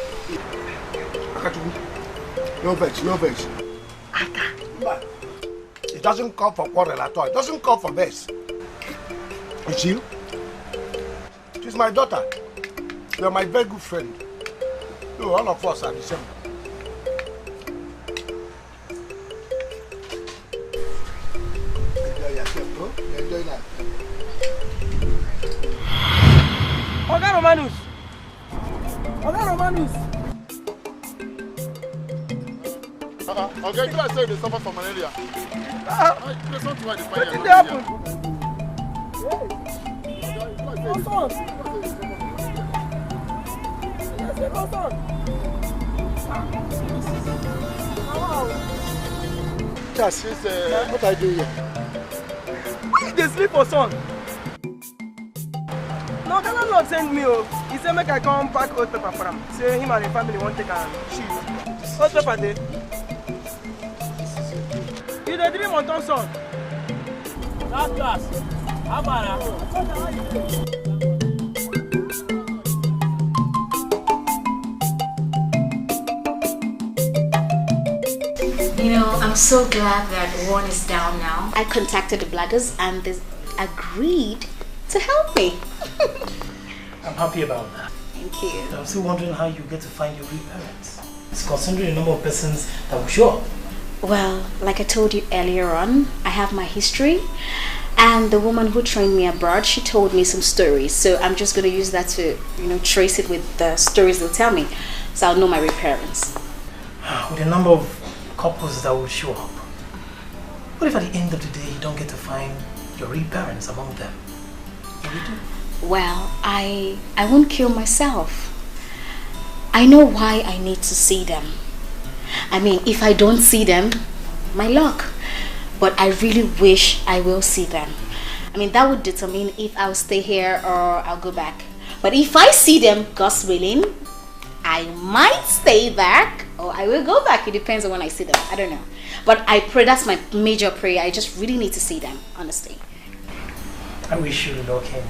No vex. It doesn't call for quarrel at all. It doesn't call for vex. You see? She's my daughter. You're my very good friend. So all of us are the same. Romanus. Oga Romanus. Okay, you guys say they suffer from malaria. There's something why they find What did happen? Just what I do here? Why they sleep for son? No, the landlord send me. He said make I come pack old paper for him. Say him and the family won't take a sheet. Old paper there. You the dream on Thompson. Last class. Amara. You know, I'm so glad that one is down now. I contacted the bloggers and they agreed to help me. I'm happy about that. Thank you. I'm still wondering how you get to find your real parents. It's considering the number of persons that will show up. Well, like I told you earlier on, I have my history. And the woman who trained me abroad, she told me some stories. So I'm just going to use that to, trace it with the stories they'll tell me. So I'll know my real parents. With the number of couples that will show up, what if at the end of the day you don't get to find your real parents among them? What do you do? Well, I won't kill myself. I know why I need to see them. I mean, if I don't see them, my luck. But I really wish I will see them. I mean, that would determine if I'll stay here or I'll go back. But if I see them, God's willing, I might stay back or I will go back. It depends on when I see them. I don't know. But I pray, that's my major prayer. I just really need to see them, honestly. I wish you luck in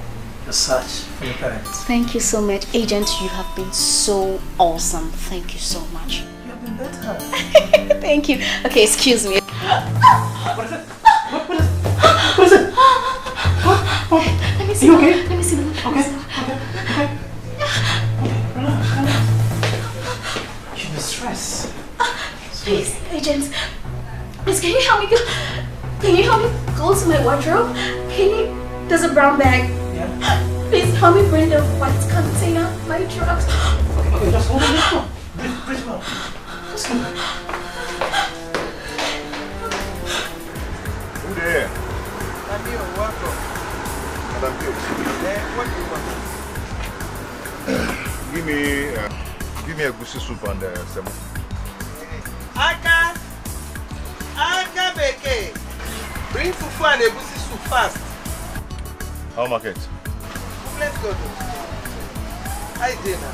the search for your parents. Thank you so much. Agent, you have been so awesome. Thank you so much. You have been better. Thank you. Okay, excuse me. What is it? What is it? What? Let me see. You okay? Let me see them. Okay. You're in stress. Please, agent. Please, can you help me go? Can you help me go to my wardrobe? There's a brown bag. Yeah. Please help me bring the white container, my drugs. Okay, just hold on. Let's go. Breathe well. Let's go. Who there? I'm here, welcome. Madam Bill. What do you want? Give me a goosey soup and some. Aka Beke. Bring fufu and a goosey soup fast. How market? Let's go. Hi, dinner.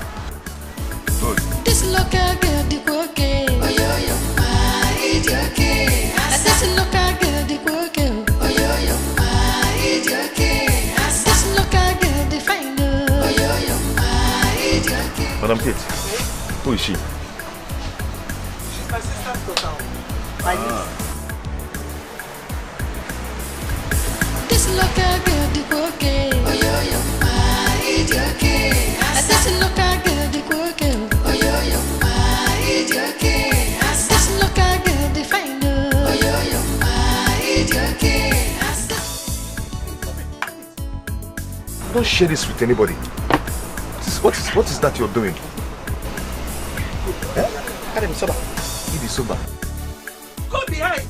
Good. This local girl, the okay. Oh, yo, my, it's okay. This local girl, the okay. Oh, yo, my, it's okay. This local girl, the fine. Oh, yo, my, it's okay. Madam Kate, who is she? She's my sister's daughter. My niece. This local girl, the okay. Oh, yo, my, it's okay. This local girl, the okay. Oh, yo, my, it's okay. This local girl, the fine. Oh, yo, my, it's okay. Don't share this with anybody. What is that you're doing? Carry him sober. Eat the sober. Go behind.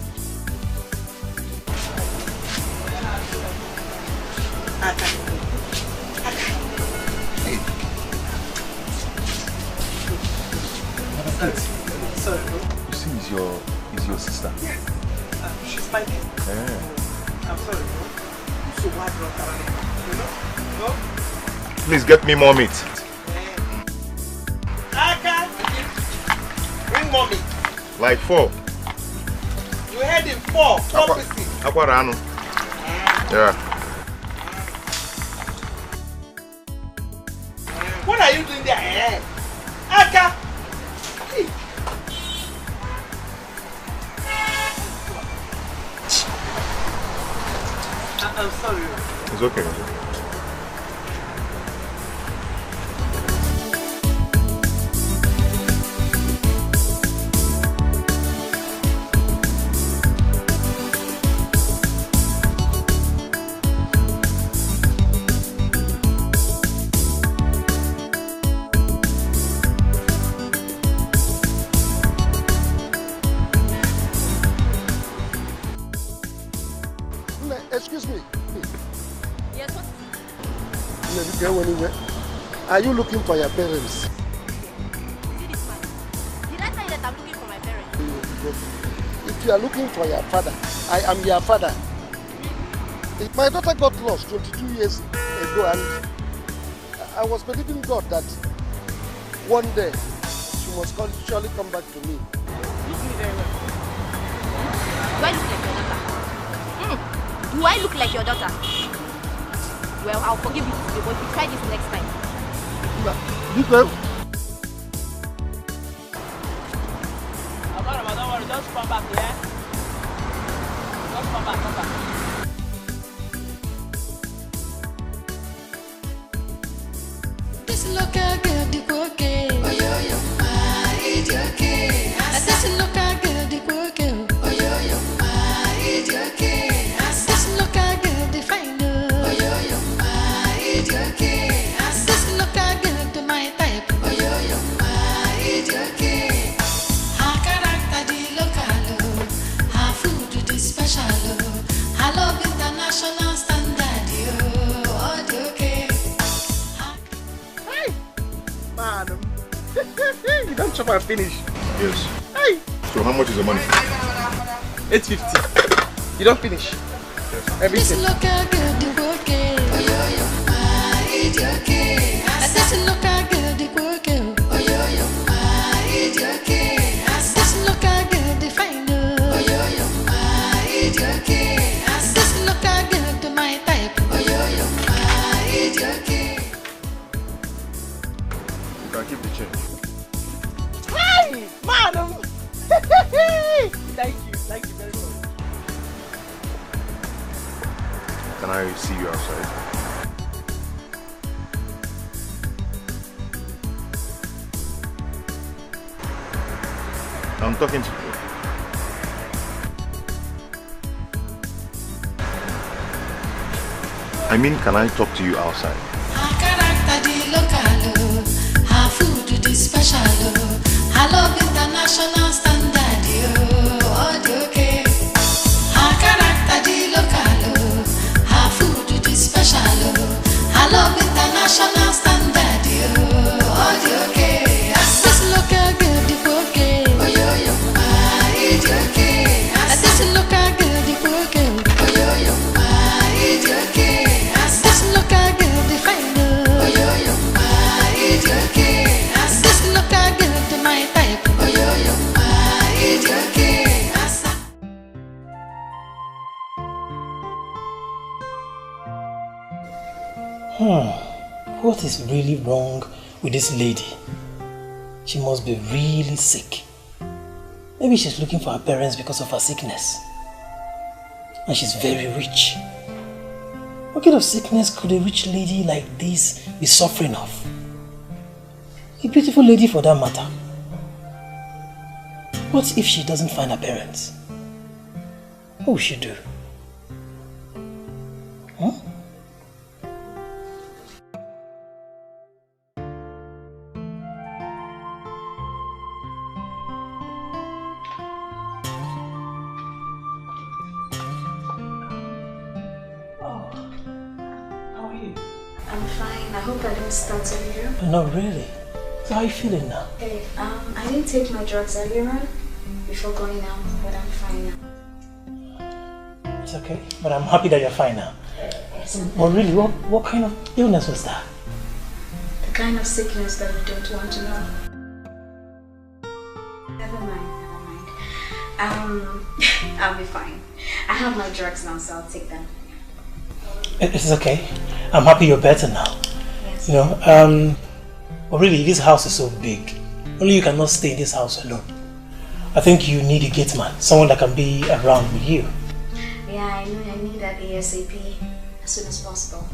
Sorry, bro. You see, is your sister? Yes. She's my niece. Yeah. I'm sorry, bro. I'm so wide around. No? Please get me more meat. Aka, bring more meat. Like 4. You had in 4 pieces. Aquarano. Yeah. What are you doing there? Aka! I'm sorry. It's okay. Go anywhere. Are you looking for your parents? Did I tell you that I'm looking for my parents? If you are looking for your father, I am your father. My daughter got lost 22 years ago, and I was believing God that one day she must surely come back to me. Do I look like your daughter? Do I look like your daughter? Well, I'll forgive you today, but if you try this next time. Don't worry, just come back, yeah? Just come back, come back. This local girl, the okay. Oh, yo, ma, it's okay. This local girl, the okay. Oh, yo, ma, it's okay. This local girl, the fine. Oh, yo, ma, it's okay. This local girl, the my type. Oh, yo, ma, it's okay. Her character, the local. Her food, the special. Her love, international standard. Oh, the okay. Man, you don't chop and finish. Yes. Hey. So how much is the money? 850. You don't finish. Yes. Everything. This local girl, the okay. Oh, yo, ma, it's okay. This local girl, the okay. Oh, yo, ma, it's okay. This local girl, the fine. Oh, yo, ma, it's okay. This local girl, the my type. Oh, yo, ma, it's okay. You can keep the change. Hey, madam. Thank you very much. Can I see you outside? I'm talking to you. I mean, can I talk to you outside? Her character, the local. Her food, the special. Her love, international standard. Oh, the okay. Her character, the local. Her food, the special. Her love, international standard. Oh, the okay. This local girl, the okay. Oh, yo, ma, it's okay. This local girl, the okay. Oh, yo, ma, it's okay. This local girl, the fine. Oh, yo, ma, it's okay. This local girl, the my type. Oh, yo, ma, it's okay. What is really wrong with this lady? She must be really sick. Maybe she's looking for her parents because of her sickness. And she's very rich. What kind of sickness could a rich lady like this be suffering of? A beautiful lady for that matter. What if she doesn't find her parents? What will she do? Huh? I'm fine. I hope I didn't startle you. Not really. So how are you feeling now? Hey, I didn't take my drugs earlier on before going out, but I'm fine now. It's okay, but I'm happy that you're fine now. Well, really, what kind of illness was that? The kind of sickness that you don't want to know. Never mind. I'll be fine. I have my drugs now, so I'll take them. It's okay. I'm happy you're better now. Yes. You know, but really, this house is so big. Only you cannot stay in this house alone. I think you need a gate man, someone that can be around with you. Yeah, I know. I need that ASAP as soon as possible.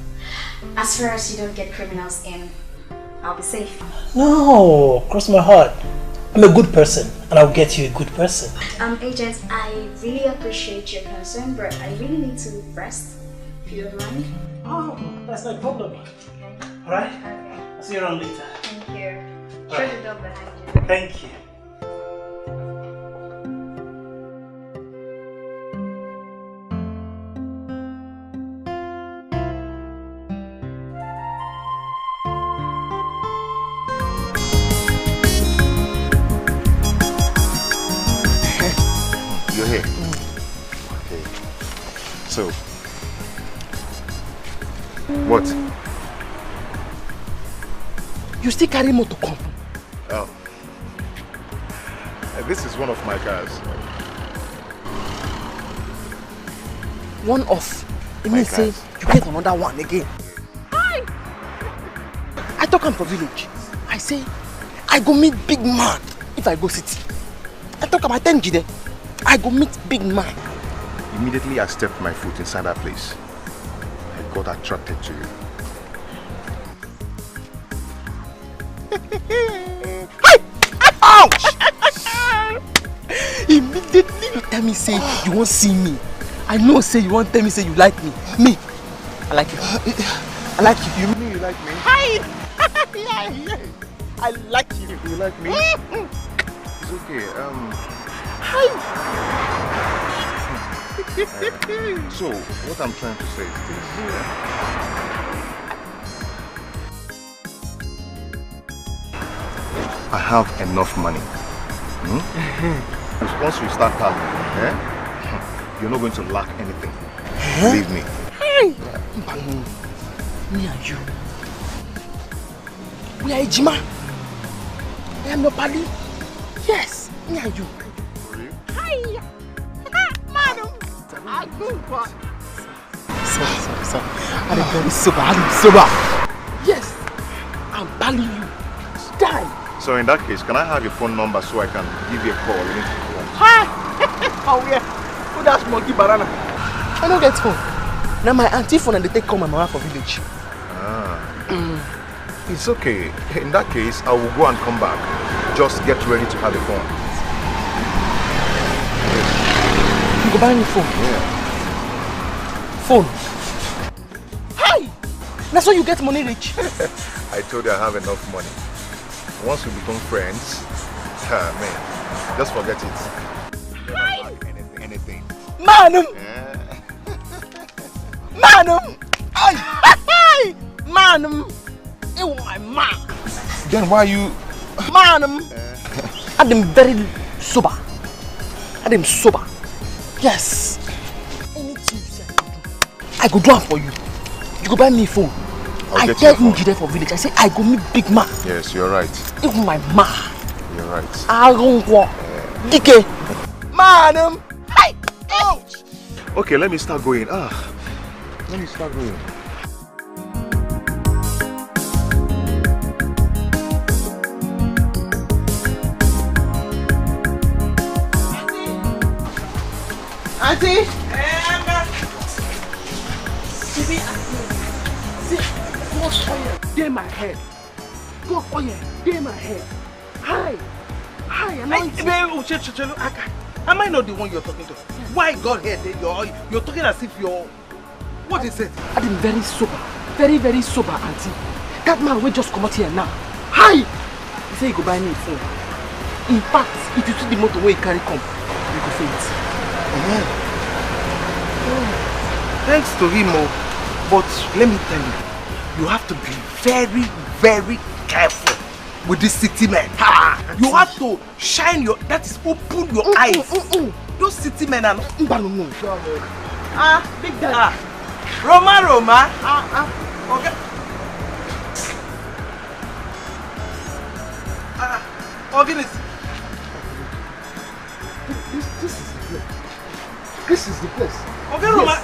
As far as you don't get criminals in, I'll be safe. No, cross my heart. I'm a good person, and I'll get you a good person. Agent, I really appreciate your concern, but I really need to rest, if you don't mind. Oh, that's no problem. Okay. Alright? Okay. I'll see you around later. Thank you. All Shut right. the door behind you. Thank you. you're here. Okay. So, what? You still carry more to come? Oh. This is one of my cars. One off. It means say you get another one again. I talk am for village. I say I go meet big man if I go city. I talk about 10 Jide. I go meet big man. Immediately I stepped my foot inside that place. I got attracted to you. Ouch! Immediately you tell me say you won't see me. I know say you won't tell me say you like me. Me, I like you. I like you. You mean you like me? Hi! I like you. You like me? It's okay. Hi! So, what I'm trying to say is this. I have enough money. Once we start talking, you're not going to lack anything. Believe me. Me and you. We are Ejima. I am your buddy. Yes, me and you. Hi! Madam! Sorry. I'm very sober. Yes, I'm battling you. Die. So in that case, can I have your phone number so I can give you a call? Hi! Oh yeah. Who that's monkey banana? I don't get phone. Now my auntie phone and they take call my mama for village. It's okay. In that case, I will go and come back. Just get ready to have a phone. You go buy me phone? Yeah. Phone? Hi! That's why you get money rich. I told you I have enough money. Once we become friends, man, just forget it. Never lack anything. Manum! Yeah. Manum! Hi! Manum! It was my mark. Then why you... Manum! I'm very sober. I'm sober. Yes. Anything you say I go do it for you. You go buy me a phone. I tell him there for village. I say I go meet big man. Yes, you're right. Even my ma. You're right. I don't go. DK. Manum! Hi! Ouch! Okay, let me start going. Let me start going. Auntie! See, God's oil, they my head. God's oil, they my head. Hi, anointing. Am I not the one you're talking to? Why God here? You're talking as if you're... What is it? I'm very sober. Very, very sober, auntie. That man will just come out here now. Hi! He said he go buy me a phone. In fact, if you see the motor where he carry come, you go faint. Thanks to him, but let me tell you, you have to be very, very careful with this city men. You have to shine your, that is, open your eyes. Those city men are not... Big daddy. Roma. Okay. Organist. This is the place. Okay, Roma.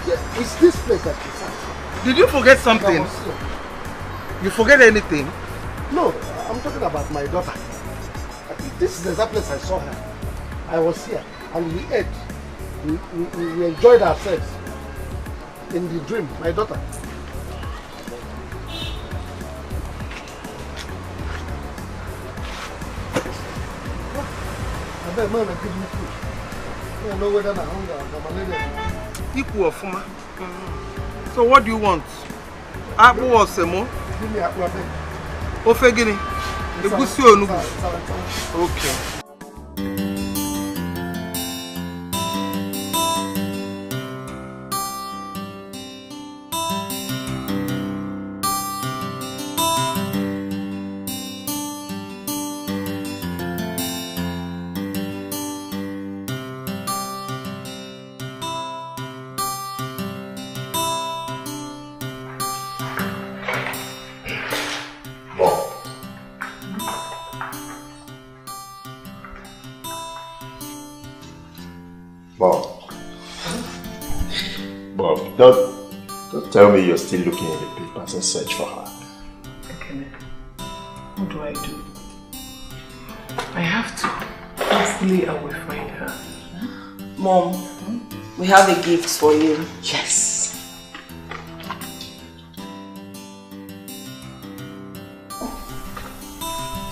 Yes. Yeah, it's this place that you found. Did you forget something? You forget anything? No, I'm talking about my daughter. I think this is the exact place I saw her. I was here and we ate. We enjoyed ourselves in the dream, my daughter. I bet man, give me food. I don't know whether I'm hungry or malaria. Equal of Fuma. So what do you want? Apple or Semo? Give me apple. Ofe gini? Egusi onugu. Okay. Bob, don't tell me you're still looking in the papers and search for her. Okay, what do I do? I have to. Hopefully I will find her. Mom, we have a gift for you. Yes.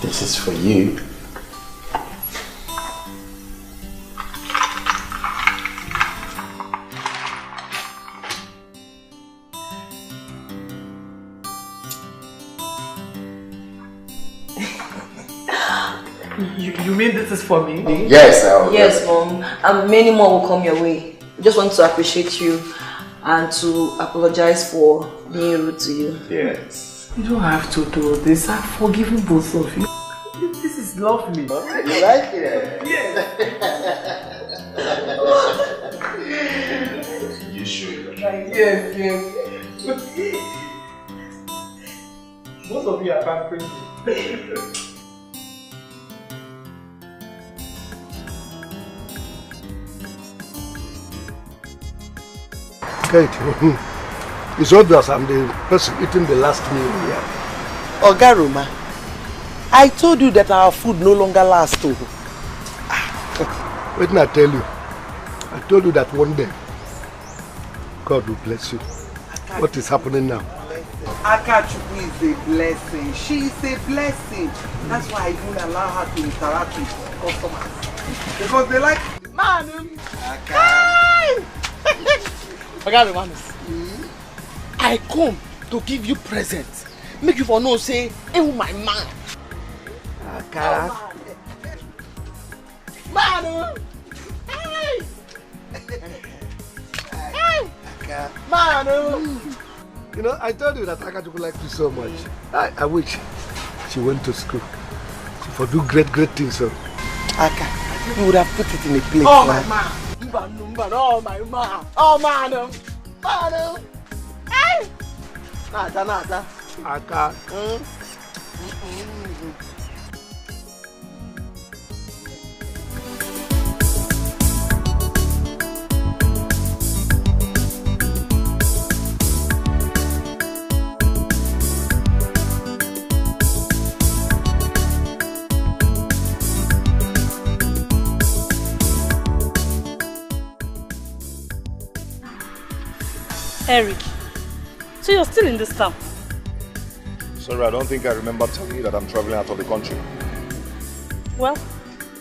This is for you. You mean this is for me? Yes, yes, Mom. And many more will come your way. We just want to appreciate you and to apologize for being rude to you. Yes. You don't have to do this. I've forgiven both of you. This is lovely. You like it? Yes. You should. Yes. Most of you are pampering me. Kate, it's obvious I'm the person eating the last meal here. Ogaruma, I told you that our food no longer lasts. Wait till I tell you. I told you that one day, God will bless you. What is happening now? Akachuku is a blessing. She is a blessing. That's why I don't allow her to interact with customers. Because they like man. I come to give you presents. Make you for no say, hey, my man. Man. Man. You know, I told you that Akachuku likes you so much. I wish she went to school. She for do great things. So. Aka, you would have put it in a plate. Oh, my man. Oh, my man. Oh, man. Man. Hey. Nada. Aka. Eric, so you're still in this town? Sorry, I don't think I remember telling you that I'm traveling out of the country. Well,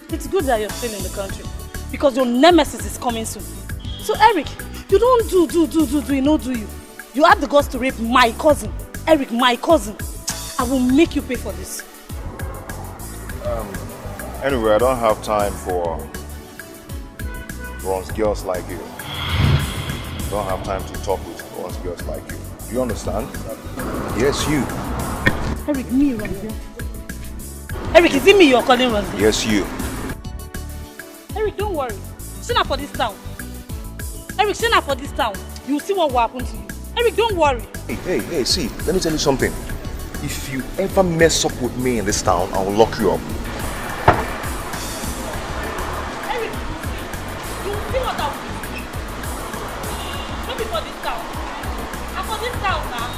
it's good that you're still in the country because your nemesis is coming soon. So Eric, you don't do, you know, do you? You have the guts to rape my cousin. Eric, my cousin. I will make you pay for this. Anyway, I don't have time for bronze girls like you. I don't have time to talk with bronze girls like you. Do you understand? Yes, you. Eric, me right here. Eric, is it me you're calling Ronzi? Yes, you. Eric, don't worry. Send her for this town. Eric, send her for this town. You'll see what will happen to you. Eric, don't worry. Hey, see, let me tell you something. If you ever mess up with me in this town, I will lock you up. Eric, you'll see what I will do. Not for this town. I'm for this town now.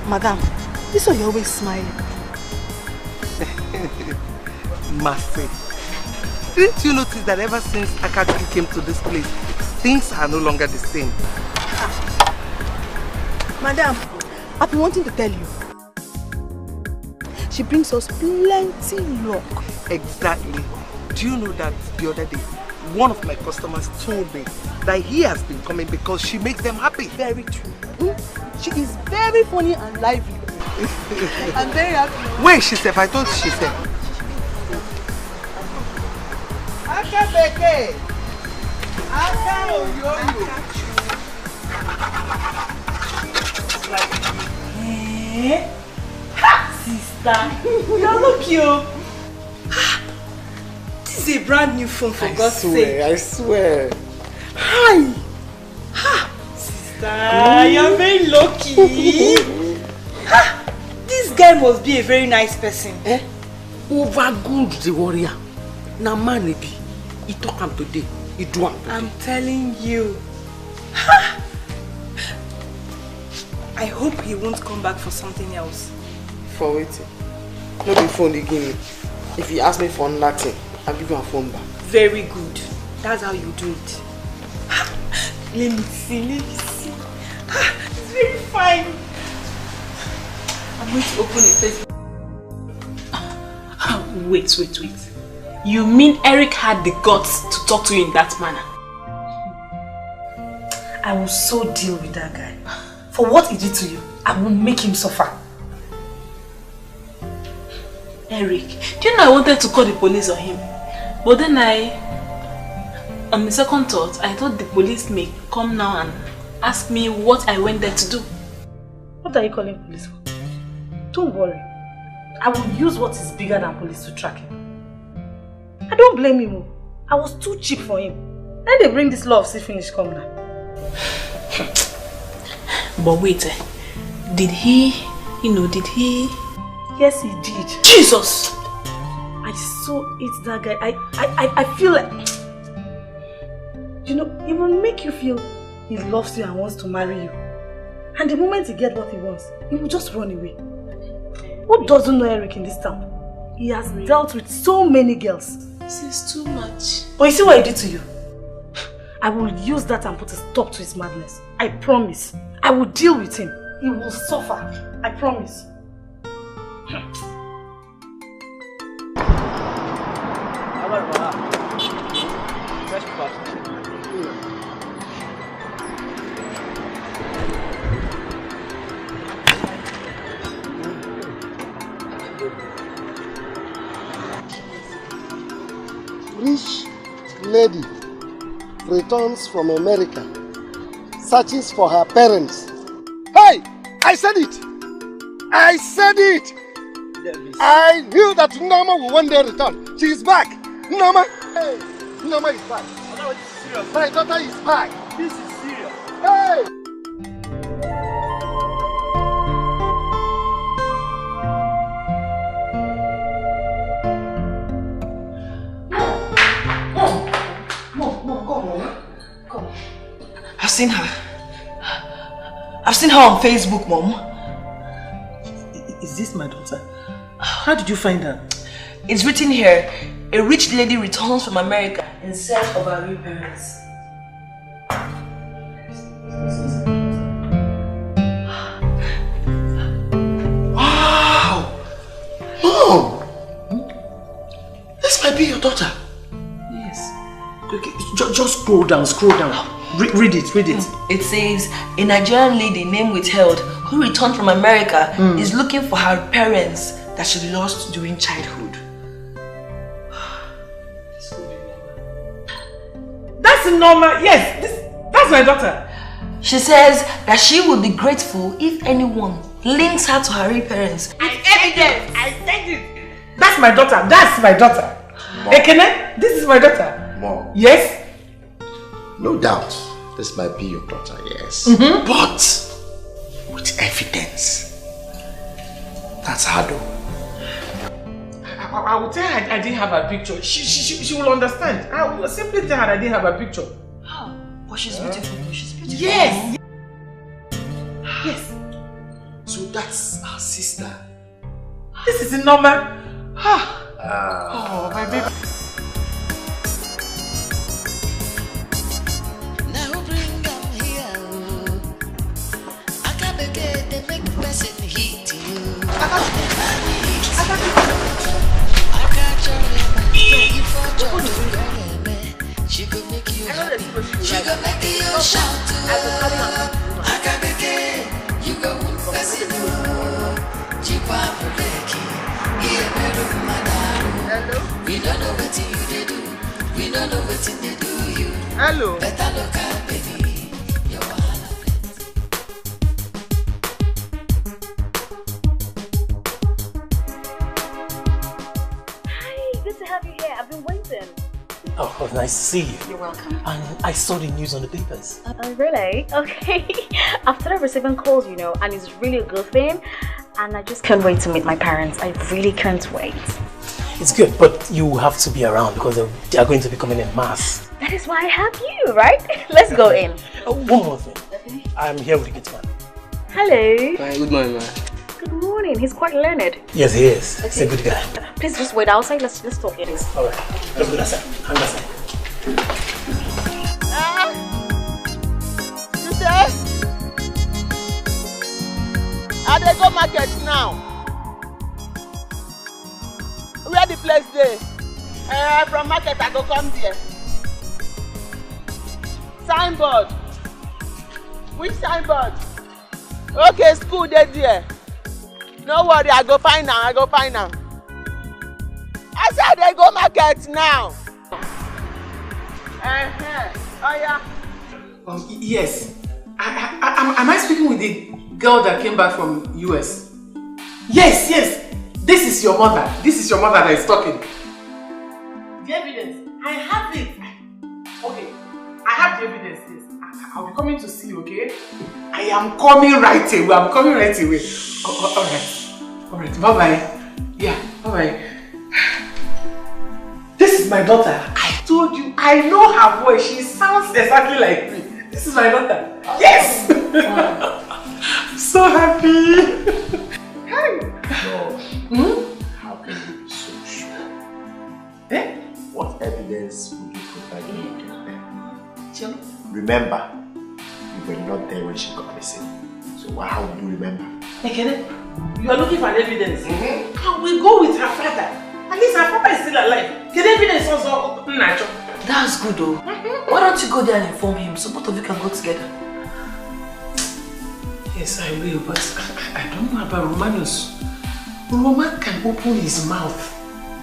Madam, this way you're always smiling. Mercy. Didn't you notice that ever since Akachuku came to this place, things are no longer the same? Madam, I've been wanting to tell you. She brings us plenty luck. Exactly. Do you know that the other day, one of my customers told me that he has been coming because she makes them happy? Very true. She is very funny and lively. I'm very happy. Wait, she said, I thought she said. Akabeke! Aka oyoyo! Sister, you look cute. This is a brand new phone, for God's sake. I swear. Hi! Sister, you're very lucky. This guy must be a very nice person. Over good, the warrior. Now man be. He talk him today. He do him today. I'm telling you. I hope he won't come back for something else. For waiting. No be phone again. If he ask me for nothing, I'll give you a phone back. Very good. That's how you do it. Let me see. It's very fine. I'm going to open a Facebook. Wait. You mean Eric had the guts to talk to you in that manner? I will so deal with that guy. For what he did to you, I will make him suffer. Eric, do you know I wanted to call the police on him? But then on the second thought, I thought the police may come now and ask me what I went there to do. What are you calling police for? Don't worry. I will use what is bigger than police to track him. I don't blame him. I was too cheap for him. Then they bring this law of see finish come now. But wait, did he? Yes, he did. Jesus! I so hate that guy. I feel like, it will make you feel he loves you and wants to marry you. And the moment he gets what he wants, he will just run away. Who doesn't know Eric in this town? He has dealt with so many girls. This is too much. But you see what he did to you? I will use that and put a stop to his madness. I promise. I will deal with him. He will suffer. I promise. Rich lady returns from America, searches for her parents. Hey! I said it! I said it! I knew that Noma will one day return. She is back! Noma! Hey! Noma is back. My daughter is back. This is serious. Hey! I've seen her. I've seen her on Facebook, Mom. Is this my daughter? How did you find her? It's written here, a rich lady returns from America in search of her real parents. Wow! Mom! This might be your daughter. Yes. Okay, just scroll down. Read it. It says, a Nigerian lady named Withheld who returned from America is looking for her parents that she lost during childhood. That's normal. Yes, that's my daughter. She says that she would be grateful if anyone links her to her real parents. With evidence. I said it. That's my daughter. Ekene, this is my daughter. Mom. Yes? No doubt, this might be your daughter, yes. But with evidence. That's hard though. I will tell her I didn't have a picture. She will understand. I will simply tell her I didn't have a picture. How? But she's beautiful. She's beautiful. Yes! Yes. So that's our sister. This is normal. Oh, my baby. She could make you happy. She could make you shout. Akabeke, you go person. Jikwa Puleki, we don't know what you do. We don't know what they do you. Hello. Better look at baby. Good to have you here. I've been waiting. Oh, nice to see you. You're welcome. And I saw the news on the papers. Really? Okay. I've started receiving calls, you know, and it's really a good thing. And I just can't wait to meet my parents. I really can't wait. It's good, but you have to be around because they are going to be coming in mass. That is why I have you, right? Let's go in. One more thing. Okay. I'm here with the good man. Hello. Hi, good morning, man. Good morning. He's quite learned. Yes, he is. Okay. He's a good guy. Please just wait outside. Let's talk, please. All right. Let's go outside. Hang outside. You say? I dey go market now. Where the place dey? From market I go come there. Signboard. Which signboard? Okay, school dey there. No worry, I go find am. I said they go market now. Oh yeah. Yes. Am I speaking with the girl that came back from US? Yes. This is your mother. That is talking. The evidence. I have it. Okay. I have the evidence. Yes. I'll be coming to see you, okay? I am coming right away. All right. Bye-bye. Yeah, bye-bye. This is my daughter. I told you, I know her voice. She sounds exactly like me. This is my daughter. Yes! I'm so happy. Hey. How can you be so sure? Eh? What evidence would you provide me to them? Remember, you were not there when she got missing. So how would you remember? Hey, Kenneth, you are looking for evidence. Can we go with her father? At least her papa is still alive. Can evidence also natural? That's good though. Why don't you go there and inform him so both of you can go together? Yes, I will, but I don't know about Romanus. Roman can open his mouth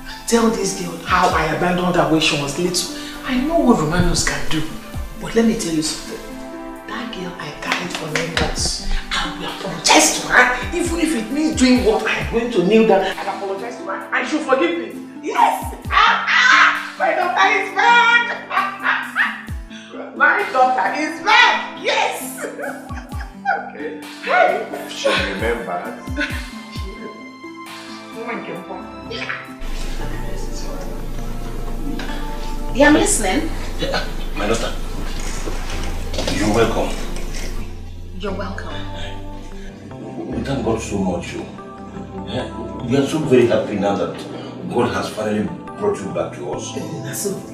and tell this girl how I abandoned her when she was little. I know what Romanus can do. But let me tell you something. That girl I carried for 9 months. I will apologize to her, even if it means doing what I'm going to kneel down and apologize to her. And she'll forgive me. Yes! My daughter is back! My daughter is back! Yes! Okay. If she remembers. Yeah, I'm listening. My daughter, you're welcome. You're welcome. We thank God so much. We are so very happy now that God has finally brought you back to us.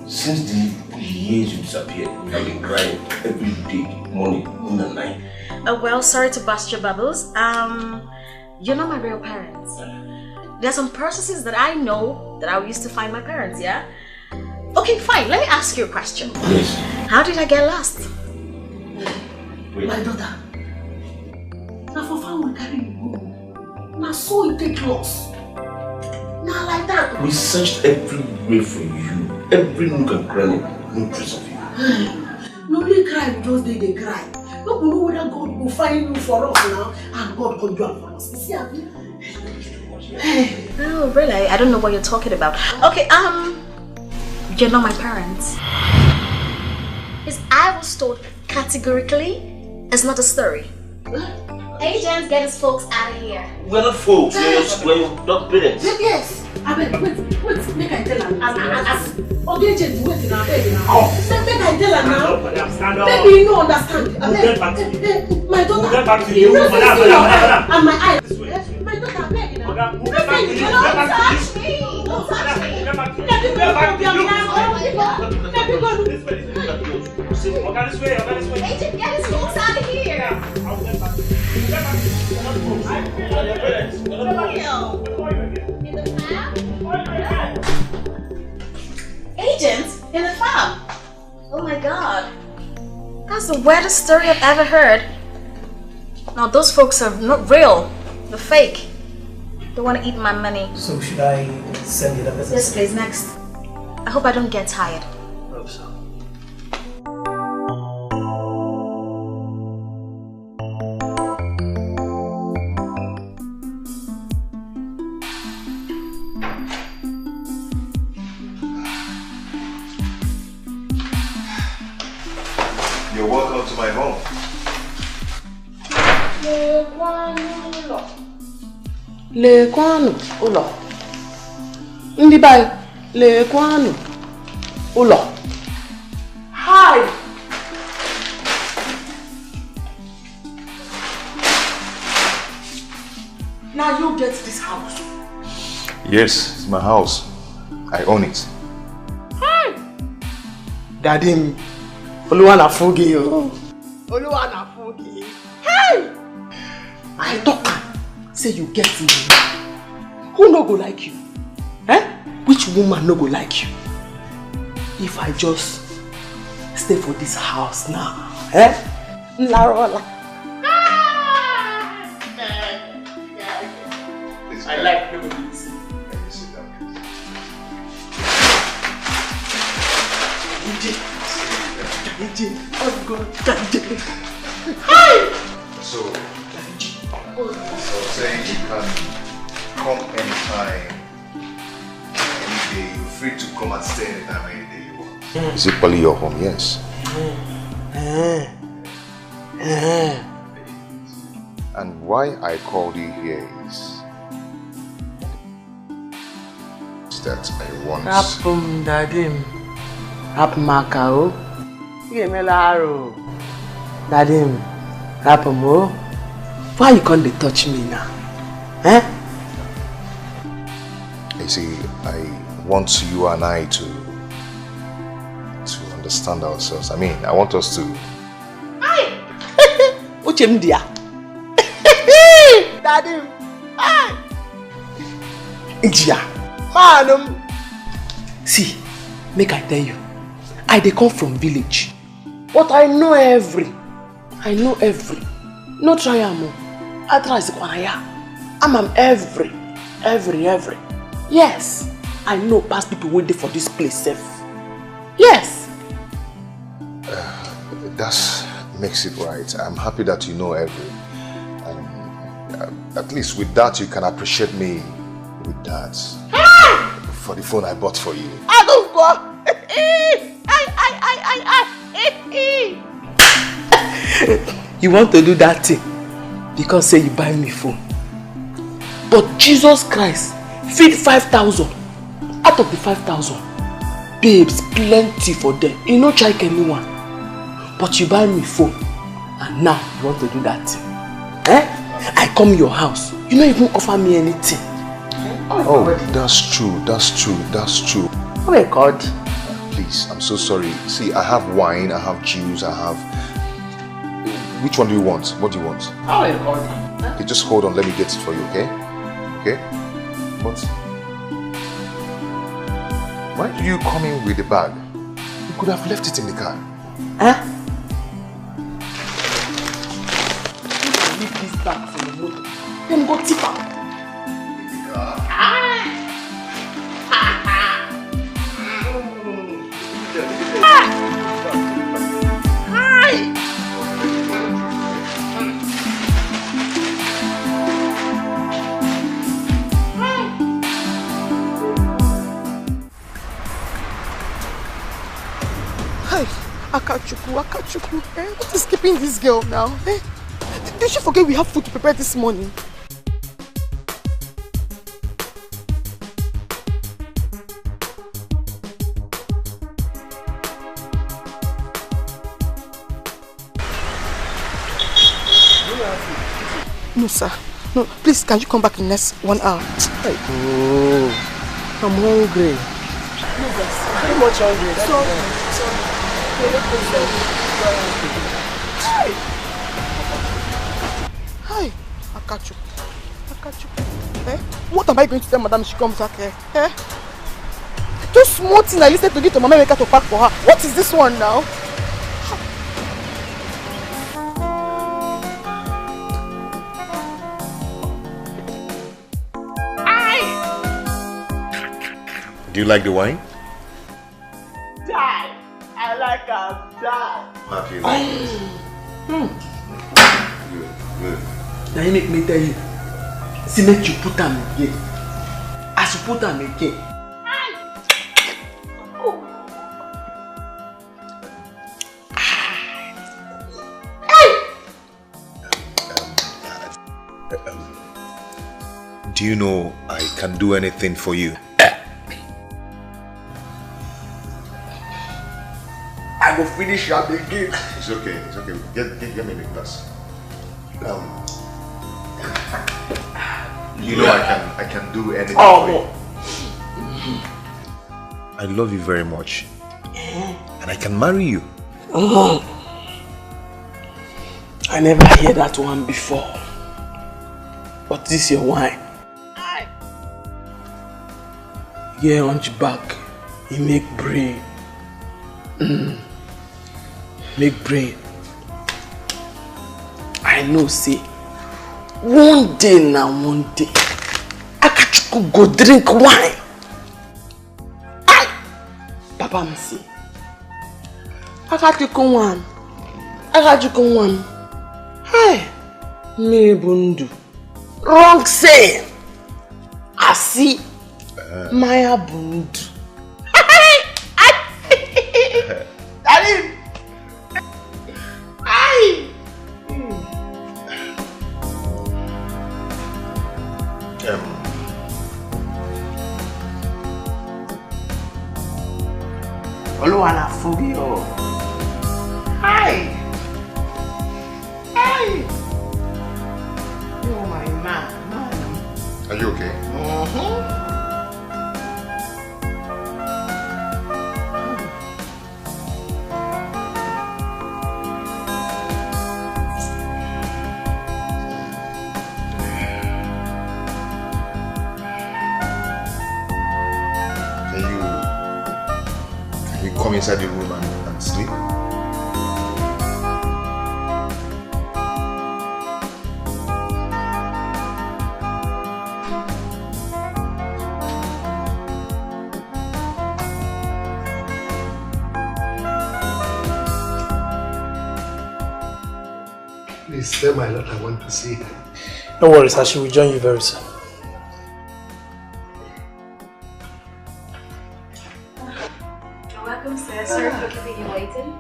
Since the years you disappeared, we have been crying every day, morning, noon and night. Well, sorry to burst your bubbles. You're not my real parents. There are some processes that I know that I used to find my parents, yeah? Okay, fine. Let me ask you a question. Yes. How did I get lost? Wait. My daughter. Now for fun we carry you go. Now so it take loss. Now like that. We searched everywhere for you. Every nook and cranny, no trace of you. Nobody cry because they cry. No know whether God will find you for us now and God will do it for us. You see, Oh, really? I don't know what you're talking about. Okay, you're not my parents. Because I was told categorically, it's not a story. Agents, get his folks out of here. We're not folks, we're your dog parents. Yes. I mean, wait, make I tell her. Okay, agent, wait now, baby now. Oh. Make I tell her now. Stand up. Baby, you don't understand. We'll get back to you. My daughter. We'll get back to you. Madam. And my eyes. My daughter, baby now. We'll get back to you. Don't touch me. Don't touch me. Let me go. This way. Agent, get his folks out of here. I'll get back to you. In the farm? Agent? In the farm? Oh my god. That's the weirdest story I've ever heard. Now those folks are not real. They're fake. They want to eat my money. So should I send you the message? Yes, please. Next. I hope I don't get tired. Hope so. You're welcome to my home. Lekwanu ụlọ. Ndị bay, lekwanu ụlọ. Hi. Now you get this house. Yes, it's my house. I own it. Hi. Daddy, Oluwa na fugi yo. Oluwa na fugi. Hey. I talk. Say you get me. Who no go like you? Eh? Which woman no go like you? If I just stay for this house now, eh? Larola. I like this. So saying you can come anytime, any day. You're free to come and stay anytime, any day you want. Is it probably your home? Yes. And why I called you here is that I want. Rapum dadim. Rapum makao. Gemelaro. Dadim. Rapum o. Why you can't touch me now? Eh? You see, I want you and I to understand ourselves. I mean, I want us to. Uchemdia. Daddy. India. Manum. See, make I tell you, they come from village, but I know every. No try amo. I try Zikwanaya. I'm every. Yes, I know past people waiting for this place safe. Yes. That makes it right. I'm happy that you know every. And at least with that, you can appreciate me with that. For the phone I bought for you. I don't go. You want to do that thing because say you buy me phone. But Jesus Christ feed 5,000. Out of the 5,000, babes plenty for them. You no check anyone. But you buy me phone, and now you want to do that thing. Eh? I come your house. You don't even offer me anything. Oh, that's true. Oh my God. Please, I'm so sorry. See, I have wine, I have juice, I have... Which one do you want? What do you want? Oh my God. Okay, just hold on, let me get it for you, okay? Okay? But... why do you come in with the bag? You could have left it in the car. Huh? Leave this bag for the motor. Then go tip out. Akachuku, what is keeping this girl now? Did she forget we have food to prepare this morning? No, sir. No, please, can you come back in the next 1 hour? Oh, I'm hungry. No, boss. Very much hungry. Hi, Akachuku. Eh? What am I going to tell Madam if she comes back here? Eh? Those small things I listened to give to Mama Emeka to pack for her. What is this one now? Do you like the wine? Die! I like a die! How do you like it? Good, good. Now you make me tell you. See, make you put them again. As you put them again. Do you know I can do anything for you? I will finish your again. It's okay, it's okay. Get me the glass. You know I can do anything for you. I love you very much. And I can marry you. I never heard that one before. But this is your wine. Yeah, hunchback. You make brain. Make brain. I know, say, one day now, one day, Akachuku go drink wine. Papa me say, Akachuku one. Hey, me bundu. Wrong saying. I see Maya bundu. Darling. Oluwana Fubio. Hi. You're my man. Are you okay? Can you come inside the room and sleep? Please tell my Lord I want to see her. No worries, I shall rejoin you very soon. You're welcome, sir. Sorry for keeping you waiting.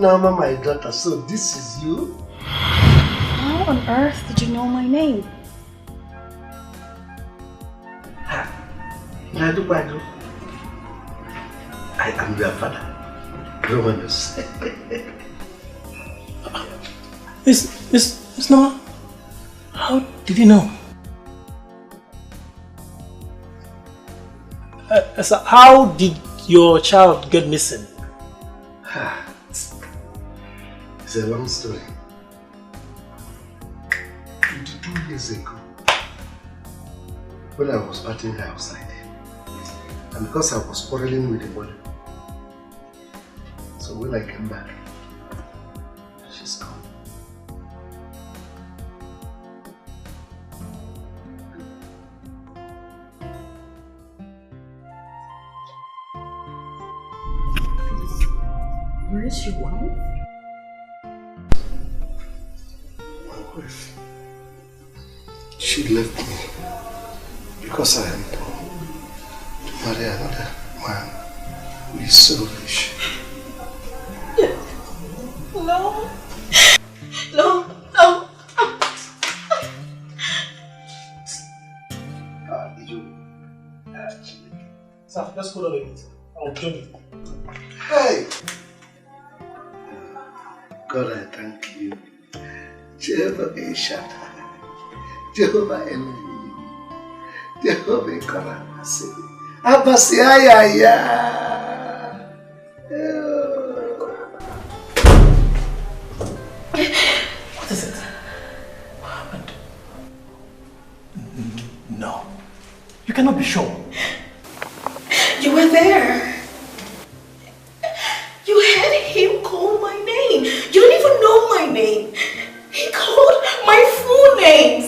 Nama, my daughter, so this is you? How on earth did you know my name? Nadu. I am your father, Romanus. Miss Nama, how did you know? So how did your child get missing? It's a long story. 22 years ago, when I was batting her outside, and because I was quarreling with the mother, so when I came back, she's gone. Where is your wife? My wife, she left me because I am poor to marry another man who is so rich. No. Sir, let's go down a bit. I'll join you. Hey! God, I thank you. Jehovah Eshata, Jehovah Elohim, Jehovah Karamasi, Abasiaya. What is it? What happened? No. You cannot be sure. You were there. You heard him call my name. You don't even know my name. He called my full names.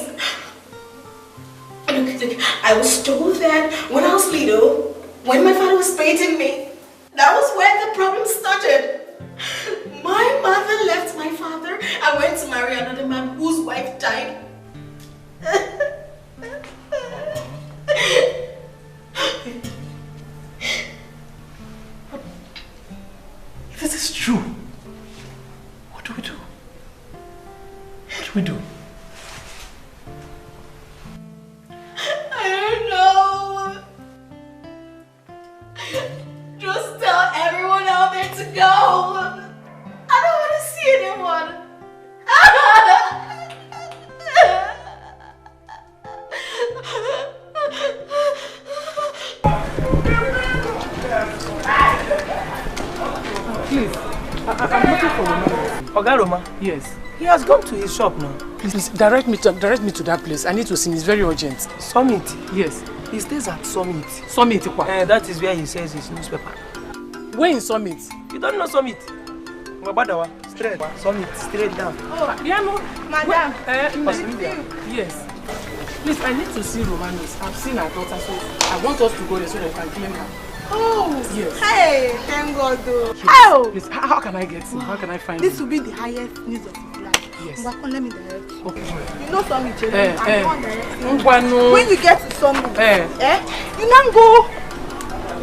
Look, I was told that when I was little, when my father was beating me, that was where the problem started. My mother left my father and went to marry another man whose wife died. If this is true, what do we do? What do we do? I don't know. Just tell everyone out there to go. I don't want to see anyone. Please, I'm looking for Roma. Oga Roma? Yes. He has gone to his shop now. Please direct me to that place. I need to see him. It's very urgent. Summit? Yes. He stays at Summit. Summit? That is where he sells his newspaper. Where in Summit? You don't know Summit? Wabadawa. Straight. Summit. Straight down. Oh, yeah, no. Madam. Yes. Please, I need to see Romanos. I've seen her daughter, so I want us to go there so that I can claim her. Oh, yes. Hey, thank God though. Oh! Please, how can I get him? How can I find him? This will be the highest news of his life. Yes. Mbakon, let me direct you. Okay. You know Summit, I'm the one directing. When you get to Summit, you now go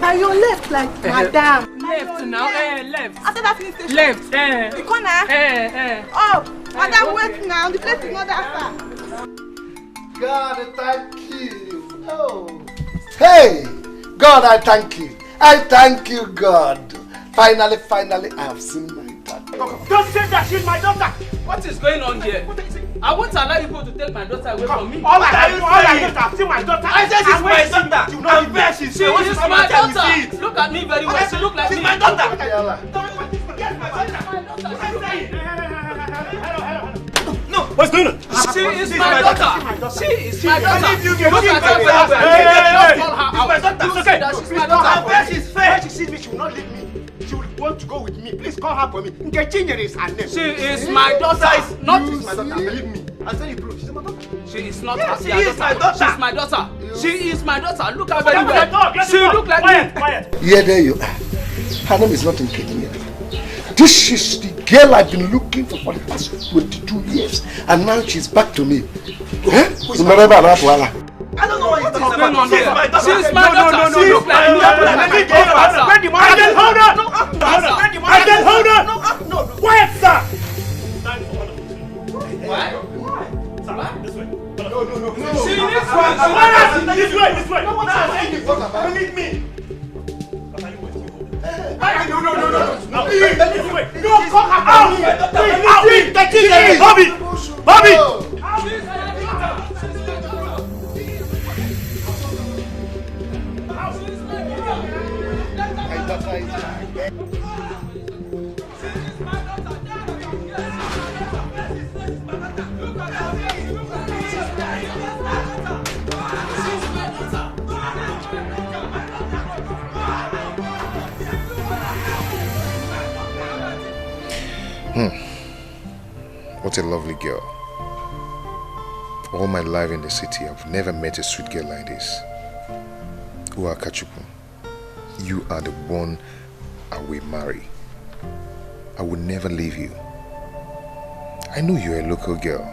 by your left, like madam. Left now, left. After that police station. Left, The corner. Up. Madam, wait now. The place is not that far. God, thank you. Oh. Hey, God, I thank you. I thank you, God. Finally, I have seen my daughter. Don't say that she's my daughter. What is going on here? I won't allow you people to take my daughter away from me. All I know, I've seen my daughter. I said she's my daughter. I'm there, she's She is my daughter. Look at me very well. She look like me. She's my daughter. No, what's going on? She is my daughter. She is my daughter. Look at her very well. Don't call her out. You see that she's my daughter. She's fair. She sees me, she will not leave me. She will want to go with me. Please call her for me. Nkechinyere is her name. She is my daughter. Not she's my daughter. Believe me. I'll tell you, bro. She's my daughter. She is not She is my daughter. She's my daughter. She is my daughter. Look at her very well. She look like me. Quiet. Yeah, there you are. Her name is not Nkechinyere. This is the girl I've been looking for the past 22 years. And now she's back to me. Who's my daughter? I don't know what you're talking about. She's my daughter. She's my daughter. No. She's my daughter. I can hold her. No. Quiet, sir. Why? This way. No. She needs This way. No, what's happening? Believe me. No. Come out. Bobby. What a lovely girl. All my life in the city, I've never met a sweet girl like this. Akachukwu, you are the one I will marry. I will never leave you. I know you're a local girl,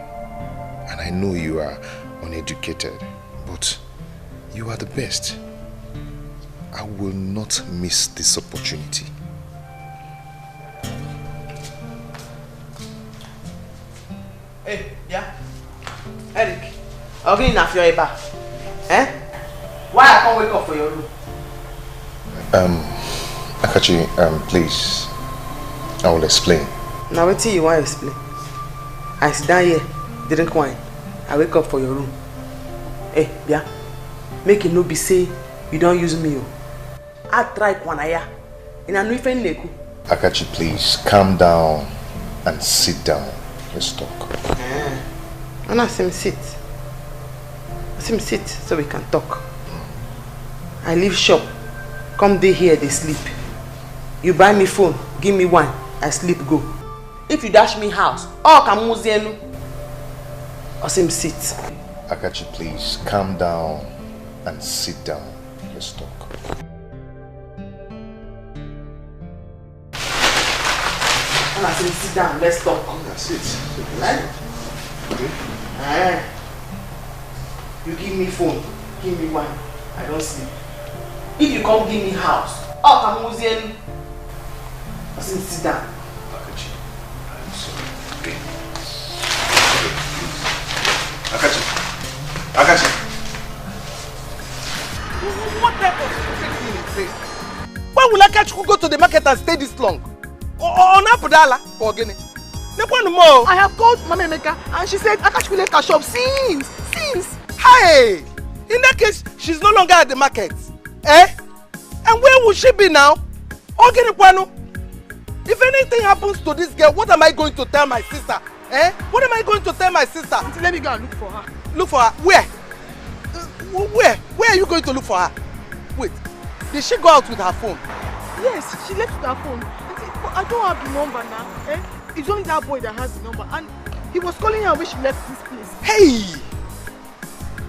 and I know you are uneducated, but you are the best. I will not miss this opportunity. Hey, yeah? Eric, I'm going to your eba. Why I can't wake up for your room? Akachi, please, I will explain. Now wait till you want to explain. I sit down here, drink wine. I wake up for your room. Hey, yeah? Make it no be say you don't use me. I try kwanaya. In a new friend neku. Akachi, please, calm down and sit down. Let's talk. And I see him sit. I see him sit so we can talk. I leave shop come dey here, they sleep. You buy me phone, give me wine, I sleep go. If you dash me house, oh come muzienu. Osim sit. Akachi, please calm down and sit down. Let's talk. And I said, sit down, let's talk. That's it. Right? You give me phone, give me wine, I don't sleep. If you come give me house, oh come muzienu. I said, sit down. Akachi, I'm sorry. Okay. Akachi. Akachi. What type of stupid thing is this? Why will Akachi go to the market and stay this long? On Apodala or Guinea? I have called Mama Emeka and she said Akachi will left her shop since. Hey! In that case, she's no longer at the market. Eh? And where will she be now? If anything happens to this girl, what am I going to tell my sister? Eh? What am I going to tell my sister? Auntie, let me go and look for her. Look for her? Where? Where are you going to look for her? Wait, did she go out with her phone? Yes, she left with her phone. Auntie, but I don't have the number now. Eh? It's only that boy that has the number. And he was calling her when she left this place. Hey!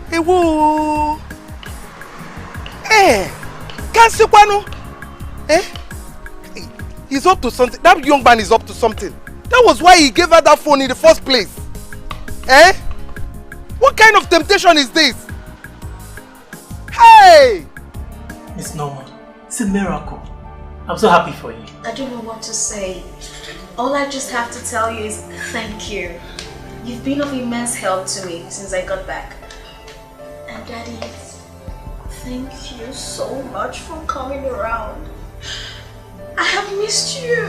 Hey, whoa! Eh! Can't see Kwano? Eh? He's up to something. That young man is up to something. That was why he gave her that phone in the first place. Eh? What kind of temptation is this? Hey! Miss Norma, it's a miracle. I'm so happy for you. I don't know what to say. All I just have to tell you is thank you. You've been of immense help to me since I got back. And Daddy, thank you so much for coming around. I have missed you.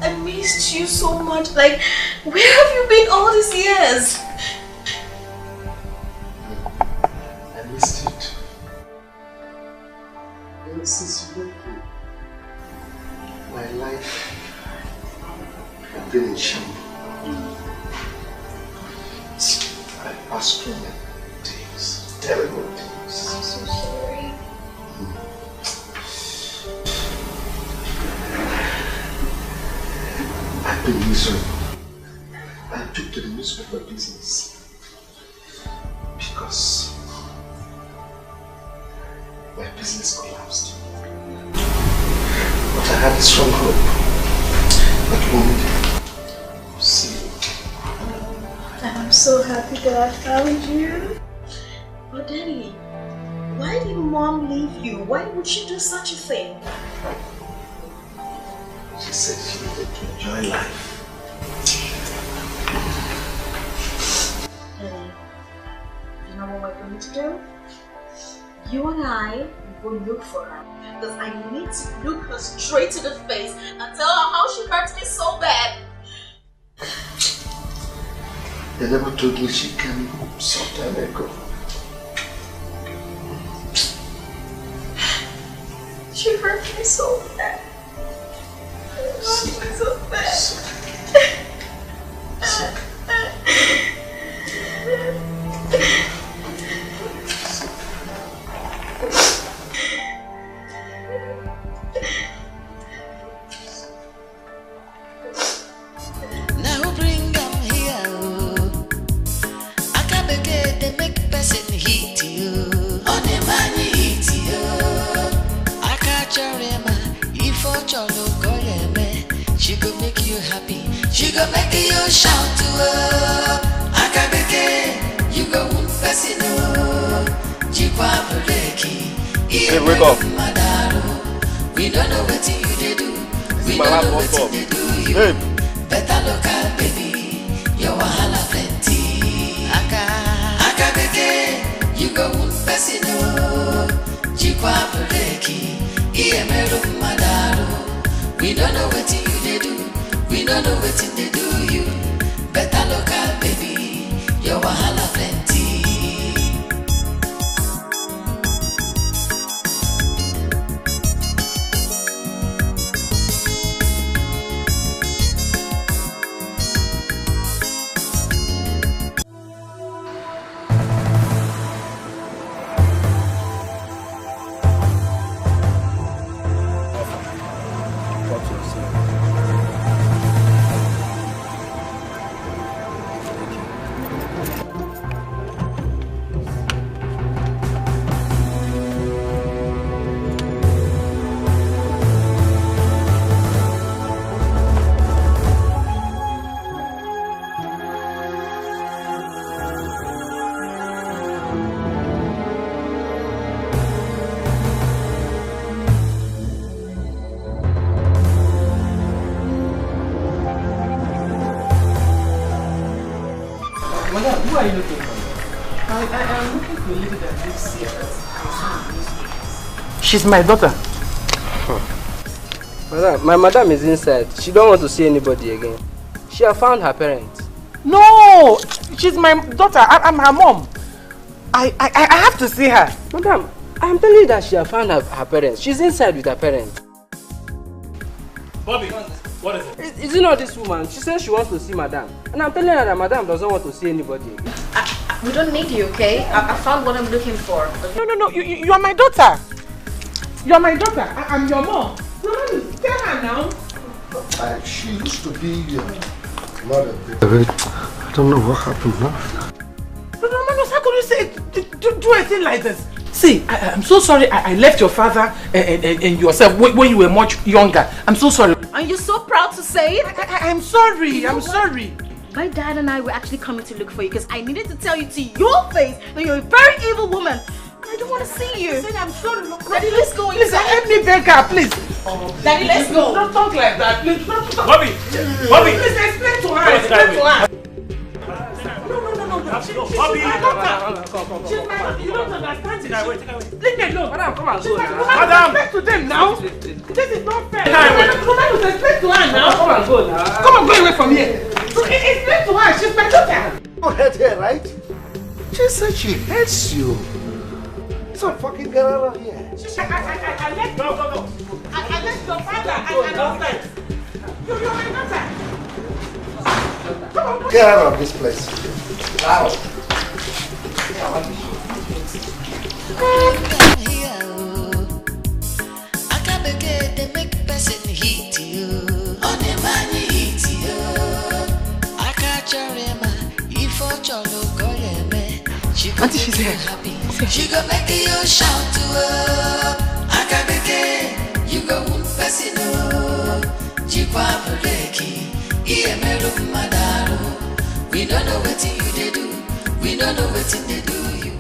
I missed you so much. Like, where have you been all these years? I missed it. Ever since you left me, my life has been in shame. I passed through many things, terrible things. I'm so sorry. I've been miserable. I took to the newspaper business because my business collapsed. But I had a strong hope that one day I'll see you. And I'm so happy that I found you. But Daddy, why did Mom leave you? Why would she do such a thing? She said she needed to enjoy life. Daddy, you know what we're going to do? You and I will look for her. Because I need to look her straight to the face and tell her how she hurts me so bad. They never told me she came home some time ago. She hurt me so bad. So bad. Now bring them here. I can't begin to make person hit you. On the money hit you. I can't remember if I she go make you happy. She go make you shout to her. I can't begin. You go person. Hey, wake up. We don't know what you do. We don't know what you do. Hey. Better local baby. Your wahala plenty. Aka beke. You go person. Jikwa breki. Iye mero madaru. We don't know what you do. We don't know what they do you. Better local baby. Your wahala plenty. Madam, who are you looking for? I am looking for a lady that lives here. She's my daughter. Madam, my madam is inside. She don't want to see anybody again. She has found her parents. No! She's my daughter. I'm her mom. I have to see her. Madam, I am telling you that she has found her parents. She's inside with her parents. Bobby, what is it? Is it not this woman? She says she wants to see madam. And I'm telling her that madam doesn't want to see anybody again. We don't need you, okay? I found what I'm looking for. Okay? No. You are my daughter. You are my daughter. I'm your mom. No, tell her now. She used to be mother. I don't know what happened now. No, how could you say do a thing like this? See, I'm so sorry I left your father and yourself when you were much younger. I'm so sorry. Are you so proud to say it? I'm sorry. I'm sorry. My dad and I were actually coming to look for you because I needed to tell you to your face that you're a very evil woman. I don't want to see you. I'm sorry. Daddy, let's go inside. Listen, let me beg her, please. Daddy, let's go. Don't talk like that, please. Bobby! Please explain to her. No. Bobby! She's my daughter. You don't understand it. Leave me alone. Madam, come on, go now. Madam, respect to them now. This is not fair. Madam, respect to her now. Come on, go now. Come on, go away from here. Explain to her. She's my daughter. You heard her, right? She said she hates you. So fucking get out of here. I let go. I let your father and your daughter. You're my daughter. Get out of this place. Now. They make person hit you. On the money hit you. I catch your rema. If I cholo go she go Auntie, she's here. She go make you shout to her. Akabeke, you go person no. Jikwa breki, iye meru madaro. We don't know what you they do. We don't know what they do you.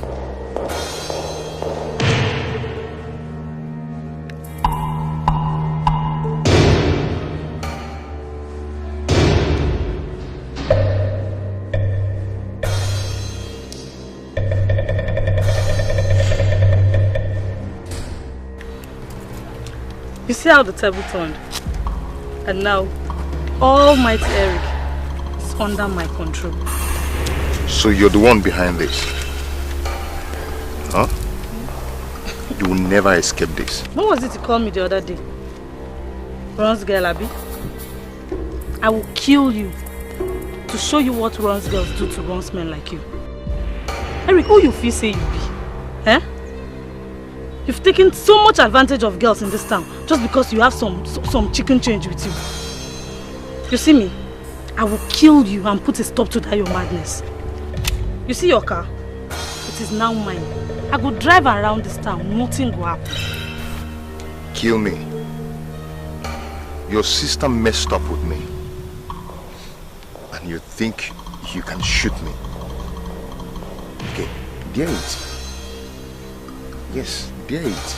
You see how the table turned? And now, Almighty Eric is under my control. So you're the one behind this? Huh? You will never escape this. What was it you called me the other day? Ron's girl, Abby? I will kill you to show you what Ron's girls do to Ron's men like you. Eric, who you feel say you be? Eh? You've taken so much advantage of girls in this town just because you have some chicken change with you. You see me? I will kill you and put a stop to that your madness. You see your car? It is now mine. I go drive around this town, nothing will happen. Kill me. Your sister messed up with me. And you think you can shoot me. Okay, dare it. Yes, dare it.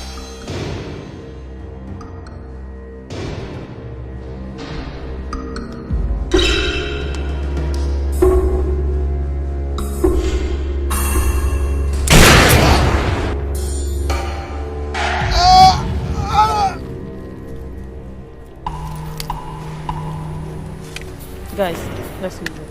Guys, let's move it.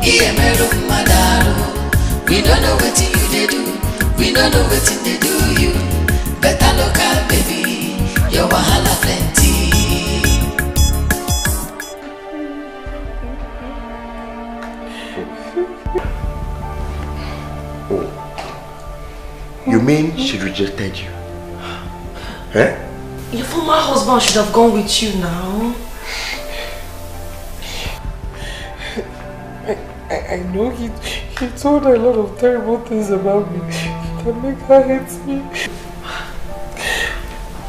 We don't know what you do. We don't know what they do you. Better look out, baby. Your wahala plenty. Oh. You mean she rejected you? Huh? Your former husband should have gone with you now. I know he told a lot of terrible things about me that make her hate me.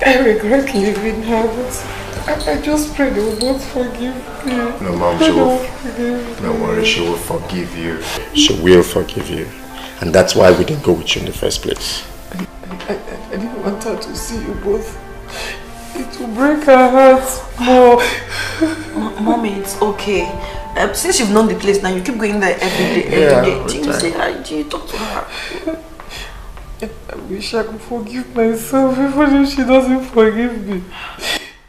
I regret leaving her, but I just pray they will not forgive me. No, Mom, she will. Don't worry, she will forgive you. She will forgive you. And that's why we didn't go with you in the first place. I didn't want her to see you both. It will break her heart more. Mommy, it's okay. Since you've known the place now, you keep going there every day. Do you say hi? Do you talk to her? I wish I could forgive myself even if she doesn't forgive me.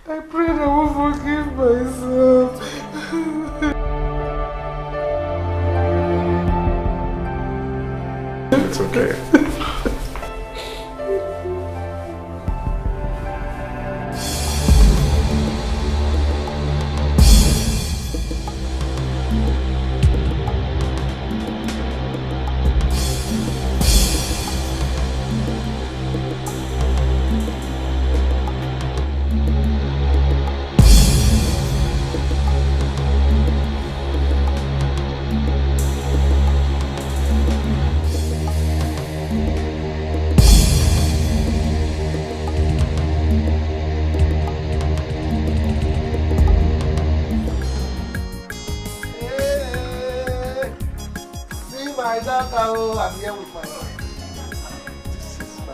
I pray that I will forgive myself. It's okay.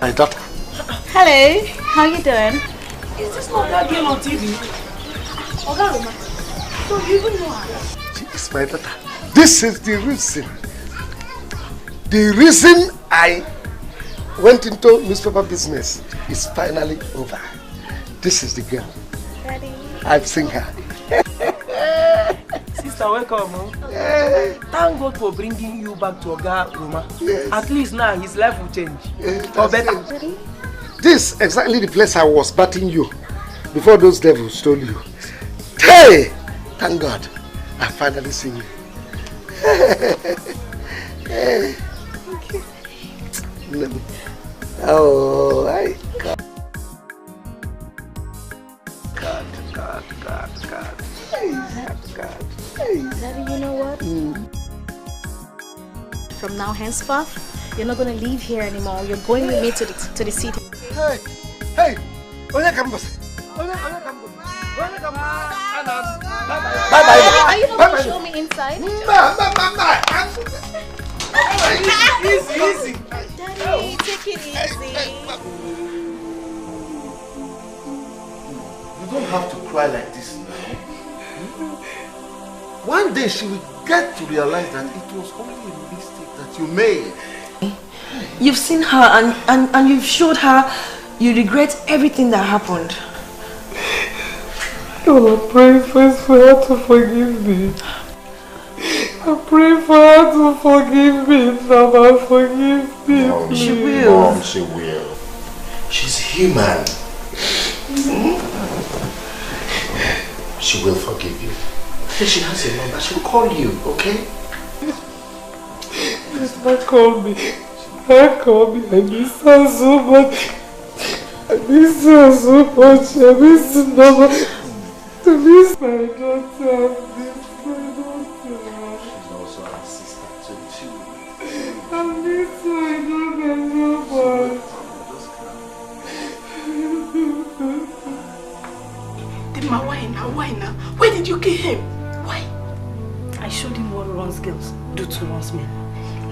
My daughter. Hello, how you doing? Is this not that girl on TV? So you even know her? She is my daughter. This is the reason. The reason I went into newspaper business is finally over. This is the girl. Daddy. I've seen her. Sister, welcome. Thank God for bringing you back to Oga Roma. Yes. At least now his life will change. Or better. This is exactly the place I was batting you before those devils stole you. Hey! Thank God, I finally seen you. Hey. Oh, I God. Daddy, you know what? From now henceforth, you're not going to live here anymore. You're going with me to the city. Hey! Hey! Bye-bye. Are you not going to show me inside? Easy. Daddy, take it easy. You don't have to cry like this now. One day she will get to realize that it was only a mistake that you made. You've seen her and you've showed her you regret everything that happened. I pray first for her to forgive me. I pray for her to forgive me. Mama, forgive me. Mom, she will. Mom, she will. She's human. She will forgive you. She has a number. She'll call you, okay? Please don't call me. Don't call me. I miss her so much. I miss her so much. I miss Mama. I miss my daughter. She's also our sister too. I miss my daughter so much. Why now? Where did you kill him? Why? I showed him what Ron's girls do to Ron's men.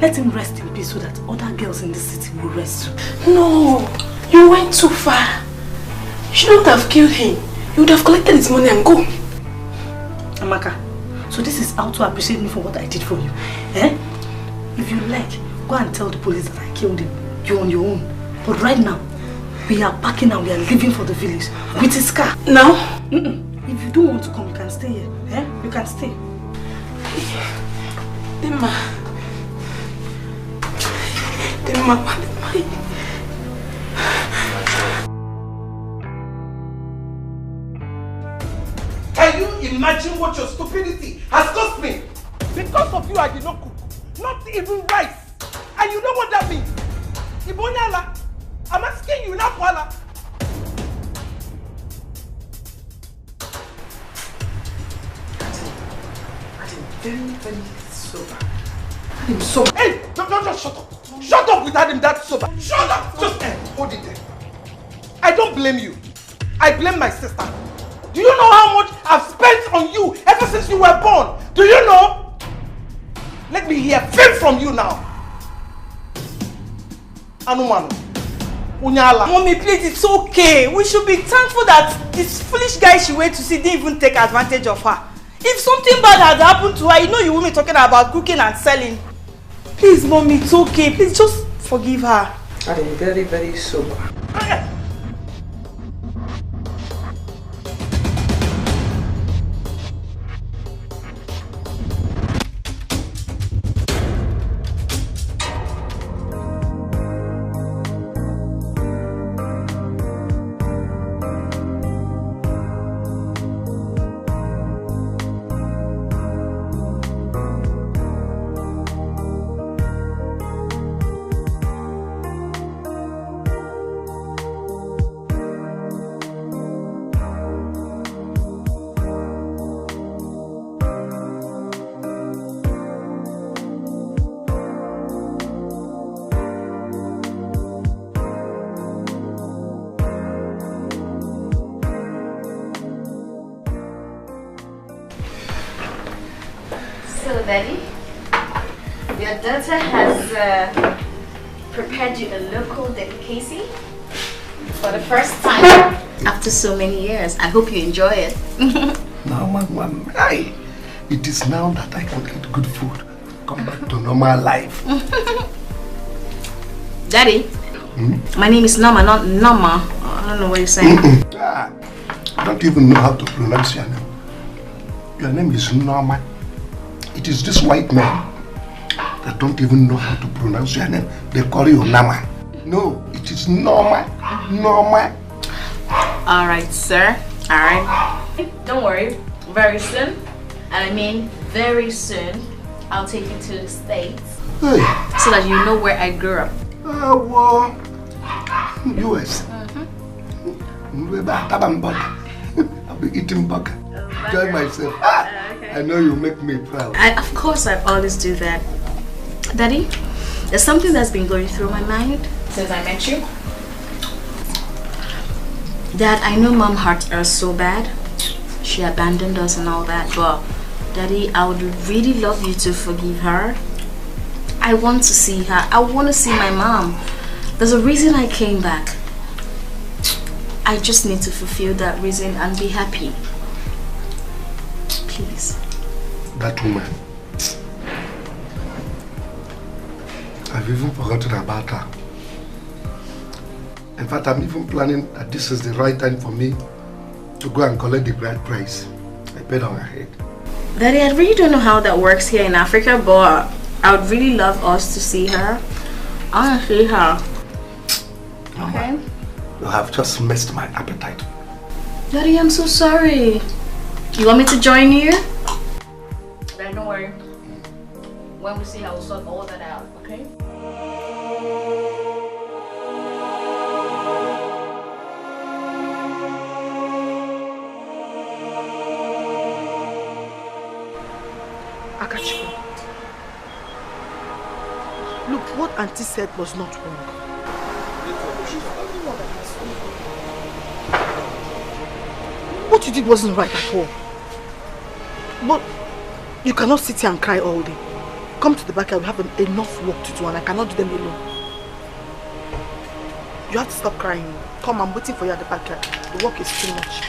Let him rest in peace so that other girls in the city will rest too. No, you went too far. You shouldn't have killed him. You would have collected his money and go. Amaka, so this is how to appreciate me for what I did for you. Eh? If you like, go and tell the police that I killed him. You're on your own. But right now, we are packing and we are leaving for the village with his car. Now? If you don't want to come, you can stay here. Eh? You can stay. Dimma. Dimma. Can you imagine what your stupidity has cost me? Because of you, I did not cook. Not even rice. And you know what that means? Ibonyala, I'm asking you now, Kuala. Very, very sober. I'm sober. Hey, don't shut up. Shut up with him that sober. Shut up. Just hold it there. I don't blame you. I blame my sister. Do you know how much I've spent on you ever since you were born? Do you know? Let me hear fame from you now. Anumanu. Unyala. Mommy, please, it's okay. We should be thankful that this foolish guy she went to see didn't even take advantage of her. If something bad had happened to her, you know you won't be talking about cooking and selling. Please, Mommy, it's okay. Please just forgive her. I am very, very sober. Daddy, your daughter has prepared you a local delicacy for the first time after so many years. I hope you enjoy it. Now, Mom, it is now that I can eat good food, come back to normal life. Daddy, my name is Norma, not Norma. I don't know what you're saying. I don't even know how to pronounce your name. Your name is Norma. It is this white man that don't even know how to pronounce your name. They call you Nama. No, it is Norma. Norma. Alright, sir. Alright. Don't worry. Very soon, and I mean very soon, I'll take you to the States. Hey. So that you know where I grew up. US. I'll be eating burger. Enjoy myself. I know you make me proud. Of course, I always do that. Daddy, there's something that's been going through my mind since I met you. Dad, I know Mom hurt her so bad. She abandoned us and all that, but Daddy, I would really love you to forgive her. I want to see her. I want to see my mom. There's a reason I came back. I just need to fulfill that reason and be happy. Please. That woman. I've even forgotten about her. In fact, I'm even planning that this is the right time for me to go and collect the bride price I paid on her head. Daddy, I really don't know how that works here in Africa, but I would really love us to see her. I want to see her. Okay? You have just missed my appetite. Daddy, I'm so sorry. You want me to join you? Then don't worry. When we see her, we'll sort all that out, okay? Akachiko, look, what Auntie said was not wrong. What you did wasn't right at all. But you cannot sit here and cry all day. Come to the backyard, we have enough work to do and I cannot do them alone. You have to stop crying. Come, I'm waiting for you at the backyard. The work is too much.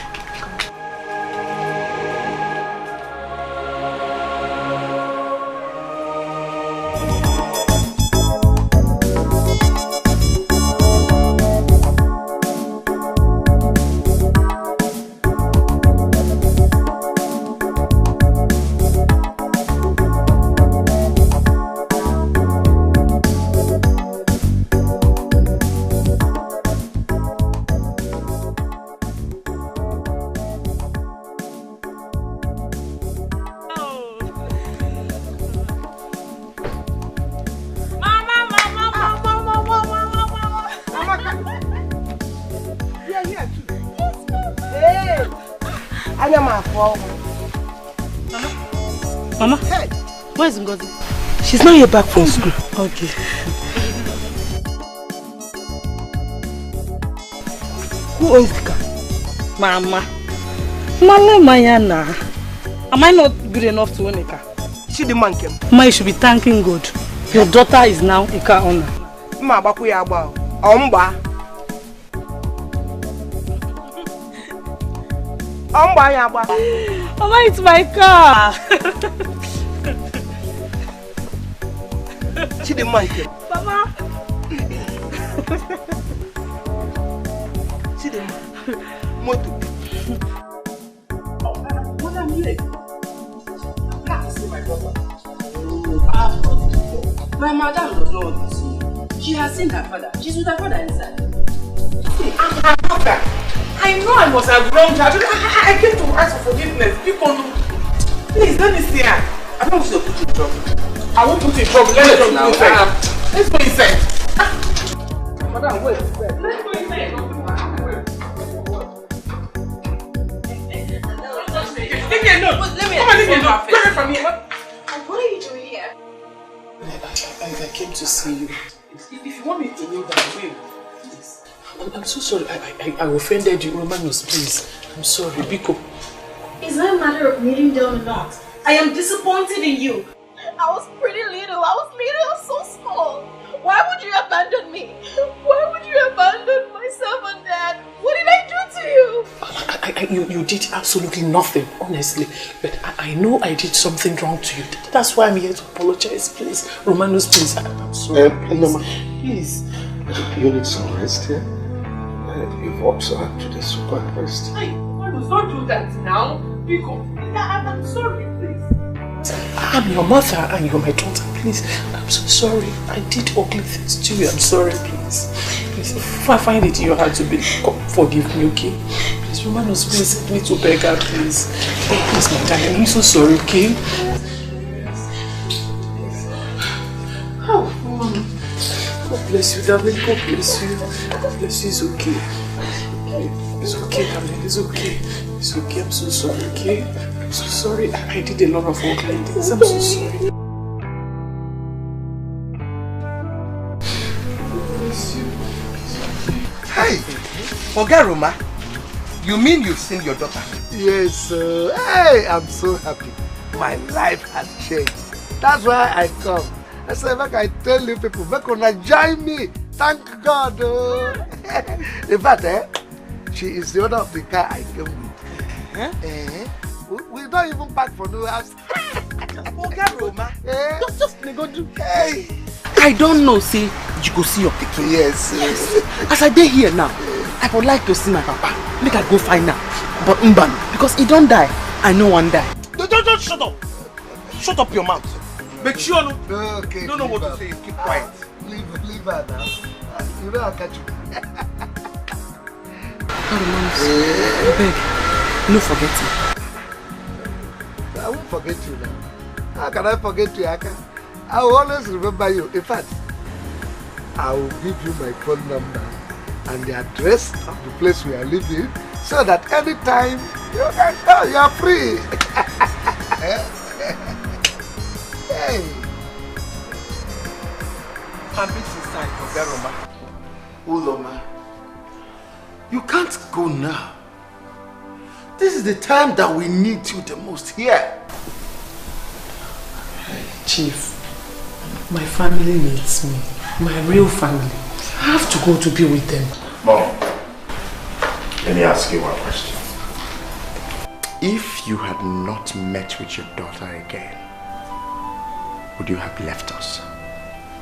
Mama, hey. Where's Ngozi? She's not yet back from school. Okay. Who owns the car? Mama. Mama, Mayana. Am I not good enough to own a car? She the man came. Ma, you should be thanking God. Your daughter is now a car owner. Ma, bakuya ba. Omba. Omba ya ba. Mama, it's my car. She the man came. Mama. She the moto. What am I late? My madam does not want to see you. She has seen her father. She's with her father inside. See, I'm her mother. I know I must have wronged her. I came to ask for forgiveness. People know. Please, let me see her. I don't want to put you in trouble. I won't put you in trouble. Let's go inside. Let's go inside. Madam, wait. Let's go inside. No. Let me come on, leave me alone. Get away from here. What are you doing here? I came to see you. If you want me to kneel down, wait. Please. I'm so sorry. I offended you, Romanos, please. I'm sorry, Biko. It's not a matter of kneeling down or not. I am disappointed in you. I was pretty little. I was so small. Why would you abandon me? Why would you abandon myself and Dad? What did I do to you? You did absolutely nothing, honestly. But I know I did something wrong to you. That's why I'm here to apologize, please. Romanos, please. I'm sorry. Please. You need some rest here. You've also had to the super rest. Hey, Romanos, don't do that now. Because I'm sorry, please. I'm your mother and you're my daughter, please. I'm so sorry. I did ugly things to you. I'm sorry, please. Please, if I find it in your heart to be, forgive me, okay? Please, Romanos, please help me to beg her, please. Oh, please, my darling, I'm so sorry, okay? Oh, God bless you, darling. God bless you. God bless you. It's okay. It's okay, darling. It's okay. It's okay. I'm so sorry, okay? I'm so sorry. I did a lot of ugly things. I'm so sorry. Hey, Ogaruma, you mean you've seen your daughter? Yes, sir. Hey, I'm so happy. My life has changed. That's why I come. I said, make I tell you people, make una join me. Thank God. In fact, she is the owner of the car I came with. We don't even pack for no house. Ogaruma, just go do. Hey. I don't know, say you go see your picture. Yes. As I dey here now, I would like to see my papa. Make I go find out. But Mban, because he don't die, I know one die. Don't shut up. Shut up your mouth. Make sure no. Okay. You don't know what to say. Keep quiet. Leave her now. You know I'll catch you. Beg, no forget me. I won't forget you now. How can I forget you, Aka? I will always remember you. In fact, I will give you my phone number and the address of the place we are living so that anytime you can call, you are free. Hey. I'm inside, Ogaruma. Uloma, you can't go now. This is the time that we need you the most here. Chief, my family needs me. My real family. I have to go to be with them. Mom, let me ask you one question. If you had not met with your daughter again, would you have left us?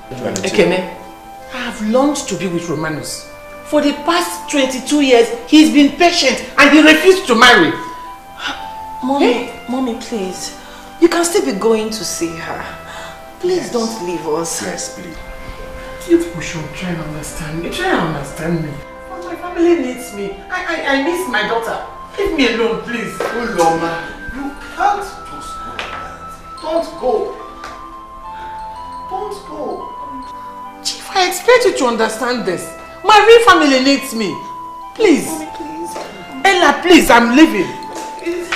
Ekene, I have longed to be with Romanos. For the past 22 years, he's been patient and he refused to marry. Mommy, please. You can still be going to see her. Please don't leave us. Yes, please. You people should try and understand me. Try and understand me. But my family needs me. I miss my daughter. Leave me alone, please. Uloma, you can't just go. Don't go. Don't go. Chief, I expect you to understand this. My real family needs me. Please. Mommy, please. Ella, please, I'm leaving. Please.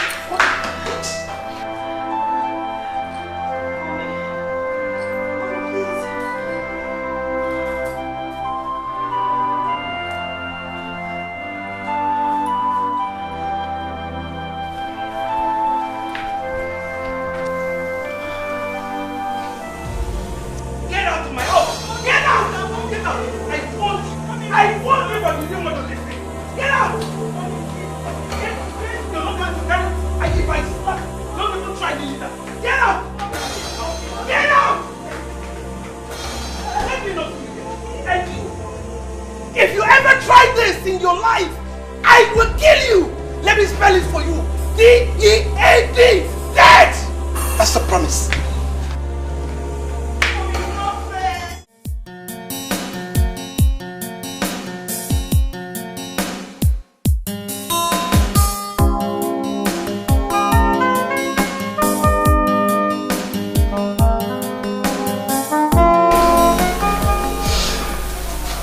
That's a promise.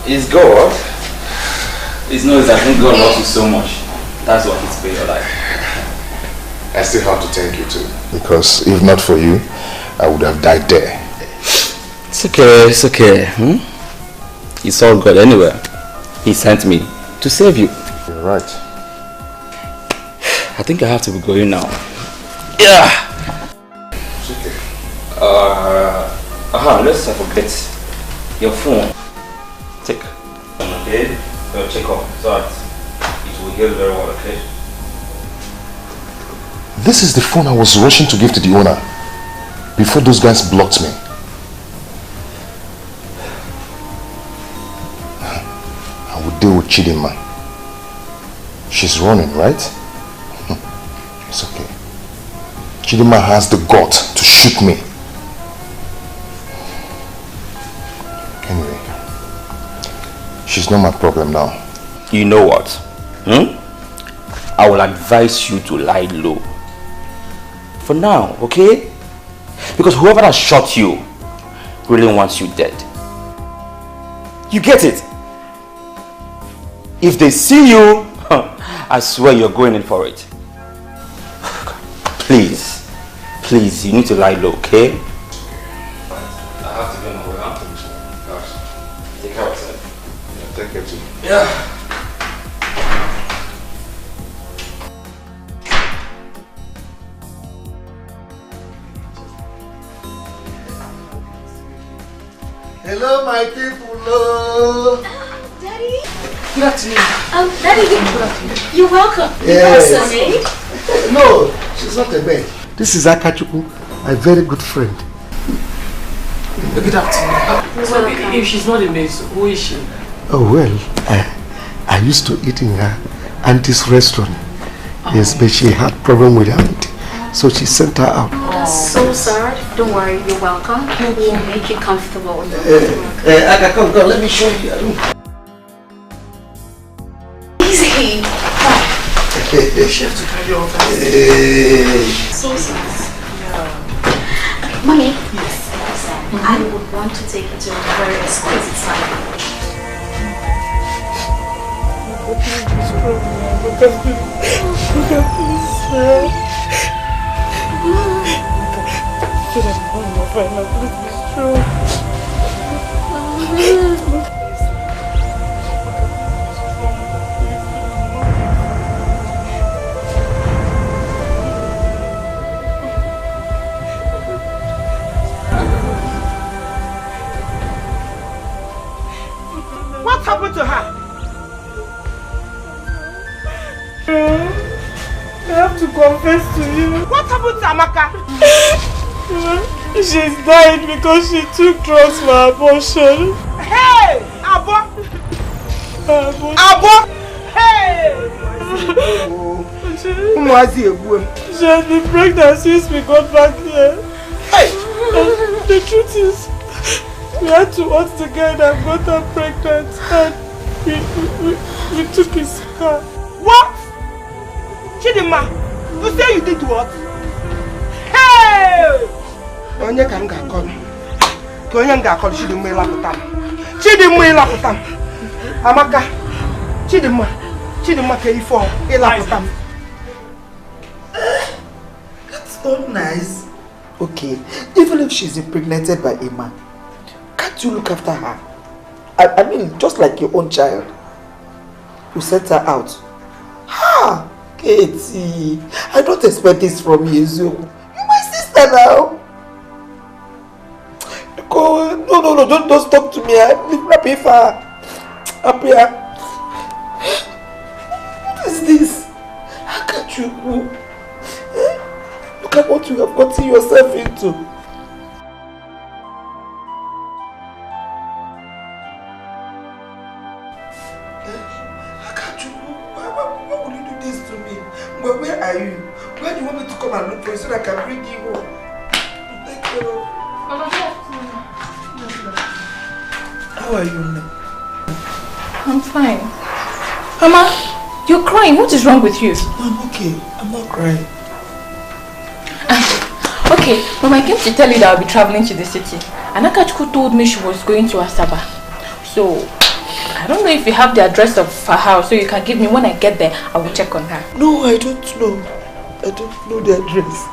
It's God. It's not that God loves you so much. That's what He's paid your life. I still have to thank you too. Because if not for you, I would have died there. It's okay, it's okay. It's all God anyway. He sent me to save you. You're right. I think I have to be going now. Yeah. It's okay. Let's forget your phone. Take. Okay. Check off so that it will heal very well, okay? This is the phone I was rushing to give to the owner before those guys blocked me. I would deal with Chidinma. She's running, right? It's okay. Chidinma has the gut to shoot me. Anyway, she's not my problem now. You know what? I will advise you to lie low. For now, okay? Because whoever has shot you really wants you dead. You get it? If they see you, I swear you're going in for it. Please, please, you need to lie low, okay? I have to go my way out. Take care of yourself. Yeah, take care too. Yeah. Hello, my people. Hello. Daddy. Good afternoon. Daddy, you're welcome. Yes. No, she's not a maid. This is Akachuku, my very good friend. Good afternoon. So if she's not a maid, who is she? Oh, well, I used to eat in her auntie's restaurant. Yes, but she had problem with her auntie, so she sent her out. So sorry. Don't worry, you're welcome. We'll make you comfortable. Aka, come, let me show you a room. Easy. She has to carry on. So sorry. Mommy. Yes. I would want to take you to a very exquisite side. What happened to her? I have to confess to you. What happened to Amaka? She's died because she took drugs for abortion. Hey! Abo! Hey! She has been pregnant since we got back here. Hey! And the truth is, we had to hunt the guy that got her pregnant and we took his car. What? Chidinma, you say you did what? Hey! Onye ka m ga-akọrọ? Ka onye m ga-akọrọ Chidinma ịlapụta m. Chidinma ịlapụta m. Amaka, Chidinma ka ifo ịlapụta m. That's not nice. Okay, even if she's impregnated by a man, can't you look after her? I mean, just like your own child. You sent her out. Ha! Katie, I don't expect this from you, You're my sister now. No, don't talk to me. I'm happy for her. Happy. What is this? How can you? Look at what you have gotten yourself into. Where are you? Where do you want me to come and look for you so that I can bring you home? How are you now? I'm fine. Mama, you're crying. What is wrong with you? I'm okay. I'm not crying. Okay, Mama, I came to tell you that I'll be traveling to the city. And Akachukwu told me she was going to Asaba. So, I don't know if you have the address of her house, so you can give me. When I get there, I will check on her. No, I don't know. I don't know the address.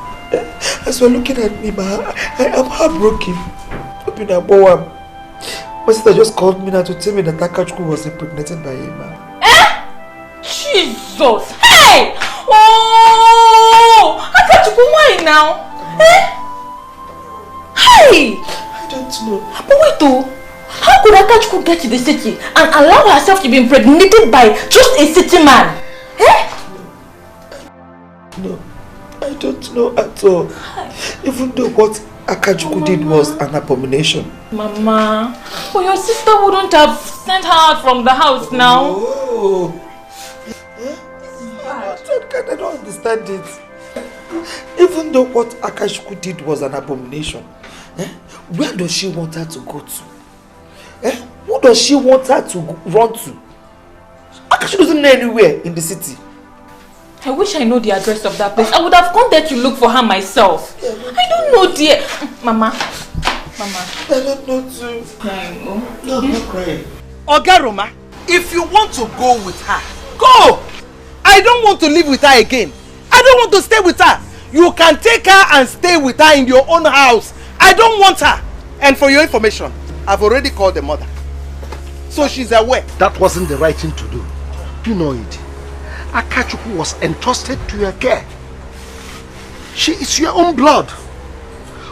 As you're looking at me, I am heartbroken. My sister just called me now to tell me that Akachukwu was impregnated by him. Jesus! Hey! Oh! Akachukwu, why now? Hey! I don't know. But wait though. How could Akachukwu get to the city and allow herself to be impregnated by just a city man? No, I don't know at all. Even though what Akachukwu did was an abomination. Mama, but your sister wouldn't have sent her out from the house now. Oh. I don't understand it. Even though what Akachukwu did was an abomination, where does she want her to go to? Who does she want her to run to? Akachukwu doesn't know anywhere in the city. I wish I know the address of that place. I would have gone there to look for her myself. I don't know, dear. Mama. I don't know too. No, I'm not crying. Oga Roma, if you want to go with her, go! I don't want to live with her again. I don't want to stay with her. You can take her and stay with her in your own house. I don't want her. And for your information, I've already called the mother. So she's aware. That wasn't the right thing to do. You know it. Akachukwu was entrusted to your care. She is your own blood.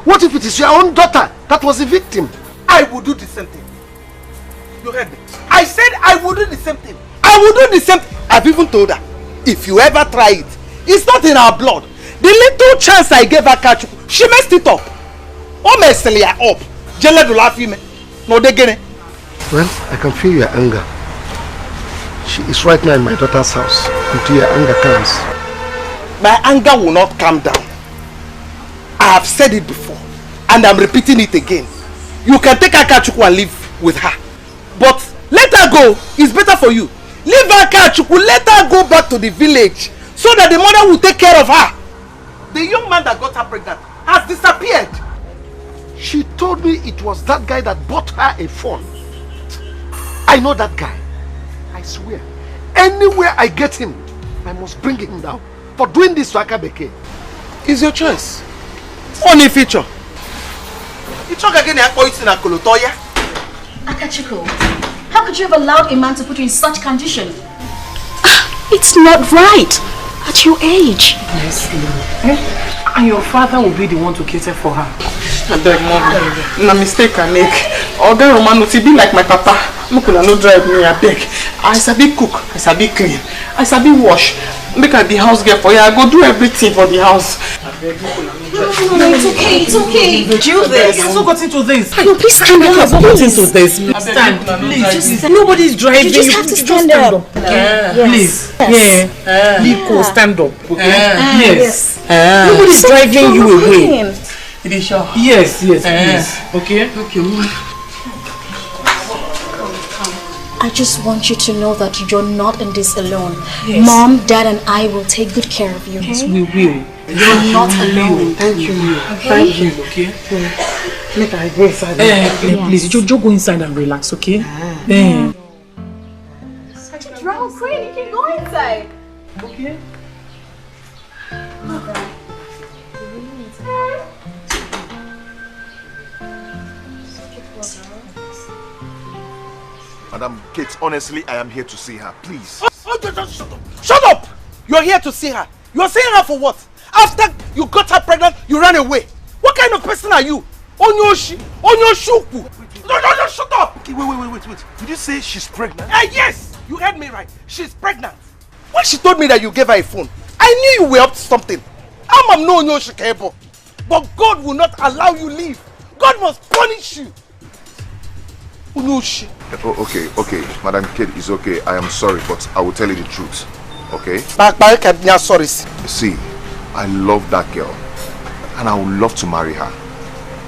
What if it is your own daughter that was a victim? I will do the same thing. You heard me? I said I will do the same thing. I will do the same thing. I've even told her, if you ever try it, it's not in our blood. The little chance I gave Akachukwu, she messed it up. Oh, messed it up. Well, I can feel your anger. She is right now in my daughter's house until your anger comes. My anger will not calm down. I have said it before and I'm repeating it again. You can take Akachukwu and live with her. But let her go. It's better for you. Leave Akachukwu, let her go back to the village so that the mother will take care of her. The young man that got her pregnant has disappeared. She told me it was that guy that bought her a phone. I know that guy. I swear, anywhere I get him, I must bring him down for doing this to Akabeke. It's your choice. Only feature. You talk again and point in a Kolotoya. Akachukwu, how could you have allowed a man to put you in such condition? It's not right at your age. Yes, and your father will be the one to cater for her. I beg, Mom. No mistake I make. Oga Roman will be like my papa. Look, no drive me, I beg. I sabi cook, I sabi clean, I sabi wash. Make her the house girl for you. I go do everything for the house. No, it's okay, it's okay. Do this. You also got into this. No, please stand up. Got into this. Stand, please. Nobody's driving. You just have to stand up. Please. Yes. Liko, stand up. Okay. Yes. Nobody's driving you away. It is sure. Yes, please. Okay. Okay. I just want you to know that you're not in this alone. Yes. Mom, Dad, and I will take good care of you. Yes, we will. You're not alone. Thank you. Okay? Thank you. Okay. Make I go inside. Please, just go inside and relax. Okay. Such a drama queen. You can go inside. Okay. Madam Kate, honestly, I am here to see her. Please. Shut up! Shut up! You're here to see her. You're seeing her for what? After you got her pregnant, you ran away. What kind of person are you? Onyoshi? Onyoshuku? No, shut up! Okay, wait. Did you say she's pregnant? Yes! You heard me right. She's pregnant. When she told me that you gave her a phone, I knew you were up to something. I'm no Onyoshi Kebo. But God will not allow you leave. God must punish you. Onyoshi. Okay, Madam Kate, it's okay. I am sorry, but I will tell you the truth. Okay? Sorry. See, I love that girl. And I would love to marry her.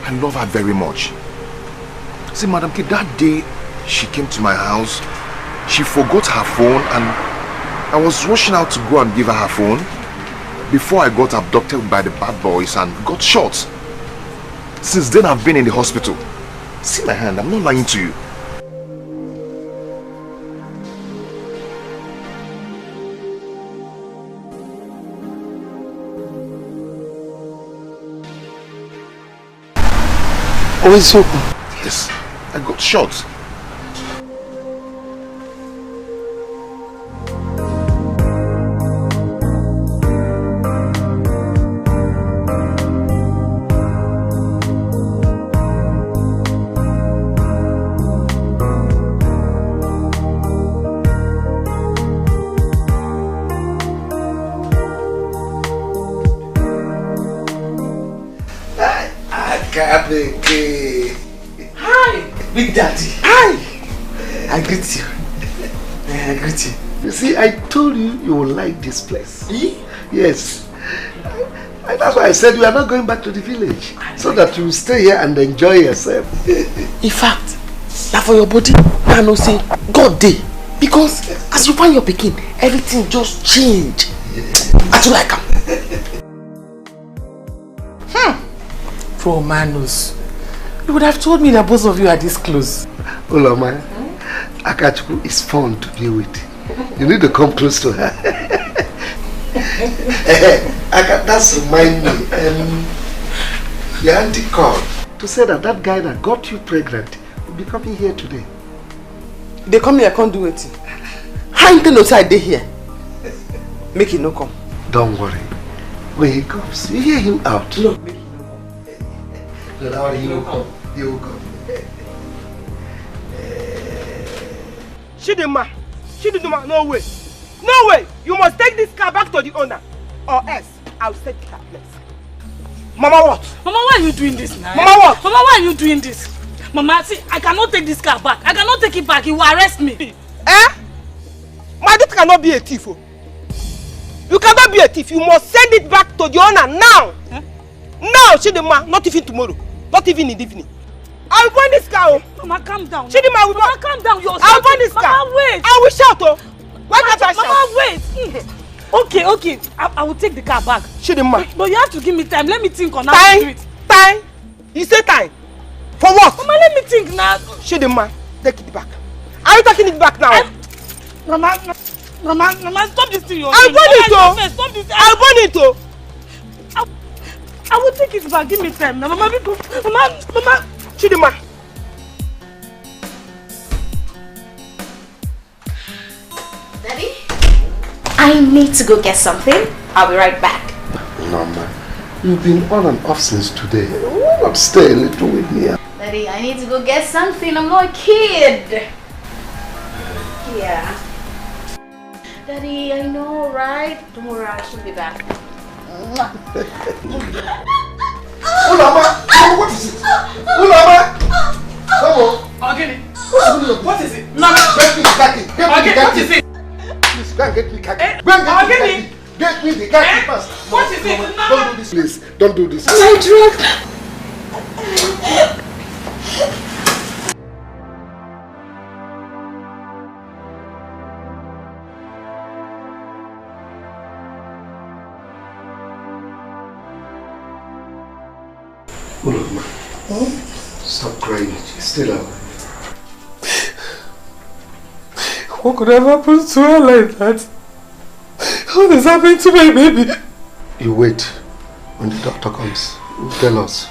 I love her very much. See, Madam K, that day she came to my house, she forgot her phone and I was rushing out to go and give her her phone before I got abducted by the bad boys and got shot. Since then I've been in the hospital. See my hand, I'm not lying to you. Oh, it's open. Yes, I got shot. Hi, Big Daddy. Hi. I greet you. I greet you. You see, I told you you will like this place. Yes. And that's why I said you are not going back to the village. So that you will stay here and enjoy yourself. In fact, now for your body, I know say God day. Because as you find your pikin, everything just change. I do like him. Poor Manus. You would have told me that both of you are this close. Oloma, Akachuku is fun to deal with. You need to come close to her. That's remind me. Your auntie called to say that that guy that got you pregnant will be coming here today. They come here, I can't do it. How you think outside they here? Make it no come. Don't worry. When he comes, you hear him out. No. No, he will come. He will come. Chidinma, no way. No way. You must take this car back to the owner. Or else, I'll set the car place. Mama, what? Mama, why are you doing this now? Mama, what? Mama, why are you doing this? Mama, see, I cannot take this car back. I cannot take it back. He will arrest me. Eh? My daughter cannot be a thief. Oh. You cannot be a thief. You must send it back to the owner now. Eh? Now, Chidinma, not even tomorrow. Not even in the evening. I'll burn this car. Oh. Mama, calm down. Chidinma, Mama, calm down. I'll burn this car. Mama, wait. I will shout. Oh. Why can't I shout? Mama, wait. Okay. I will take the car back. Chidinma. But you have to give me time. Let me think on how to do it. Time? You say time? For what? Mama, let me think now. Chidinma, take it back. Are you taking it back now? Mama, stop this thing you're doing. I'll burn it, oh. Stop this. I'll burn it, oh. I will take it back. Give me time now. Mama, Mama. Chidinma. Daddy? I need to go get something. I'll be right back. No, man. You've been on and off since today. Why not stay a little with me? Daddy, I need to go get something. I'm not a kid. Yeah. Daddy, I know, right? Don't worry, I should be back. Ulama! What is it? Ulama! Come on. Okay. What is it? No, get me the khaki. Get me the khaki. What is it? Please, go and get me khaki. Go and get me the khaki. Get me the khaki first. What is it? Don't do this, please. Don't do this. My drug. Ulama, stop crying. She's still alive. What could have happened to her like that? What is happening to my baby? You wait. When the doctor comes, he'll tell us.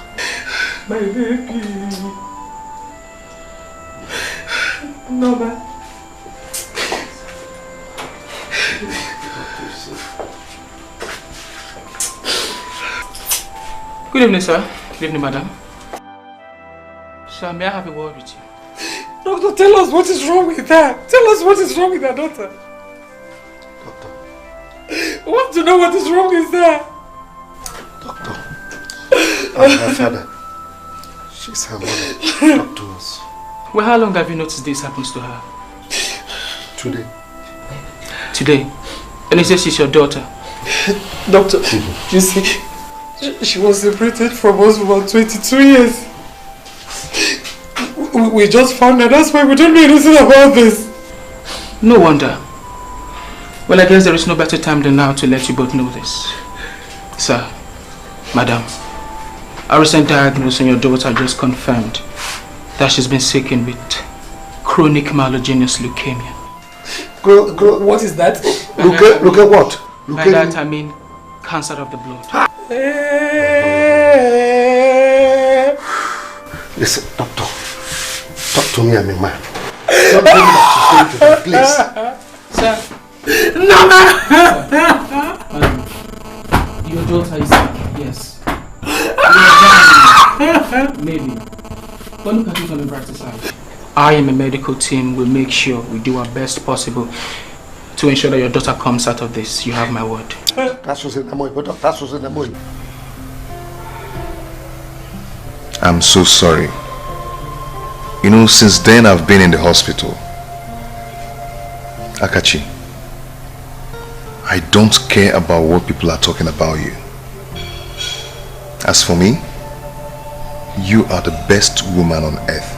My baby. No, man. Good evening, sir. Good evening, madam. Sir, may I have a word with you? Doctor, tell us what is wrong with her. Tell us what is wrong with her daughter. Doctor. I want to know what is wrong with her. Doctor. I'm her father. She's her mother. Talk to us. Well, how long have you noticed this happens to her? Today. Today? And he says she's your daughter. Doctor, you see, She was separated from us for about 22 years. We just found her. That's why we don't know anything about this. No wonder. Well, I guess there is no better time than now to let you both know this. Sir, Madam, our recent diagnosis on your daughter just confirmed that she's been sick with chronic myelogenous leukemia. What is that? Look at what? By that I mean cancer of the blood. Listen, doctor. Talk to me, I'm a man. Don't tell me that she's going to that place. Sir. No! Your daughter is sick, yes. Maybe. But look at it on the brighter side. I and my medical team will make sure we do our best possible to ensure that your daughter comes out of this. You have my word. That's what's in the money, but that's what's in the money. I'm so sorry. You know, since then I've been in the hospital. Akachi, I don't care about what people are talking about you. As for me, you are the best woman on earth.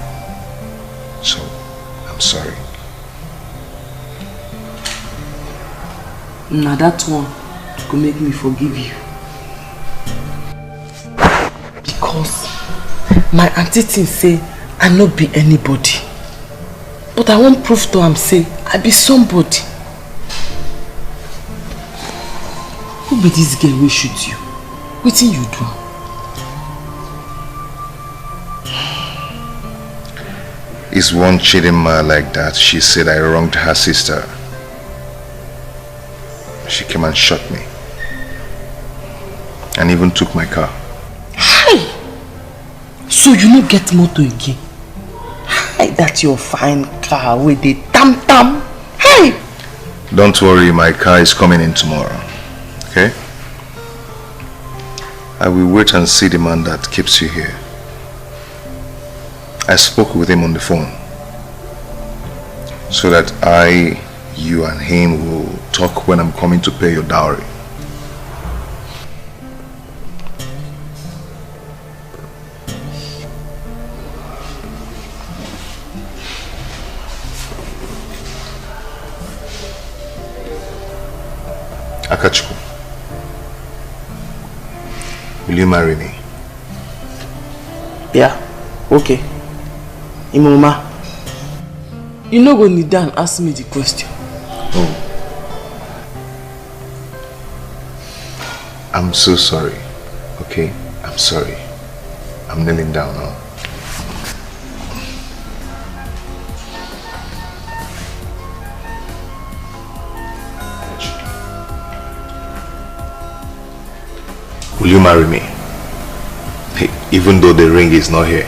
So, I'm sorry. Now that one could make me forgive you. Because my auntie thing say I not be anybody. But I won't prove to am say I be somebody. Who be this girl wey shoot you? Wetin you do? It's one cheating man like that. She said I wronged her sister. She came and shot me. And even took my car. Hi! So you no get motor again? Hi, that's your fine car with the tam-tam. Hey! Don't worry, my car is coming in tomorrow. Okay? I will wait and see the man that keeps you here. I spoke with him on the phone. So that you and him will talk when I'm coming to pay your dowry. Akachuku, will you marry me? Yeah, okay. Imoma, you no go kneel down and ask me the question. Oh. I'm so sorry. Okay? I'm sorry. I'm kneeling down now. Will you marry me? Hey, even though the ring is not here.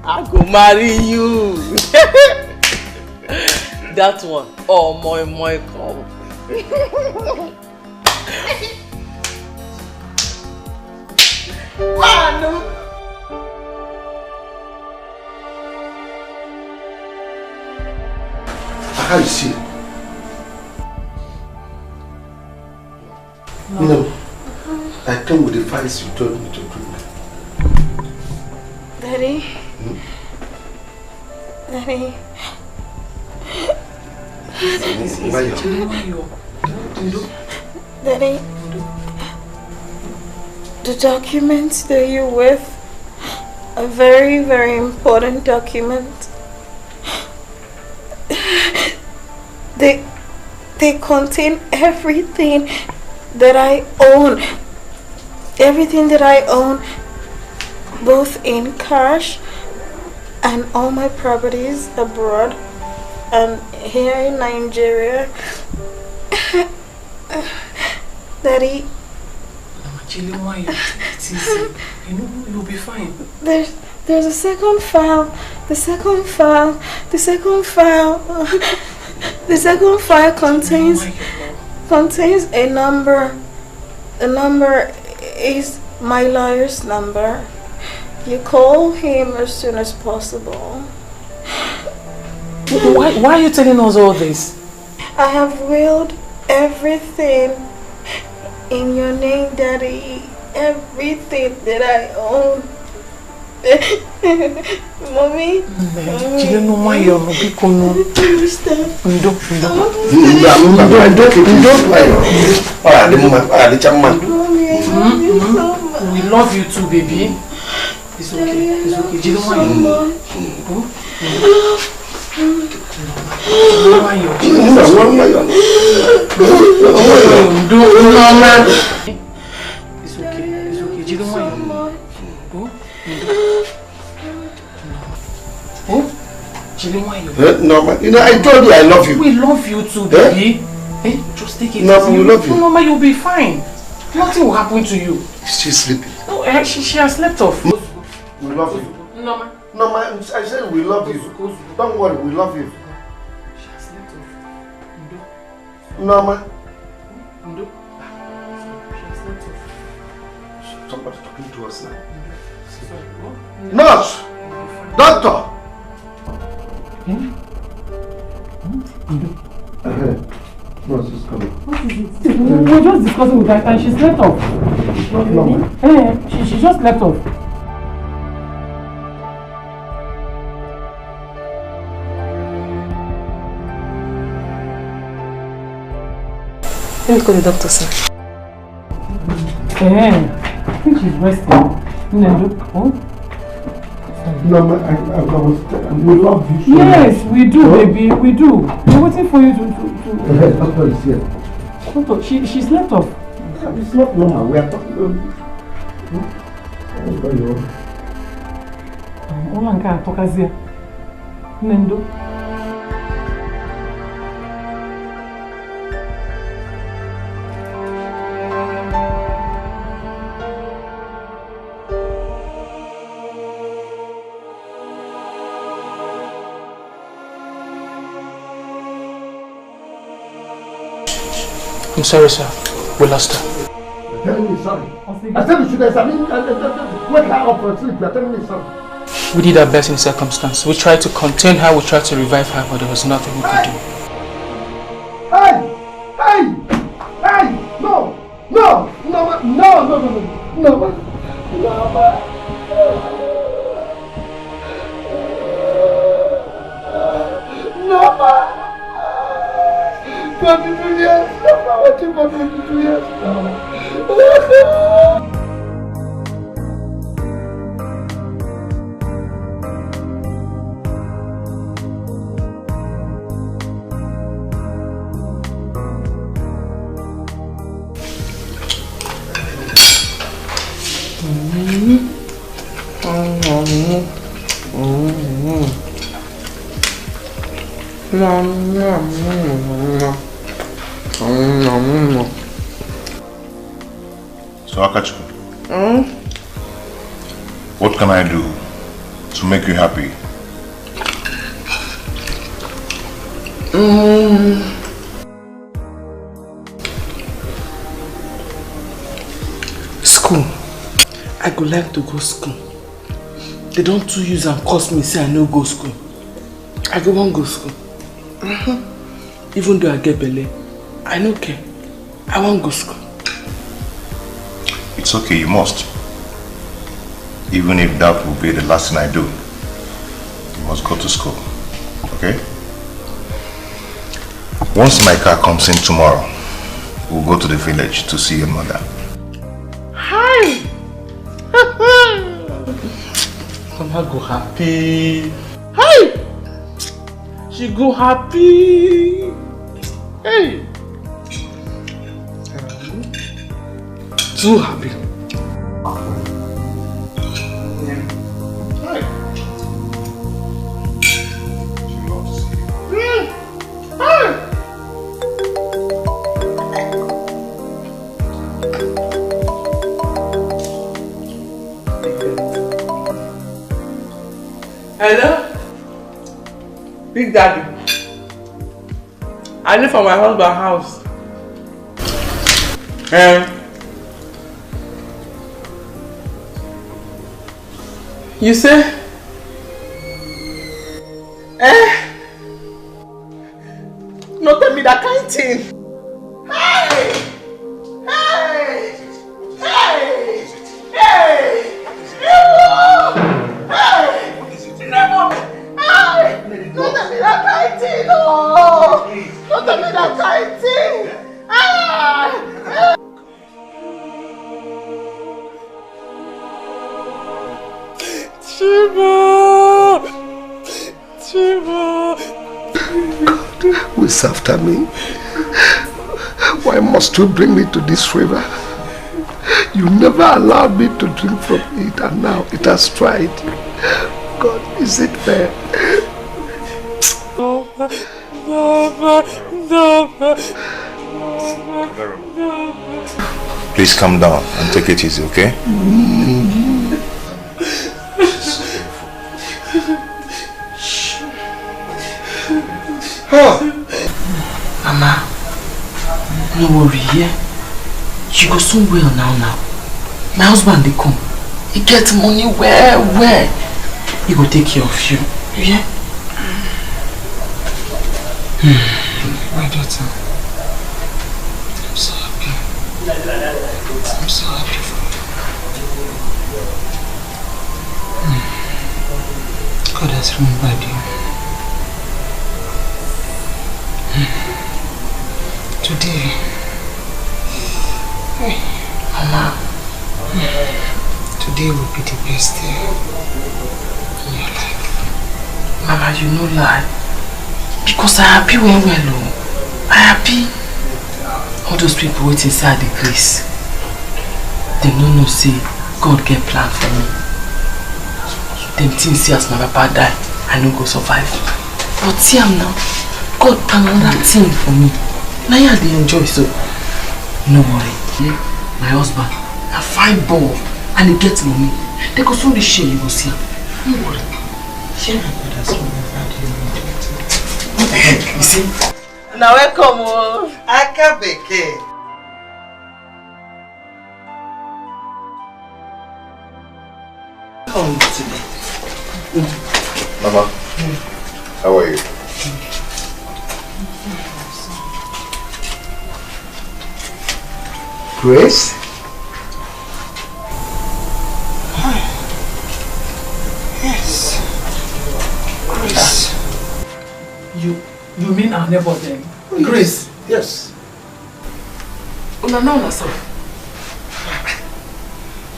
I go marry you. That one. Oh, my come. How you see? No. I come with the files you told me to bring. Daddy. Daddy. Daddy. The documents that you're with are very, very important documents. They contain everything that I own. Everything that I own, both in cash and all my properties abroad and here in Nigeria. Daddy. Chili, why you take it easy? You know you'll be fine. There's a second file. The second file contains a number. The number is my lawyer's number. You call him as soon as possible. Why are you telling us all this? I have willed everything in your name, Daddy. Everything that I own. Mommy? Chile no why you're no people no. We love you too, baby. It's okay. It's okay. Chile why Norma, you know, I told you I love you. We love you too, baby. Hey, just take it. No, we love you. Norma, you'll be fine. Nothing will happen to you. She's sleeping. No, she has slept off. We love you. Norma. Norma, I said we love you. Don't worry, we love you. She has slept off. Norma. She has slept off. Somebody talking to us now. Nurse! Doctor! Nurse is coming. What is it? We were just discussing with her and she slept off. She just slept off. Let me call the doctor, sir. I think she's resting. No, we love you. So yes, much. we do, baby. We do. We're waiting for you to. Doctor is here. Doctor, she slept off. It's not normal. We are talking. Nendo. I'm sorry, sir. We lost her. You're telling me sorry. I said you should examine wake her up from sleep. You're telling me sorry. We did our best in the circumstance. We tried to contain her, we tried to revive her, but there was nothing we could do. Hey! Hey! Hey! No! No! No! No! No! No! No! No! God, you do yes. What you want me to do yes now? So Akachuku, what can I do to make you happy? School. I go like to go school. They don't too use and cost me say I no go school. I go won't go school. Even though I get belly, I no care. I won't go school. It's okay, you must. Even if that will be the last thing I do, you must go to school. Okay? Once my car comes in tomorrow, we'll go to the village to see your mother. Hi! Mama go happy. Hi! She go happy. Hey! Too happy. Hi. Hello? Big Daddy. I live for my husband's house. You say? No tell me that kind of thing. always after me? Why must you bring me to this river? You never allowed me to drink from it, and now it has tried. God, is it fair? Please calm down and take it easy, okay? Mama, no worry, yeah? You go soon well now. My husband, they come. He gets money where? He go take care of you, yeah? My daughter, I'm so happy. I'm so happy for you. God has remembered you. Today, Mama, today will be the best day in your life. Mama, you know lie. Because I happy well. I happy. All those people waiting inside the grace. They don't know say God get plan for me. Them things see as my papa die, I no go survive. But see am now, God plan another thing for me. Now I dey enjoy so. No worry. Yeah, my husband, a fine ball and he gets money. They go soon share you go see. No worry. Share my brother's money. You see? Now welcome, Akabeke. Come today. Mama, how are you? Grace? Yes. Grace. You mean our neighbor then? Oh, Grace? Yes. No, sir.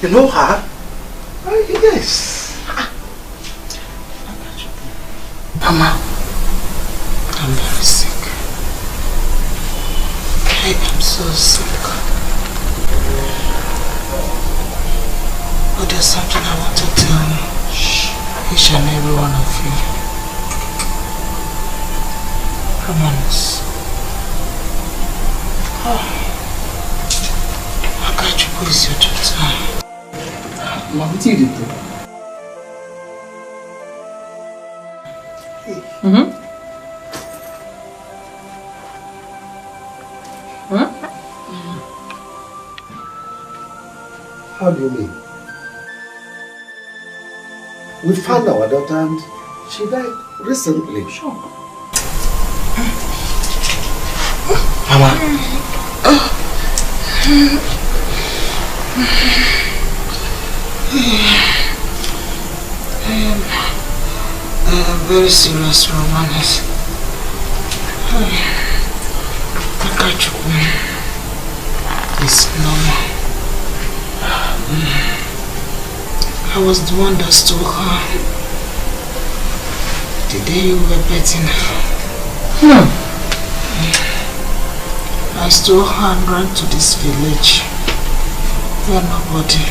You know her? Yes. Mama, I'm very sick. I am so sick. But there's something I want to tell you. Each and every one of you. Promise. Akachuku is your daughter. Mama, what did you do? How do you mean? We found our daughter and she died recently. Sure. Mama. I am very serious, Romanis. Akachuku is normal. I was the one that stole her the day you were betting her. I stole her and ran to this village where nobody.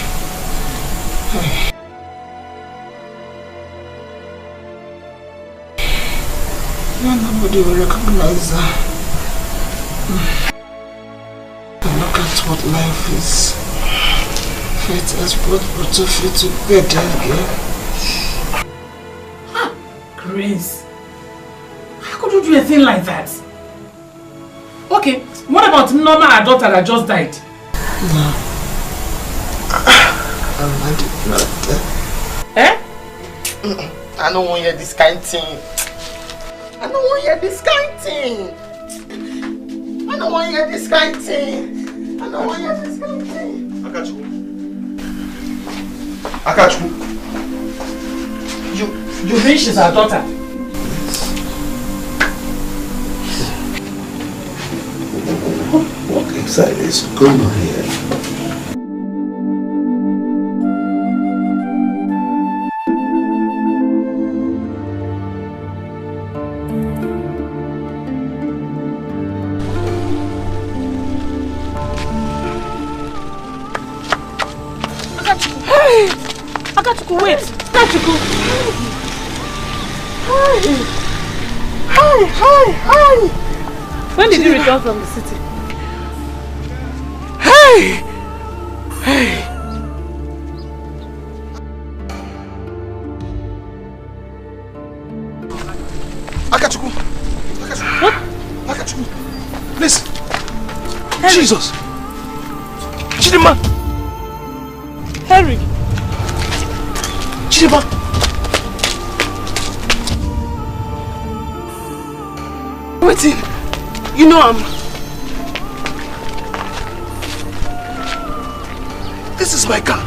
Where nobody will recognize her. And look at what life is. Fate has brought both of you together again. Grace, how could you do a thing like that? Okay, what about Norma, our daughter that just died? No. I did not. I don't want to hear this kind of thing. I don't want to hear this kind of thing. I don't want to hear this kind of thing. I don't want to hear this kind of thing. Akachu. You mean she's our daughter? Walk inside this. Come on here. Akachukwu, wait. Akachukwu. Hi. When did you return from the city? Hey! Akachukwu. What? Akachukwu. Please. Henry. Jesus. Chidima. Henry. Chidima. Waiting. You know This is my car.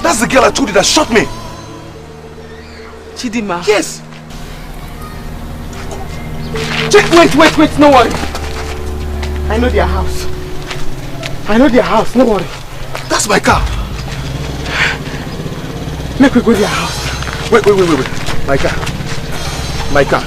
That's the girl I told you that shot me. Chidima. Yes. Wait, no worry. I know their house. No worry. That's my car. Make we go to their house. Wait. My car.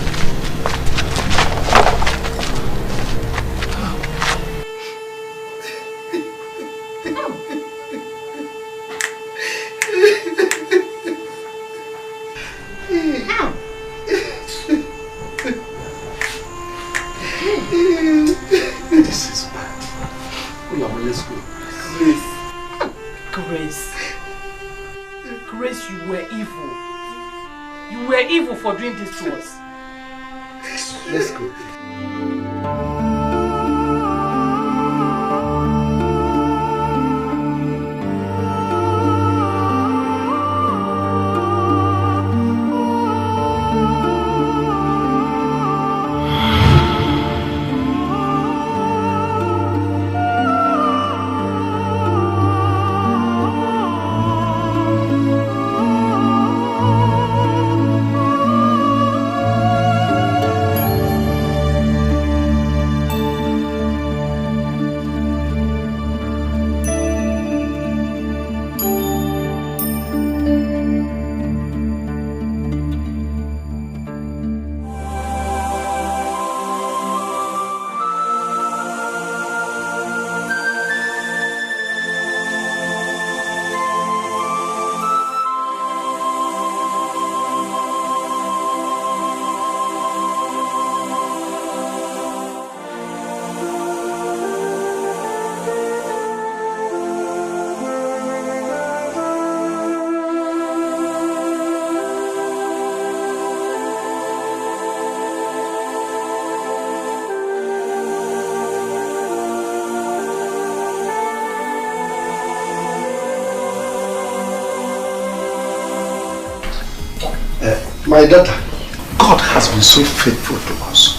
This is bad. Let's go. Grace, you were evil. You were evil for doing this to us. Let's go. My daughter, God has been so faithful to us.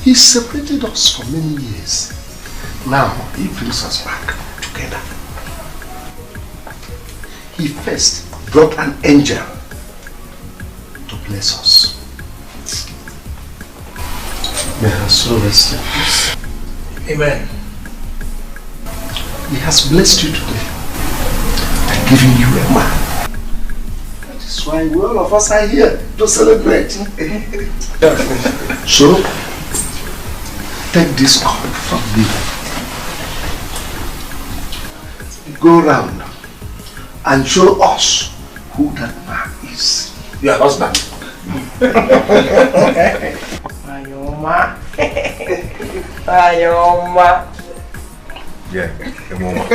He separated us for many years. Now, He brings us back together. He first brought an angel to bless us. May her soul rest in peace. Amen. He has blessed you today and given you a man. That's why all of us are here to celebrate. So, take this cup from me. Go round and show us who that man is. Your husband. Ayoma. Ayoma. Yeah, come on.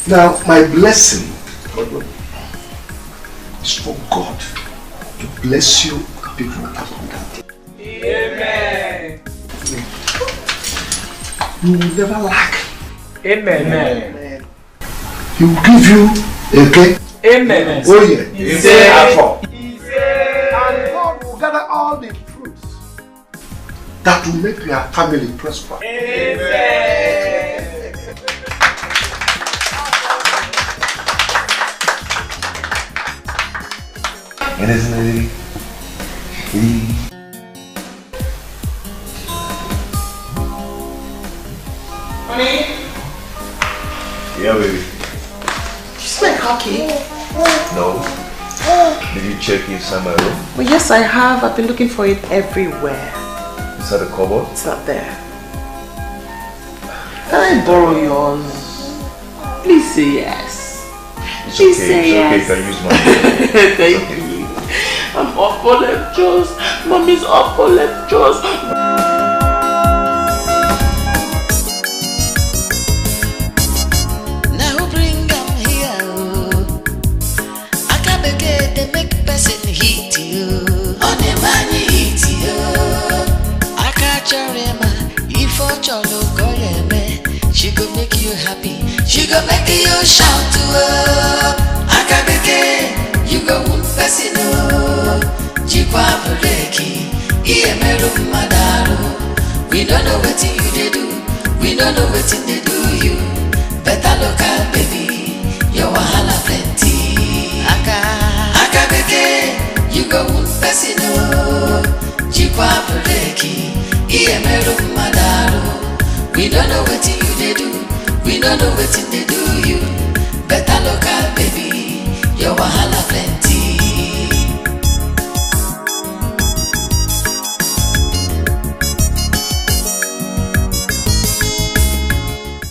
Now, my blessing is for God to bless you people abundantly. Amen. You will never lack. Amen. Amen. He will give you a cake. Amen. Oh yeah. Amen. And God will gather all the fruits that will make their family prosper. Amen. Honey? Yeah, baby. Did you smell cocky? No. Did you check inside my room? Well, yes, I have. I've been looking for it everywhere. Inside the cupboard? It's not there. Can I borrow yours? Please say yes. Please say yes. Okay, you can use mine. Thank you. I'm off for lectures. Mommy's off for lectures. She go make you happy. She go make you shout to her. Akabeke, you go wound person. Jikwa breki, iye meru madaru. We don't know what you they do. We don't know what they do you. Better look at baby, your wahala plenty. Akabeke, you go wound person. Jikwa breki, iye meru madaru. We don't know what you they do. We don't know what they do you. Better look at baby, your wahala plenty.